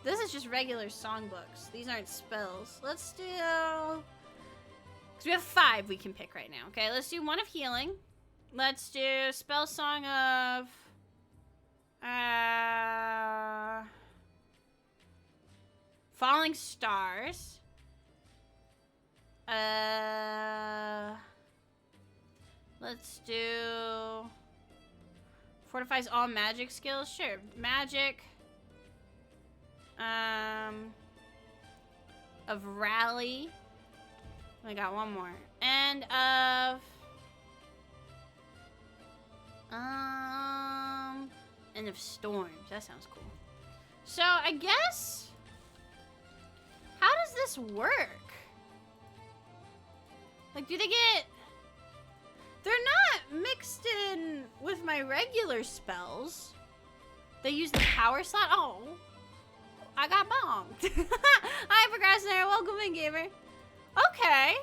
This is just regular songbooks. These aren't spells. Let's do... Because we have 5 we can pick right now. Okay, let's do one of healing. Let's do Spell Song of... Falling Stars. Let's do... Fortifies all magic skills. Sure. Magic. Of Rally. I got one more. And of... And of Storms. That sounds cool. So, I guess... How does this work? Like, do they get... They're not mixed in with my regular spells. They use the power slot. Oh, I got bombed. Hi, Procrastinator. Welcome in, gamer. Okay.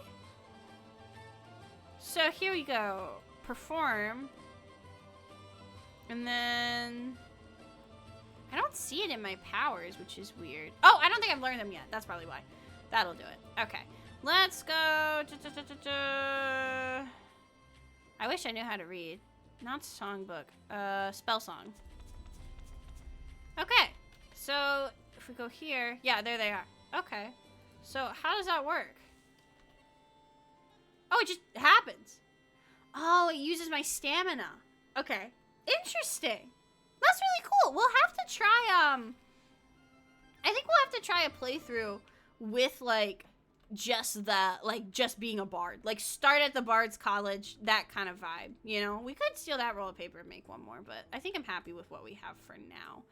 So here we go. Perform. And then... I don't see it in my powers, which is weird. Oh, I don't think I've learned them yet. That's probably why. That'll do it. Okay. Let's go. I wish I knew how to read. Not songbook. Spell song. Okay. So, if we go here... Yeah, there they are. Okay. So, how does that work? Oh, it just happens. Oh, it uses my stamina. Okay. Interesting. That's really cool. We'll have to try, I think we'll have to try a playthrough with, like, just being a bard. Like, start at the Bard's College, that kind of vibe, you know? We could steal that roll of paper and make one more, but I think I'm happy with what we have for now.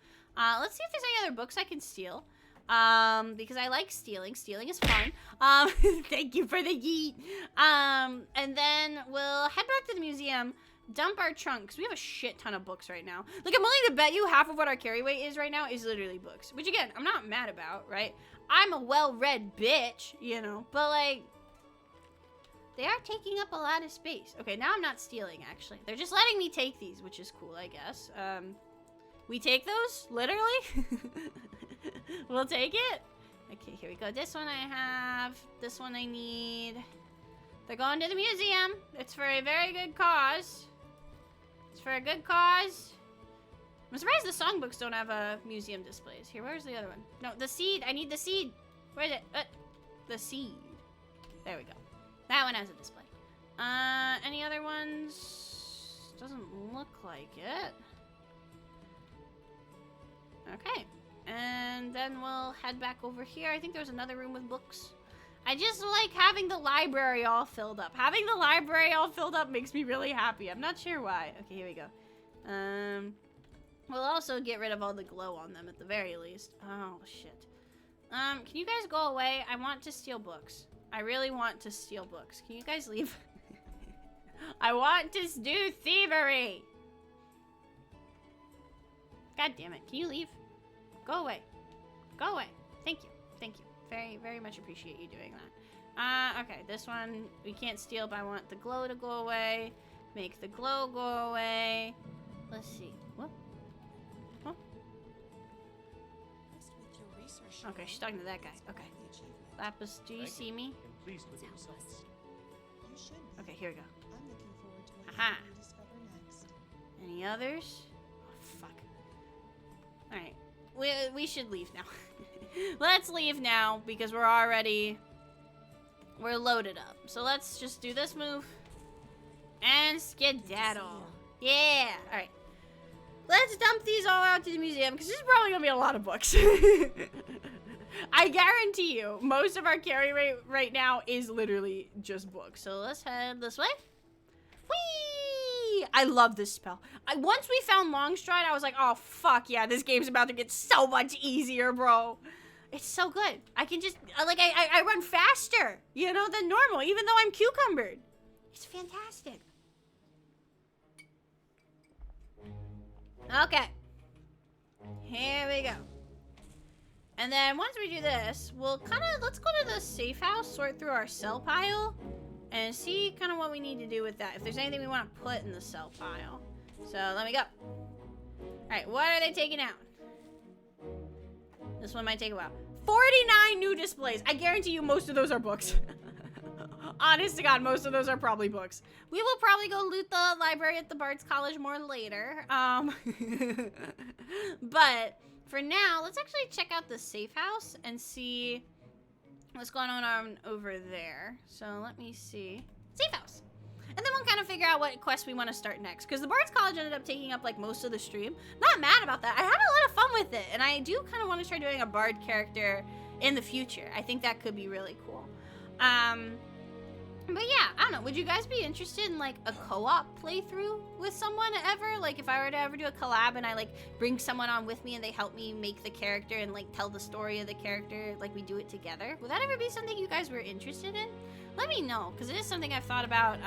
Let's see if there's any other books I can steal. Because I like stealing. Stealing is fun. Thank you for the yeet. And then we'll head back to the museum, dump our trunk, because we have a shit ton of books right now. Like, I'm willing to bet you half of what our carry weight is right now is literally books. Which, again, I'm not mad about, right? I'm a well-read bitch, you know? But, like, they are taking up a lot of space. Okay, now I'm not stealing, actually. They're just letting me take these, which is cool, I guess. We take those? Literally? We'll take it. Okay, here we go. This one I have. This one I need. They're going to the museum. It's for a very good cause. It's for a good cause. I'm surprised the songbooks don't have museum displays. Here, where's the other one? No, the seed. I need the seed. Where is it? The seed. There we go. That one has a display. Any other ones? Doesn't look like it. Okay. And then we'll head back over here. I think there's another room with books. I just like having the library all filled up. Having the library all filled up makes me really happy. I'm not sure why. Okay, here we go. We'll also get rid of all the glow on them at the very least. Oh, shit. Can you guys go away? I want to steal books. I really want to steal books. Can you guys leave? I want to do thievery. God damn it. Can you leave? Go away. Go away. Thank you. Thank you. Very, very much appreciate you doing that. Okay, this one we can't steal, but I want the glow to go away. Make the glow go away. Let's see. What? Huh? Okay, she's talking to that guy. Okay. Lapis, do you see me? Okay, here we go. Aha. Any others? Oh, fuck. Alright. We should leave now. Let's leave now because we're loaded up. So let's just do this move and skedaddle. Yeah. All right. Let's dump these all out to the museum because this is probably gonna be a lot of books. I guarantee you, most of our carry rate right now is literally just books. So let's head this way. Whee! I love this spell. Once we found Longstride, I was like, oh, fuck yeah, this game's about to get so much easier, bro. It's so good. I can just, like, I run faster, you know, than normal, even though I'm cucumbered. It's fantastic. Okay. Here we go. And then once we do this, we'll let's go to the safe house, sort through our cell pile, and see kind of what we need to do with that. If there's anything we want to put in the cell pile. So let me go. Alright, what are they taking out? This one might take a while. 49 new displays. I guarantee you most of those are books. Honest to God, most of those are probably books. We will probably go loot the library at the Bard's College more later. But for now, let's actually check out the safe house and see what's going on over there. So let me see. Safe house. And then we'll kind of figure out what quest we want to start next. Because the Bard's College ended up taking up like most of the stream. Not mad about that. I had a lot of fun with it. And I do kind of want to try doing a Bard character in the future. I think that could be really cool. But yeah, I don't know. Would you guys be interested in like a co-op playthrough with someone ever? Like if I were to ever do a collab and I like bring someone on with me and they help me make the character and like tell the story of the character, like we do it together. Would that ever be something you guys were interested in? Let me know, because it is something I've thought about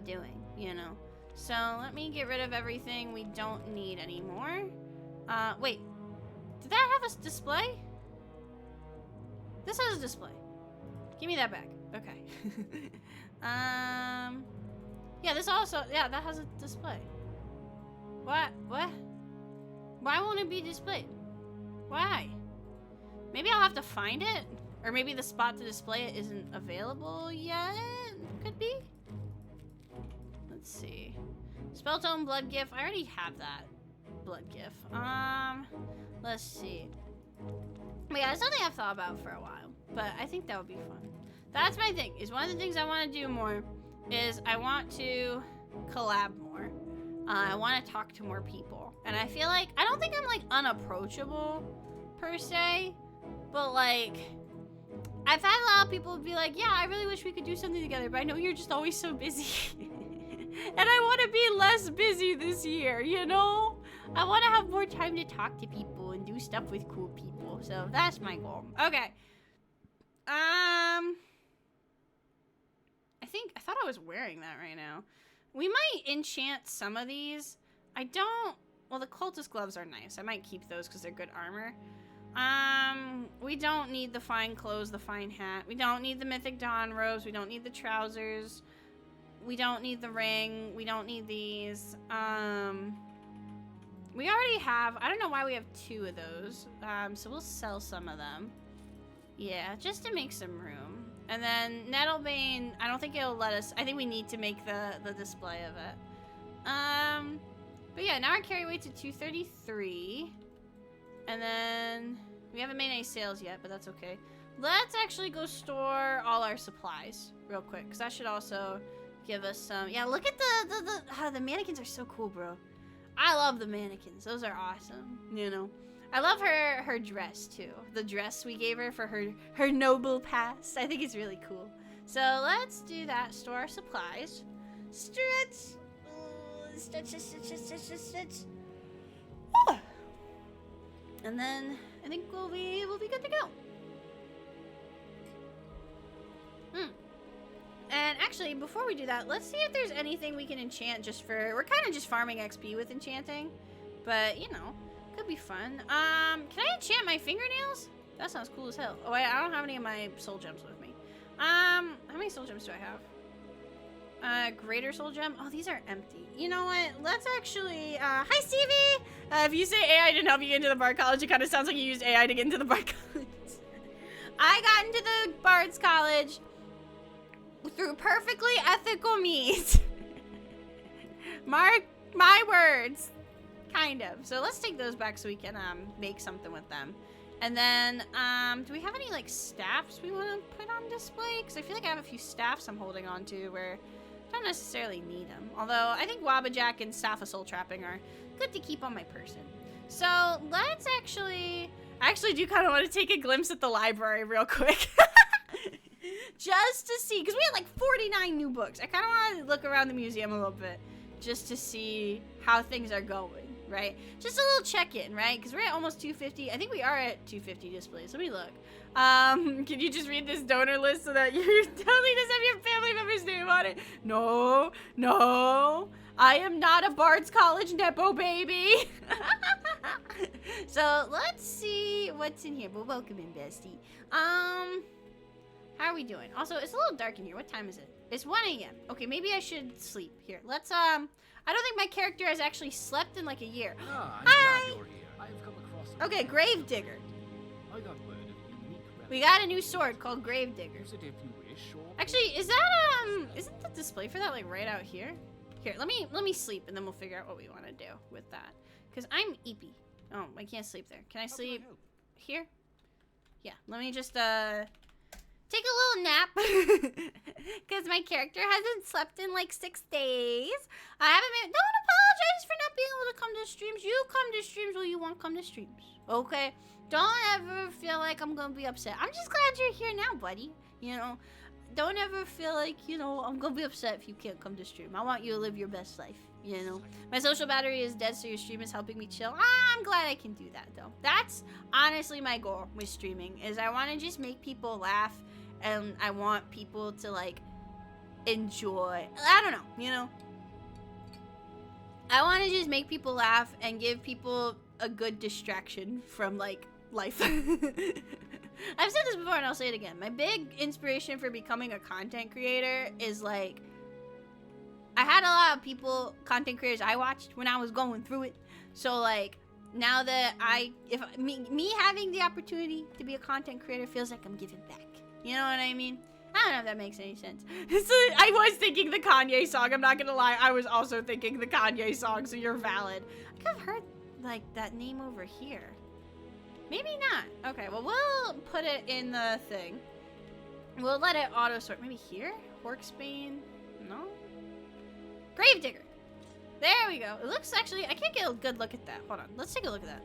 doing, you know. So let me get rid of everything we don't need anymore. Wait, did that have a display? This has a display. Give me that back. Okay. Yeah, this also, yeah, that has a display. What? Why won't it be displayed? Why? Maybe I'll have to find it? Or maybe the spot to display it isn't available yet? Could be. Let's see. Spelltome blood gift. I already have that blood gift. Let's see. But yeah, it's something I've thought about for a while. But I think that would be fun. That's my thing. Is one of the things I want to do more is I want to collab more. I want to talk to more people. And I feel like, I don't think I'm like unapproachable per se. But like, I've had a lot of people be like, yeah, I really wish we could do something together, but I know you're just always so busy. And I want to be less busy this year, you know? I want to have more time to talk to people and do stuff with cool people. So that's my goal. Okay. I thought I was wearing that right now. We might enchant some of these. I don't, well, the cultist gloves are nice. I might keep those because they're good armor. We don't need the fine clothes, the fine hat. We don't need the Mythic Dawn robes. We don't need the trousers. We don't need the ring. We don't need these. We already have, I don't know why we have 2 of those. So we'll sell some of them. Yeah, just to make some room. And then Nettlebane, I don't think it'll let us, I think we need to make the display of it. But yeah, now our carry weight's at 233. And then we haven't made any sales yet, but that's okay. Let's actually go store all our supplies real quick, because that should also give us some. Yeah, look at the mannequins are so cool, bro. I love the mannequins. Those are awesome, you know. I love her dress too. The dress we gave her for her noble past. I think it's really cool. So let's do that. Store our supplies. Stretch. Stretch. Oh. And then I think we'll be good to go. And actually, before we do that, let's see if there's anything we can enchant just for, we're kind of just farming XP with enchanting, but you know, could be fun. Can I enchant my fingernails? That sounds cool as hell. Oh wait, I don't have any of my soul gems with me. How many soul gems do I have? Greater soul gem. Oh, these are empty. You know what? Let's actually, hi Stevie! If you say AI didn't help you get into the Bard College, it kind of sounds like you used AI to get into the Bard College. I got into the Bard's College through perfectly ethical means. Mark my words. Kind of. So let's take those back so we can make something with them. And then, do we have any like staffs we want to put on display? Because I feel like I have a few staffs I'm holding on to where I don't necessarily need them. Although I think Wabbajack and Staff of Soul Trapping are good to keep on my person. So let's I actually do kind of want to take a glimpse at the library real quick. Just to see, because we had like 49 new books. I kind of want to look around the museum a little bit just to see how things are going, right? Just a little check-in, right? Because we're at almost 250. I think we are at 250 displays. Let me look. Can you just read this donor list so that you totally just have your family member's name on it? No, no. I am not a Bard's College Nepo baby. So let's see what's in here. But welcome in, bestie. How are we doing? Also, it's a little dark in here. What time is it? It's 1 a.m. Okay, maybe I should sleep. Here, let's, I don't think my character has actually slept in like a year. Ah, I'm Hi! glad you're here. I've come across Okay, Gravedigger. I got word of a unique relic. We got a new sword called Gravedigger. Use it if you wish, or... Actually, is that, isn't the display for that like right out here? Here, let me sleep and then we'll figure out what we want to do with that. Because I'm eepy. Oh, I can't sleep there. Can I sleep here? Yeah, let me just, take a little nap, because my character hasn't slept in like 6 days. I haven't been, don't apologize for not being able to come to streams. You come to streams when you want to come to streams, okay? Don't ever feel like I'm going to be upset. I'm just glad you're here now, buddy. You know, don't ever feel like, you know, I'm going to be upset if you can't come to stream. I want you to live your best life, you know? My social battery is dead, so your stream is helping me chill. I'm glad I can do that, though. That's honestly my goal with streaming, is I want to just make people laugh. And I want people to, like, enjoy. I don't know, you know? I want to just make people laugh and give people a good distraction from, like, life. I've said this before and I'll say it again. My big inspiration for becoming a content creator is, like, I had a lot of people, content creators I watched when I was going through it. So, like, now that me having the opportunity to be a content creator feels like I'm giving back. You know what I mean? I don't know if that makes any sense. So I was thinking the Kanye song. I'm not gonna lie. I was also thinking the Kanye song, so you're valid. I could have heard, like, that name over here. Maybe not. Okay, well, we'll put it in the thing. We'll let it auto-sort. Maybe here? Horksbane? No? Gravedigger. There we go. It looks actually... I can't get a good look at that. Hold on. Let's take a look at that.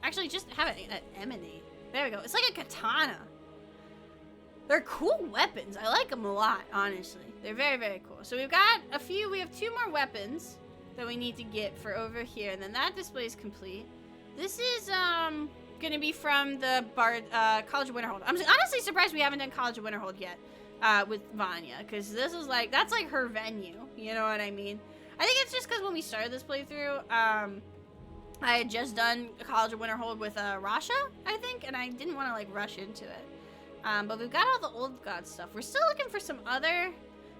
Actually, just have it emanate. There we go. It's like a katana. They're cool weapons. I like them a lot, honestly. They're very, very cool. So we've got a few. We have 2 more weapons that we need to get for over here. And then that display is complete. This is going to be from the College of Winterhold. I'm honestly surprised we haven't done College of Winterhold yet with Vanya. Because this is like, that's like her venue. You know what I mean? I think it's just because when we started this playthrough, I had just done College of Winterhold with Rasha, I think. And I didn't want to like rush into it. But we've got all the old god stuff. We're still looking for some other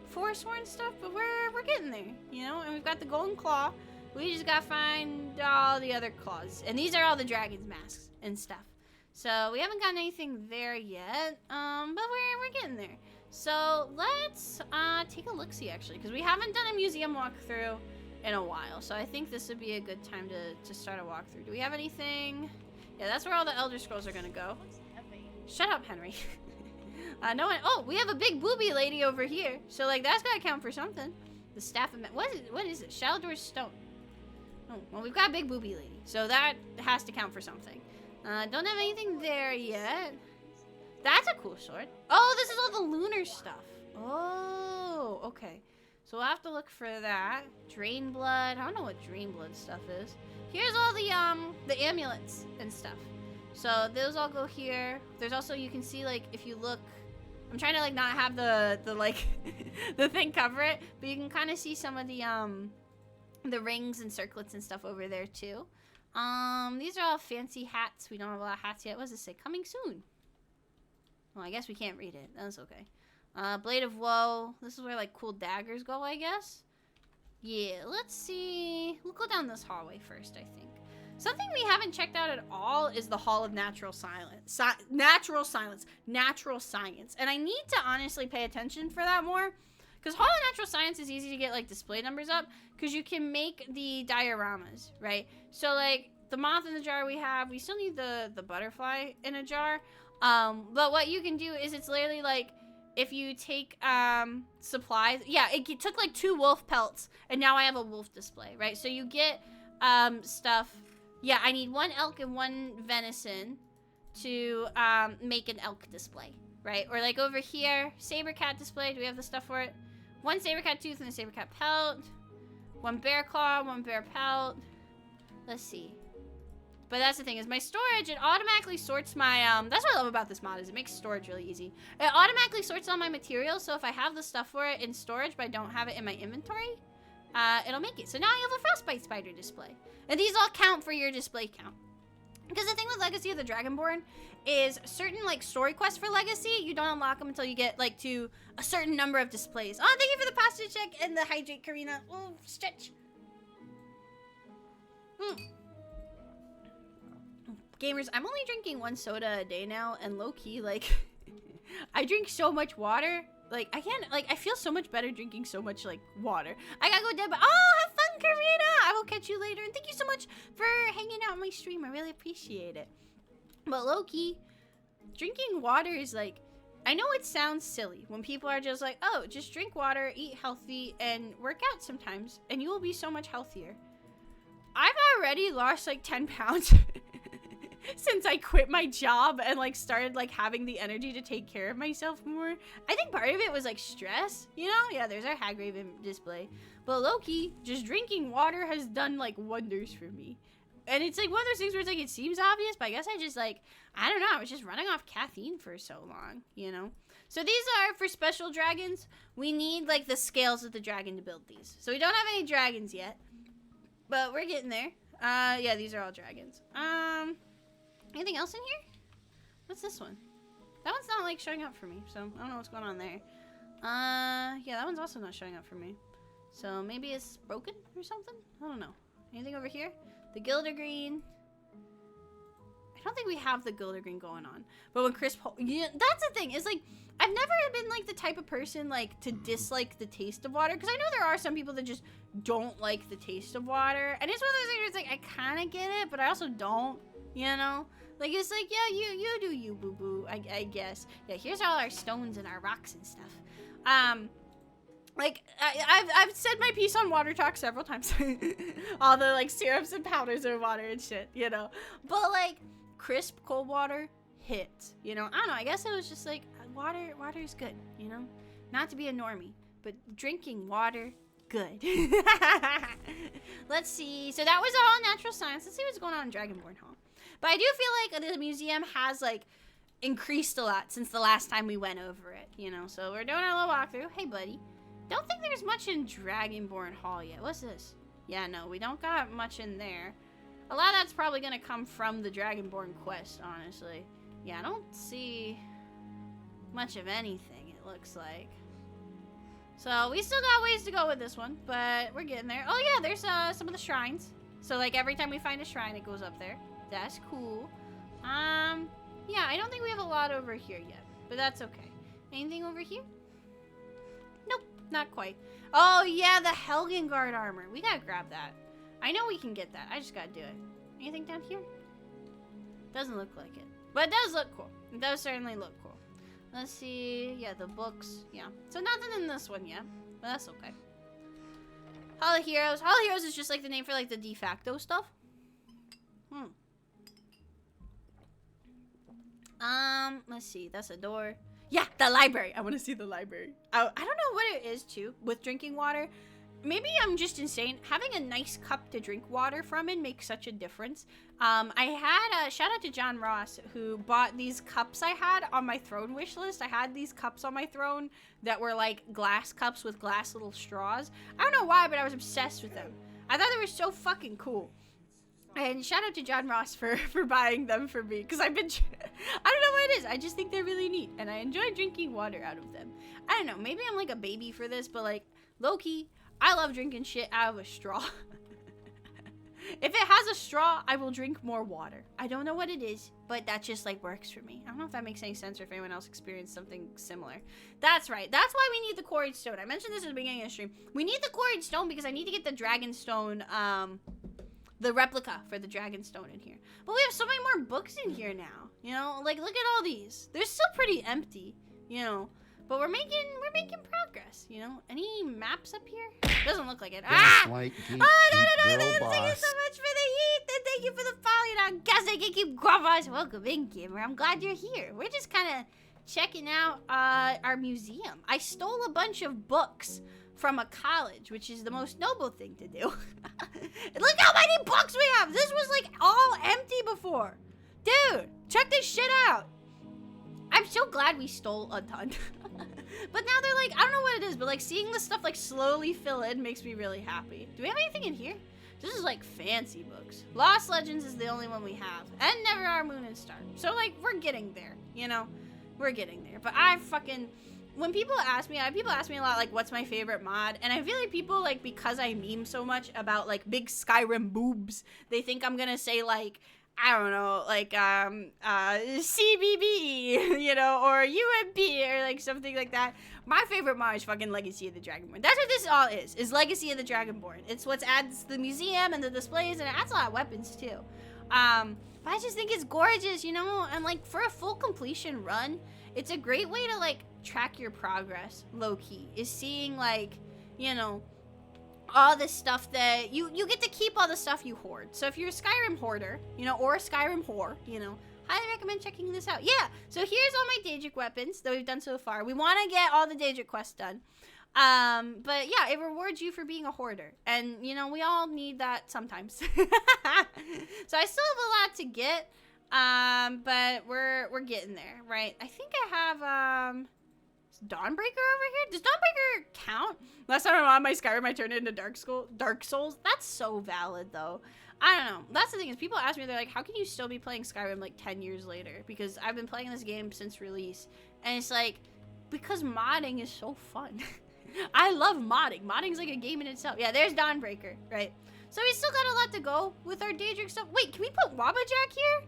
Forsworn stuff, but we're getting there, you know? And we've got the golden claw. We just gotta find all the other claws. And these are all the dragon's masks and stuff. So we haven't gotten anything there yet, but we're getting there. So let's take a look-see, actually, because we haven't done a museum walkthrough in a while. So I think this would be a good time to start a walkthrough. Do we have anything? Yeah, that's where all the Elder Scrolls are gonna go. Shut up, Henry. No one. Oh, we have a big booby lady over here. So, like, that's gotta count for something. The staff of... What is it? Shaldor's stone. Oh, well, we've got a big booby lady. So that has to count for something. Don't have anything there yet. That's a cool sword. Oh, this is all the lunar stuff. Oh, okay. So we'll have to look for that. Drain blood. I don't know what drain blood stuff is. Here's all the amulets and stuff. So those all go here. There's also, you can see, like, if you look, I'm trying to like not have the like the thing cover it, but you can kind of see some of the rings and circlets and stuff over there too. These are all fancy hats. We don't have a lot of hats yet. What does it say? Coming soon. Well, I guess we can't read it. That's okay. Blade of Woe. This is where like cool daggers go, I guess. Yeah, let's see. We'll go down this hallway first, I think. Something we haven't checked out at all is the Hall of Natural Silence. Natural Science. And I need to honestly pay attention for that more. Because Hall of Natural Science is easy to get, like, display numbers up. Because you can make the dioramas, right? So, like, the moth in the jar we have. We still need the butterfly in a jar. But what you can do is it's literally, like, if you take supplies. Yeah, it took, like, 2 wolf pelts. And now I have a wolf display, right? So you get stuff. Yeah, I need 1 elk and 1 venison to make an elk display, right? Or like over here, saber cat display. Do we have the stuff for it? 1 saber cat tooth and a saber cat pelt. 1 bear claw, 1 bear pelt. Let's see. But that's the thing, is my storage, it automatically sorts my, that's what I love about this mod, is it makes storage really easy. It automatically sorts all my materials, so if I have the stuff for it in storage, but I don't have it in my inventory, it'll make it. So now I have a frostbite spider display. And these all count for your display count. Because the thing with Legacy of the Dragonborn is certain, like, story quests for Legacy, you don't unlock them until you get, like, to a certain number of displays. Oh, thank you for the pasta check and the hydrate, Karina. Oh, stretch. Gamers, I'm only drinking 1 soda a day now, and low-key, like, I drink so much water. Like, I can't, like, I feel so much better drinking so much, like, water. I gotta go dead, but, oh, have fun, Karina! I will catch you later, and thank you so much for hanging out on my stream. I really appreciate it. But low-key, drinking water is, like, I know it sounds silly when people are just like, oh, just drink water, eat healthy, and work out sometimes, and you will be so much healthier. I've already lost, like, 10 pounds since I quit my job and like started like having the energy to take care of myself more. I think part of it was like stress, you know? Yeah, there's our Hagraven display. But low-key, just drinking water has done like wonders for me. And it's like one of those things where it's like it seems obvious, but I guess I just like, I don't know, I was just running off caffeine for so long, you know? So these are for special dragons. We need like the scales of the dragon to build these. So we don't have any dragons yet, but we're getting there. Yeah, these are all dragons. Anything else in here? What's this one? That one's not like showing up for me, so I don't know what's going on there. Yeah, that one's also not showing up for me. So maybe it's broken or something? I don't know. Anything over here? The Gildergreen. I don't think we have the Gildergreen going on. But when Chris... Yeah, that's the thing. It's like, I've never been like the type of person like to dislike the taste of water. Because I know there are some people that just don't like the taste of water. And it's one of those things where it's like, I kind of get it, but I also don't. You know? Like, it's like, yeah, you do you, boo-boo, I guess. Yeah, here's all our stones and our rocks and stuff. Like, I've said my piece on water talk several times. All the, like, syrups and powders of water and shit, you know? But, like, crisp cold water hits, you know? I don't know, I guess it was just like, water is good, you know? Not to be a normie, but drinking water, good. Let's see, so that was all natural science. Let's see what's going on in Dragonborn Hall. But I do feel like the museum has, like, increased a lot since the last time we went over it, you know? So we're doing our little walkthrough. Hey, buddy. Don't think there's much in Dragonborn Hall yet. What's this? Yeah, no, we don't got much in there. A lot of that's probably gonna come from the Dragonborn quest, honestly. Yeah, I don't see much of anything, it looks like. So we still got ways to go with this one, but we're getting there. Oh yeah, there's some of the shrines. So like every time we find a shrine, it goes up there. That's cool. Yeah, I don't think we have a lot over here yet, but that's okay. Anything over here? Nope, not quite. Oh yeah, the Helgengard armor. We gotta grab that. I know we can get that. I just gotta do it. Anything down here? Doesn't look like it, but it does look cool. It does certainly look cool. Let's see. Yeah, the books. Yeah. So nothing in this one yet, but that's okay. Hall of Heroes. Hall of Heroes is just like the name for like the de facto stuff. Let's see. That's a door. Yeah, the library. I want to see the library. I don't know what it is too with drinking water. Maybe I'm just insane. Having a nice cup to drink water from it makes such a difference. I had a shout out to John Ross who bought these cups I had on my throne wish list. I had these cups on my throne that were like glass cups with glass little straws. I don't know why, but I was obsessed with them. I thought they were so fucking cool. And shout out to John Ross for buying them for me. Because I've been... I don't know what it is. I just think they're really neat. And I enjoy drinking water out of them. I don't know. Maybe I'm like a baby for this. But like, low-key, I love drinking shit out of a straw. If it has a straw, I will drink more water. I don't know what it is. But that just like works for me. I don't know if that makes any sense or if anyone else experienced something similar. That's right. That's why we need the quarried stone. I mentioned this at the beginning of the stream. We need the quarried stone because I need to get the dragon stone... the replica for the dragon stone in here. But we have so many more books in here now. You know, like look at all these. They're still pretty empty, you know. But we're making progress, you know. Any maps up here? Doesn't look like it. Gaslight, Oh no, girl thank you so much for the heat. And thank you for the following on Gaslight Gatekeep Guavas. Welcome in, gamer. I'm glad you're here. We're just kinda checking out our museum. I stole a bunch of books from a college, which is the most noble thing to do. Look how many books we have! This was like all empty before. Dude, check this shit out. I'm so glad we stole a ton. But now they're like, I don't know what it is, but like seeing the stuff like slowly fill in makes me really happy. Do we have anything in here? This is like fancy books. Lost Legends is the only one we have. And Never Our Moon and Star. So like, we're getting there, you know? We're getting there. But I fucking... When people ask me a lot, like, what's my favorite mod? And I feel like people, like, because I meme so much about, like, big Skyrim boobs, they think I'm gonna say, like, I don't know, like, CBB, you know, or UMP, or, like, something like that. My favorite mod is fucking Legacy of the Dragonborn. That's what this all is Legacy of the Dragonborn. It's what adds the museum and the displays, and it adds a lot of weapons, too. But I just think it's gorgeous, you know? And, like, for a full completion run, it's a great way to, like, track your progress, low-key, is seeing, like, you know, all the stuff that you get to keep all the stuff you hoard. So if you're a Skyrim hoarder, you know, or a Skyrim whore, you know, highly recommend checking this out. Yeah, so here's all my Daedric weapons that we've done so far. We want to get all the Daedric quests done. But yeah, it rewards you for being a hoarder. And, you know, we all need that sometimes. So I still have a lot to get, but we're getting there, right? I think I have, Dawnbreaker over here? Does Dawnbreaker count? Last time I'm on my Skyrim, I turned it into Dark Souls. That's so valid, though. I don't know. That's the thing is people ask me, they're like, how can you still be playing Skyrim like 10 years later? Because I've been playing this game since release. And it's like, because modding is so fun. I love modding. Modding's like a game in itself. Yeah, there's Dawnbreaker, right? So we still got a lot to go with our Daedric stuff. Wait, can we put Wabbajack here?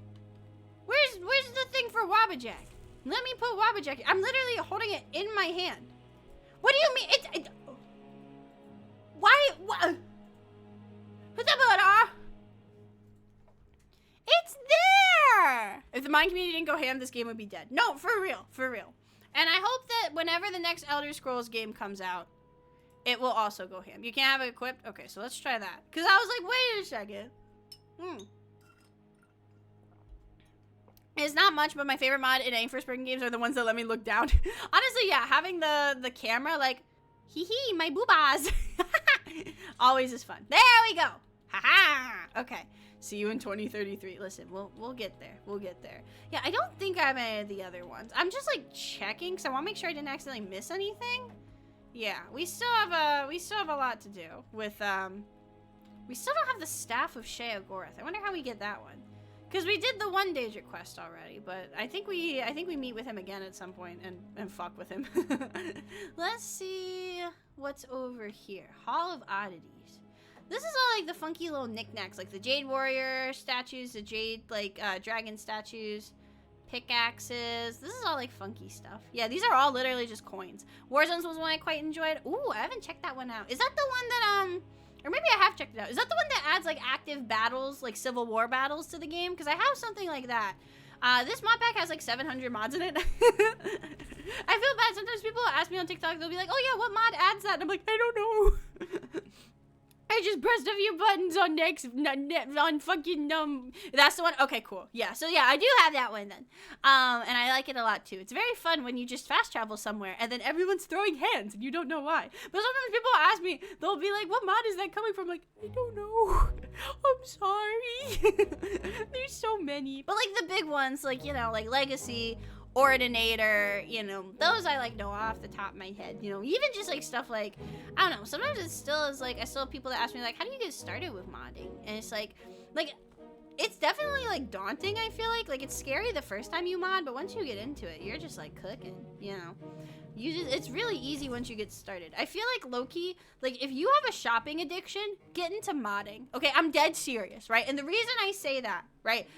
Where's the thing for Wabbajack? Let me put Wabbajack here. I'm literally holding it in my hand. What do you mean? Why? What? It's there! If the Mind Community didn't go ham, this game would be dead. No, for real. For real. And I hope that whenever the next Elder Scrolls game comes out, it will also go ham. You can't have it equipped? Okay, so let's try that. Because I was like, wait a second. It's not much, but my favorite mod in any first-person games are the ones that let me look down. Honestly, yeah, having the camera, like, hee, my boobas. Always is fun. There we go. Ha-ha. Okay. See you in 2033. Listen, we'll get there. We'll get there. Yeah, I don't think I have any of the other ones. I'm just like checking because I want to make sure I didn't accidentally miss anything. Yeah, we still have a lot to do with we still don't have the staff of Sheogorath. I wonder how we get that one. Because we did the one Daedric request already, but I think we meet with him again at some point and fuck with him. Let's see what's over here. Hall of Oddities. This is all like the funky little knickknacks, like the Jade Warrior statues, the Jade dragon statues, pickaxes. This is all like funky stuff. Yeah, these are all literally just coins. Warzones was one I quite enjoyed. Ooh, I haven't checked that one out. Is that the one that or maybe I have checked it out. Is that the one that adds like active battles, like Civil War battles to the game? Because I have something like that. This mod pack has like 700 mods in it. I feel bad. Sometimes people ask me on TikTok, they'll be like, oh yeah, what mod adds that? And I'm like, I don't know. I just pressed a few buttons on on fucking that's the one. Okay, cool. Yeah, so yeah, I do have that one then. And I like it a lot too. It's very fun when you just fast travel somewhere and then everyone's throwing hands and you don't know why. But sometimes people ask me, they'll be like, what mod is that coming from? Like, I don't know. I'm sorry. There's so many. But like the big ones, like, you know, like Legacy, Ordinator, you know, those I like know off the top of my head. You know, even just like stuff like, I don't know, sometimes it still is like, I still have people that ask me like, how do you get started with modding? And it's like it's definitely like daunting. I feel like it's scary the first time you mod, but once you get into it, you're just like cooking, you know. It's really easy once you get started. I feel like low-key, like if you have a shopping addiction, get into modding. Okay, I'm dead serious, right? And the reason I say that, right,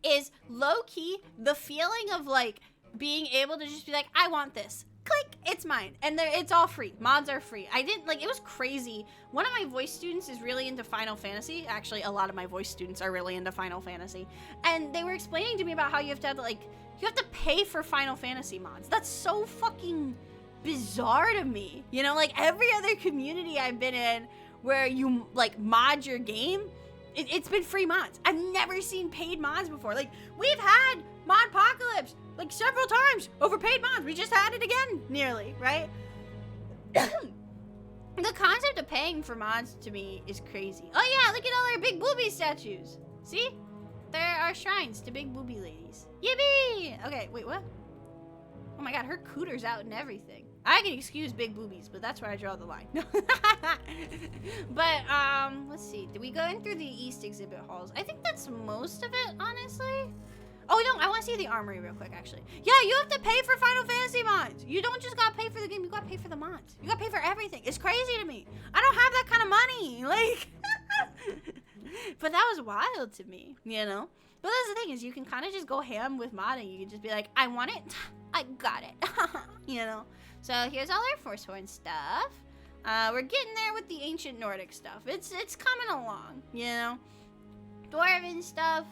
is low-key the feeling of like being able to just be like, I want this, click, it's mine, and it's all free. Mods are free. I didn't like, it was crazy. One of my voice students is really into Final Fantasy. Actually, a lot of my voice students are really into Final Fantasy, and they were explaining to me about how you have to pay for Final Fantasy mods. That's so fucking bizarre to me. You know, like every other community I've been in where you like mod your game, it's been free mods. I've never seen paid mods before. Like, we've had Modpocalypse, like, several times over paid mods. We just had it again, nearly, right? The concept of paying for mods, to me, is crazy. Oh, yeah, look at all our big booby statues. See? There are shrines to big booby ladies. Yippee! Okay, wait, what? Oh, my God, her cooter's out and everything. I can excuse big boobies, but that's where I draw the line. But, let's see. Did we go in through the East exhibit halls? I think that's most of it, honestly. Oh, no, I want to see the armory real quick, actually. Yeah, you have to pay for Final Fantasy mods. You don't just gotta pay for the game, you gotta pay for the mods. You gotta pay for everything. It's crazy to me. I don't have that kind of money. Like, but that was wild to me, you know? But that's the thing, is you can kind of just go ham with modding. You can just be like, I want it, I got it, you know? So here's all our Forsworn stuff. We're getting there with the ancient Nordic stuff. It's coming along, you know? Dwarven stuff,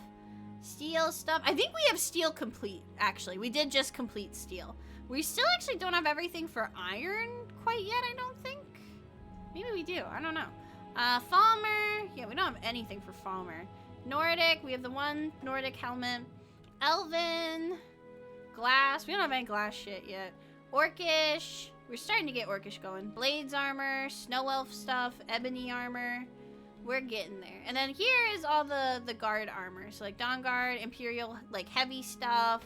steel stuff. I think we have steel complete, actually. We did just complete steel. We still actually don't have everything for iron quite yet, I don't think. Maybe we do, I don't know. Falmer, yeah, we don't have anything for Falmer. Nordic, we have the one Nordic helmet. Elven, glass, we don't have any glass shit yet. Orcish, we're starting to get Orcish going. Blades armor, snow elf stuff, ebony armor. We're getting there. And then here is all the guard armor. So like Dawnguard, Imperial, like heavy stuff.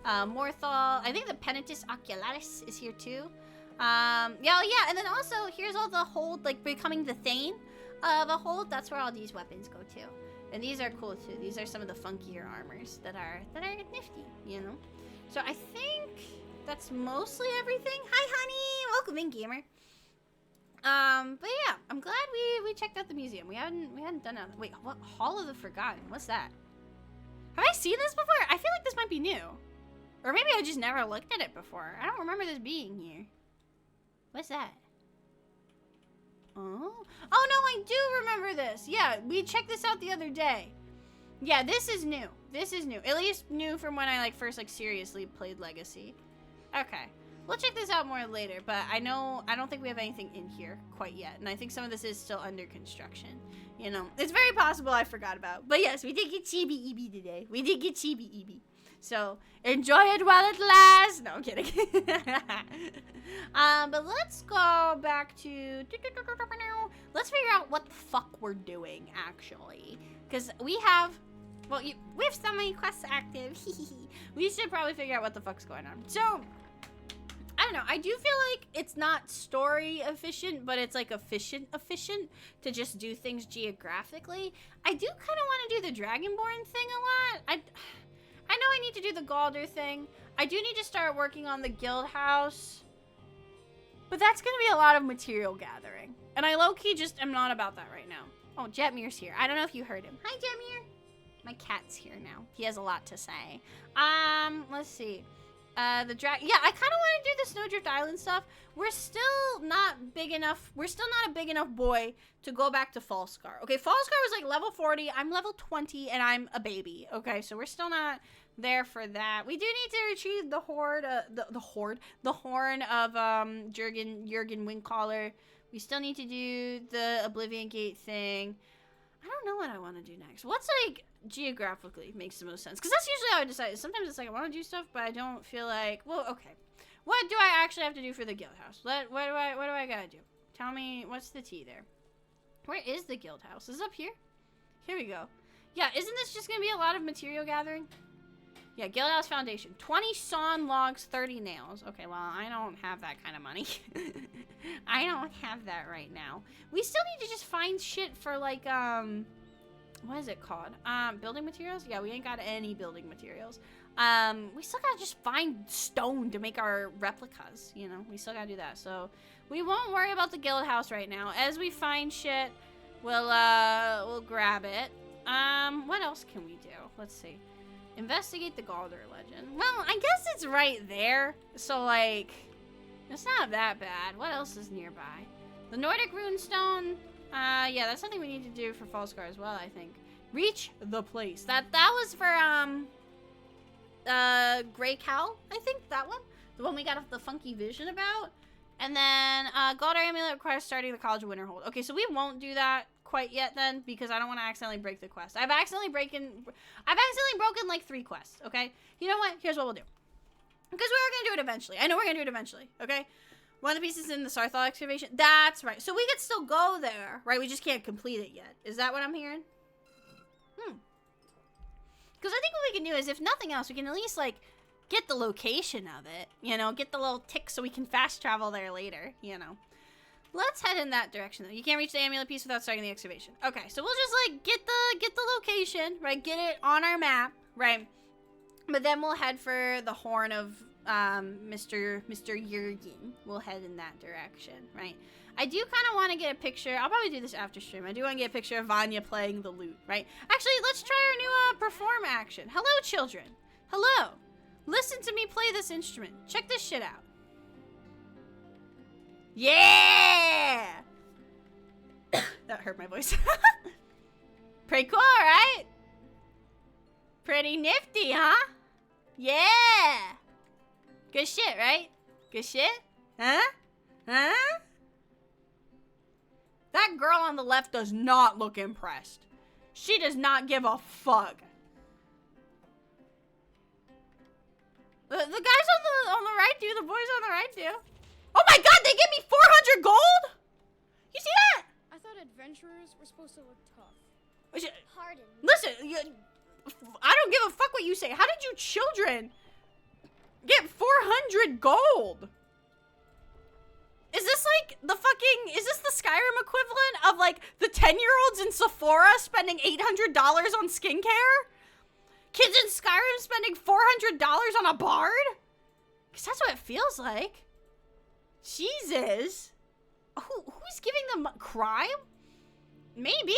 Morthal. I think the Penitus Ocularis is here too. Yeah, and then also here's all the hold, like becoming the Thane of a hold. That's where all these weapons go to. And these are cool too. These are some of the funkier armors that are nifty, you know. So I think that's mostly everything. Hi, honey. Welcome in, gamer. But yeah, I'm glad we checked out the museum. We hadn't done that. Wait, what? Hall of the Forgotten. What's that? Have I seen this before? I feel like this might be new. Or maybe I just never looked at it before. I don't remember this being here. What's that? Oh no, I do remember this. Yeah, we checked this out the other day. Yeah, this is new. This is new. At least new from when I like first like seriously played Legacy. Okay. We'll check this out more later, but I don't think we have anything in here quite yet. And I think some of this is still under construction. You know, it's very possible I forgot about. But yes, we did get chibi-ibi today. We did get chibi-ibi. So, enjoy it while it lasts. No, I'm kidding. But let's go back to... Let's figure out what the fuck we're doing, actually. Because we have... Well, we have so many quests active. We should probably figure out what the fuck's going on. So... I don't know. I do feel like it's not story efficient, but it's like efficient to just do things geographically. I do kind of want to do the Dragonborn thing a lot. I know I need to do the Galder thing. I do need to start working on the guild house. But that's going to be a lot of material gathering. And I low-key just am not about that right now. Oh, Jetmir's here. I don't know if you heard him. Hi, Jetmir. My cat's here now. He has a lot to say. Let's see. Yeah, I kind of want to do the Snowdrift Island stuff. We're still not big enough. We're still not a big enough boy to go back to Falskar. Okay, Falskar was like level 40. I'm level 20 and I'm a baby. Okay, so we're still not there for that. We do need to retrieve the the horn of Jurgen Windcaller. We still need to do the Oblivion Gate thing. I don't know what I want to do next. What's like geographically makes the most sense? Because that's usually how I decide. Sometimes it's like I want to do stuff, but I don't feel like. Well, okay. What do I actually have to do for the guild house? What do I gotta do? Tell me what's the tea there. Where is the guild house? Is it up here? Here we go. Yeah, isn't this just gonna be a lot of material gathering? Yeah, guild house foundation. 20 sawn logs, 30 nails. Okay, well, I don't have that kind of money. I don't have that right now. We still need to just find shit for, like, what is it called? Building materials? Yeah, we ain't got any building materials. We still gotta just find stone to make our replicas, you know? We still gotta do that. So, we won't worry about the guild house right now. As we find shit, we'll grab it. What else can we do? Let's see. Investigate the Galder legend. Well, I guess it's right there. So, like, it's not that bad. What else is nearby? The Nordic Runestone. Yeah, that's something we need to do for Falskar as well, I think. Reach the place. That was for, Grey Cow, I think, that one. The one we got the funky vision about. And then, Galder Amulet requires starting the College of Winterhold. Okay, so we won't do that quite yet then, because I don't want to accidentally break the quest. I've accidentally broken like 3 quests, okay? You know what? Here's what we'll do. Because we are going to do it eventually. I know we're going to do it eventually, okay? One of the pieces in the Sarthal excavation. That's right. So we could still go there, right? We just can't complete it yet. Is that what I'm hearing? Because I think what we can do is, if nothing else, we can at least, like, get the location of it. You know, get the little tick so we can fast travel there later, you know. Let's head in that direction, though. You can't reach the amulet piece without starting the excavation. Okay, so we'll just, like, get the location, right? Get it on our map, right? But then we'll head for the horn of Mr. Jurgen. We'll head in that direction, right? I do kind of want to get a picture. I'll probably do this after stream. I do want to get a picture of Vanya playing the lute, right? Actually, let's try our new perform action. Hello, children. Hello. Listen to me play this instrument. Check this shit out. Yeah! That hurt my voice. Pretty cool, right? Pretty nifty, huh? Yeah! Good shit, right? Good shit? Huh? Huh? That girl on the left does not look impressed. She does not give a fuck. The guys on the right do. The boys on the right do. Oh my god, they give me 400 gold? You see that? I thought adventurers were supposed to look tough. Pardon. Listen, I don't give a fuck what you say. How did you children get 400 gold? Is this like is this the Skyrim equivalent of like the 10-year-olds in Sephora spending $800 on skincare? Kids in Skyrim spending $400 on a bard? Because that's what it feels like. Jesus. Who's giving them crime? Maybe.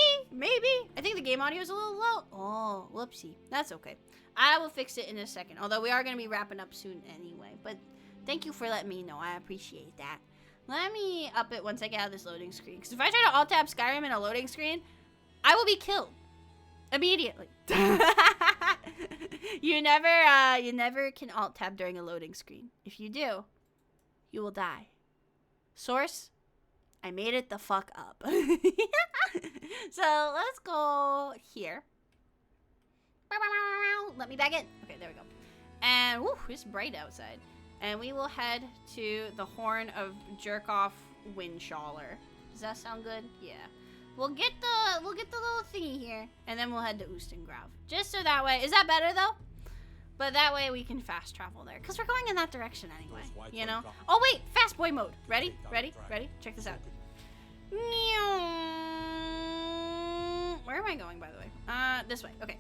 I think the game audio is a little low. Oh, whoopsie. That's okay. I will fix it in a second. Although we are going to be wrapping up soon anyway. But thank you for letting me know. I appreciate that. Let me up it once I get out of this loading screen. Because if I try to alt-tab Skyrim in a loading screen, I will be killed. Immediately. You never can alt-tab during a loading screen. If you do, you will die. Source, I made it the fuck up. So let's go here. Let me back in. Okay, there we go. And woo, it's bright outside. And we will head to the Horn of Jerk-Off Windshaller. Does that sound good? Yeah. We'll get the little thingy here, and then we'll head to Oostengrav. Just so that way, is that better though? But that way we can fast travel there, because we're going in that direction anyway, you know? Oh wait, fast boy mode. Ready? Ready? Ready? Check this out. Where am I going, by the way? This way. Okay.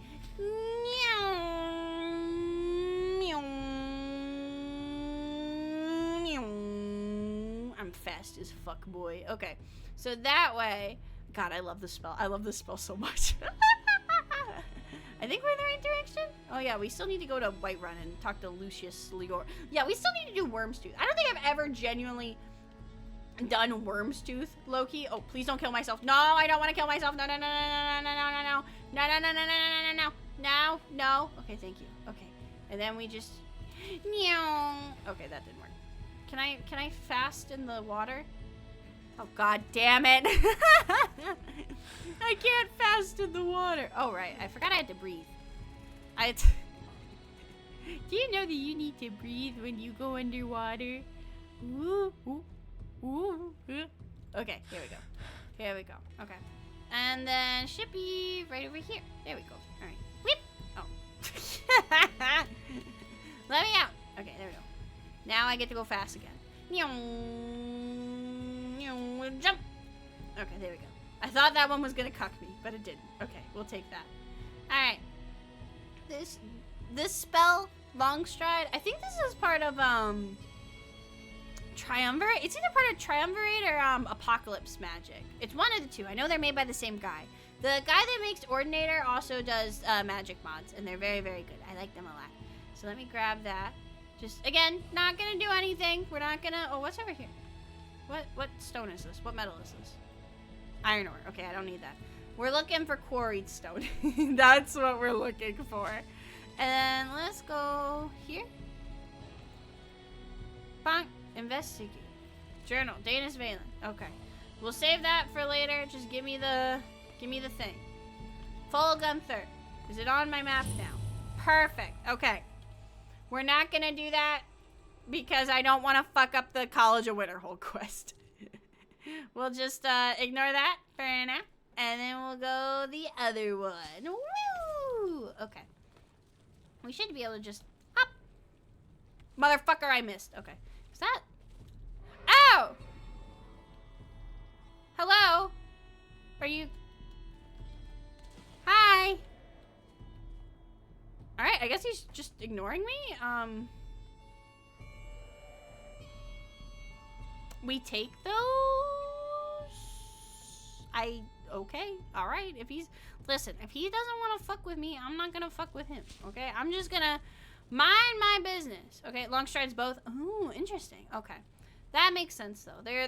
I'm fast as fuck, boy. Okay. So that way, God, I love this spell. I love this spell so much. I think we're in the right direction. Oh yeah, we still need to go to Whiterun and talk to Lucius Ligor. Yeah, we still need to do Wormstooth. I don't think I've ever genuinely done Wormstooth, Loki. Oh, please don't kill myself. No, I don't want to kill myself. No, no, no, no, no, no, no, no, no, no, no, no, no, no, no, no, no. Okay, thank you. Okay, and then we just. Okay, that didn't work. Can I fast in the water? Oh God damn it! I can't fast in the water. Oh right, I forgot I had to breathe. Do you know that you need to breathe when you go underwater? Ooh, ooh, ooh, ooh. Okay, here we go. Here we go. Okay, and then should be right over here. There we go. All right. Whip. Oh. Let me out. Okay, there we go. Now I get to go fast again. Jump. Okay, there we go. I thought that one was gonna cuck me, but it didn't. Okay, we'll take that. All right. This spell, Long Stride. I think this is part of Triumvirate. It's either part of Triumvirate or Apocalypse Magic. It's one of the two. I know they're made by the same guy. The guy that makes Ordinator also does magic mods, and they're very, very good. I like them a lot. So let me grab that. Just again, not gonna do anything. We're not gonna. Oh, what's over here? What stone is this? What metal is this? Iron ore. Okay, I don't need that. We're looking for quarried stone. That's what we're looking for. And then let's go here. Bonk. Investigate. Journal. Danis Valen. Okay. We'll save that for later. Just give me the thing. Full Gunther. Is it on my map now? Perfect. Okay. We're not gonna do that because I don't want to fuck up the College of Winterhold quest. We'll just ignore that for now. And then we'll go the other one. Woo! Okay. We should be able to just hop. Motherfucker, I missed. Okay. Is that? Ow! Hello? Are you? Hi. Alright, I guess he's just ignoring me. We take those? Okay, alright. If he doesn't want to fuck with me, I'm not gonna fuck with him, okay? I'm just gonna mind my business. Okay, Long Stride's both. Ooh, interesting. Okay. That makes sense though. They're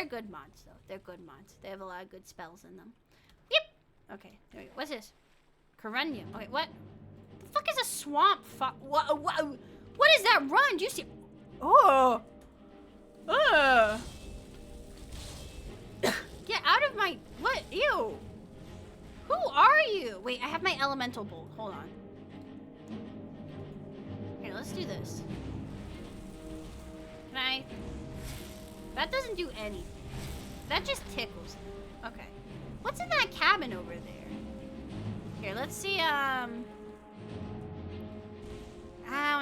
good mods though. They're good mods. They have a lot of good spells in them. Yep. Okay, there we go. What's this? Corundum. Okay, what? The fuck is a swamp what is that run? Do you see? Oh. Get out of my, what? Ew. Who are you? Wait, I have my elemental bolt. Hold on. Here, let's do this. Can I? That doesn't do anything. That just tickles me. Okay. What's in that cabin over there? Here, let's see, I don't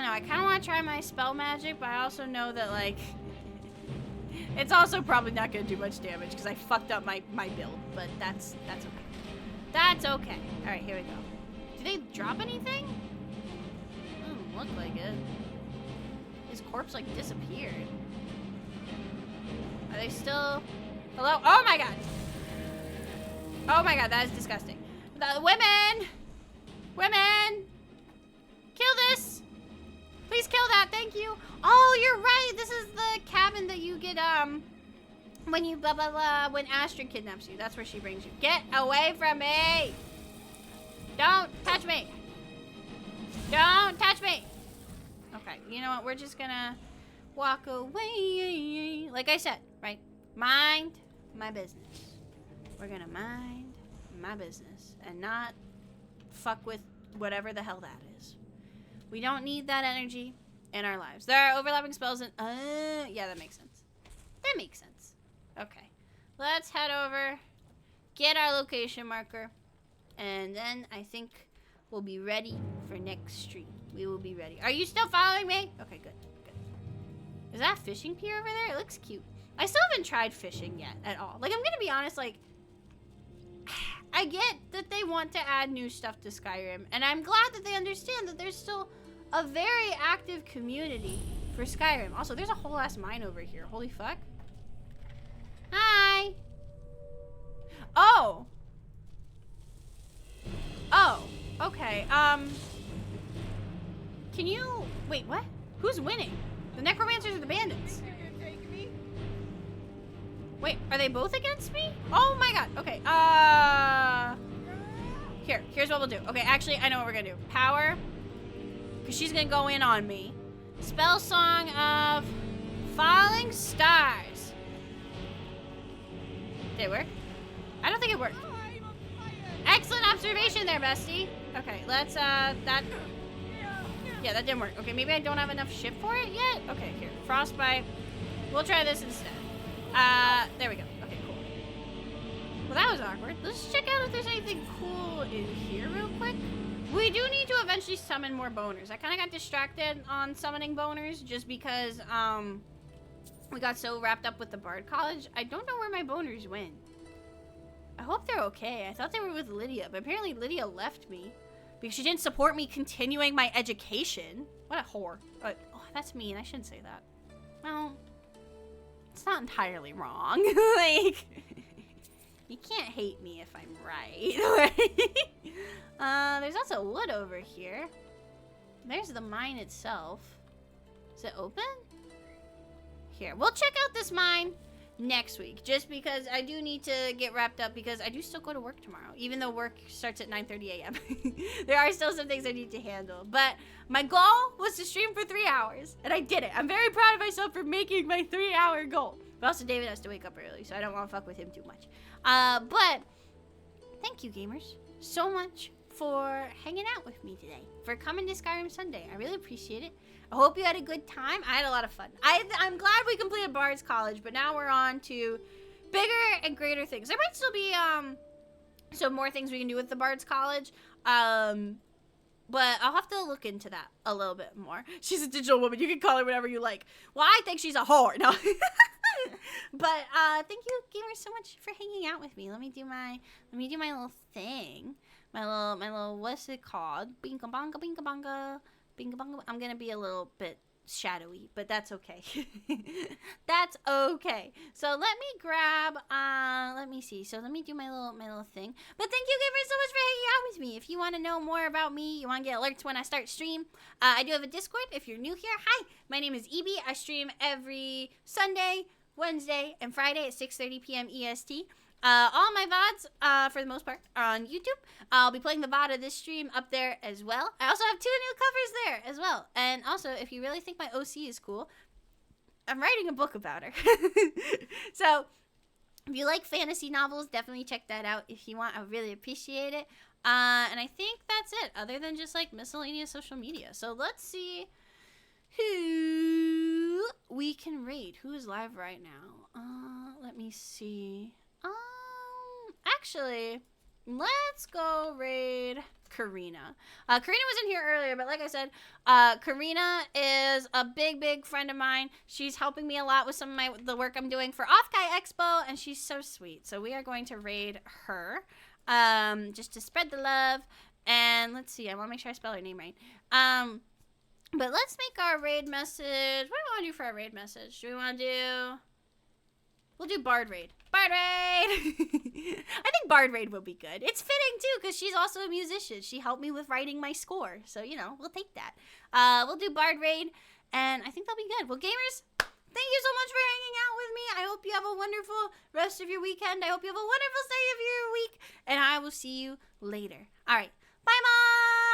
know. I kind of want to try my spell magic, but I also know that, like, it's also probably not going to do much damage because I fucked up my build, but that's okay. That's okay. All right, here we go. Do they drop anything? Doesn't look like it. His corpse, like, disappeared. Are they still... Hello? Oh, my God. Oh, my God. That is disgusting. The women! Women! Kill this! Please kill that. Thank you. Oh, you're right. This is the cabin that you get, when you blah, blah, blah, when Astrid kidnaps you. That's where she brings you. Get away from me! Don't touch me! Don't touch me! Okay, you know what? We're just gonna walk away. Like I said, right? Mind my business. We're gonna mind my business and not fuck with whatever the hell that is. We don't need that energy in our lives. There are overlapping spells and yeah, that makes sense. That makes sense. Okay. Let's head over, get our location marker, and then I think we'll be ready for next stream. We will be ready. Are you still following me? Okay, good. Good. Is that a fishing pier over there? It looks cute. I still haven't tried fishing yet at all. Like, I'm gonna be honest, like, I get that they want to add new stuff to Skyrim, and I'm glad that they understand that there's still a very active community for Skyrim. Also, there's a whole ass mine over here. Holy fuck. Hi. Oh. Oh. Okay. Can you... Wait, what? Who's winning? The necromancers or the bandits? Wait, are they both against me? Oh my god. Okay. Here's what we'll do. Okay, actually, I know what we're gonna do. Power. Because she's gonna go in on me. Spell Song of Falling Stars. Did it work? I don't think it worked. Excellent observation there, bestie. Okay, let's, yeah, that didn't work. Okay, maybe I don't have enough shit for it yet? Okay, here. Frostbite. We'll try this instead. There we go. Okay, cool. Well, that was awkward. Let's check out if there's anything cool in here real quick. We do need to eventually summon more boners. I kind of got distracted on summoning boners just because, we got so wrapped up with the Bard College. I don't know where my boners went. I hope they're okay. I thought they were with Lydia, but apparently Lydia left me because she didn't support me continuing my education. What a whore. Oh, that's mean. I shouldn't say that. Well, it's not entirely wrong. Like, you can't hate me if I'm right. There's also wood over here. There's the mine itself. Is it open? Here, we'll check out this mine next week, just because I do need to get wrapped up because I do still go to work tomorrow, even though work starts at 9:30 a.m. There are still some things I need to handle, but my goal was to stream for 3 hours, and I did it. I'm very proud of myself for making my 3-hour goal. But also, David has to wake up early, so I don't want to fuck with him too much. But thank you, gamers, so much for hanging out with me today, for coming to Skyrim Sunday. I really appreciate it. I hope you had a good time. I had a lot of fun. I'm glad we completed Bard's College, but now we're on to bigger and greater things. There might still be some more things we can do with the Bard's College, but I'll have to look into that a little bit more. She's a digital woman. You can call her whatever you like. Well, I think she's a whore. No. But thank you, gamers, so much for hanging out with me. Let me do my little thing. My little what's it called? Binga bonga binga bonga. Binga bonga. I'm gonna be a little bit shadowy, but that's okay. That's okay. So let me grab let me see. So let me do my little thing. But thank you gamers so much for hanging out with me. If you want to know more about me, you want to get alerts when I start stream, I do have a Discord. If you're new here, hi, my name is Evie. I stream every Sunday, Wednesday, and Friday at 6:30 p.m. EST. All my VODs, for the most part, are on YouTube. I'll be playing the VOD of this stream up there as well. I also have 2 new covers there as well. And also, if you really think my OC is cool, I'm writing a book about her. So, if you like fantasy novels, definitely check that out if you want. I would really appreciate it. And I think that's it, other than just, like, miscellaneous social media. So, let's see who we can raid. Who is live right now? Let me see. Actually, let's go raid Karina. Karina was in here earlier, but like I said, Karina is a big friend of mine. She's helping me a lot with some of the work I'm doing for Offkai Expo, and she's so sweet. So we are going to raid her, just to spread the love. And let's see, I want to make sure I spell her name right. But let's make our raid message. What do we want to do for our raid message? Do we want to do... We'll do Bard Raid. Bard Raid! I think Bard Raid will be good. It's fitting, too, because she's also a musician. She helped me with writing my score. So, you know, we'll take that. We'll do Bard Raid, and I think that'll be good. Well, gamers, thank you so much for hanging out with me. I hope you have a wonderful rest of your weekend. I hope you have a wonderful start of your week, and I will see you later. All right. Bye, Mom!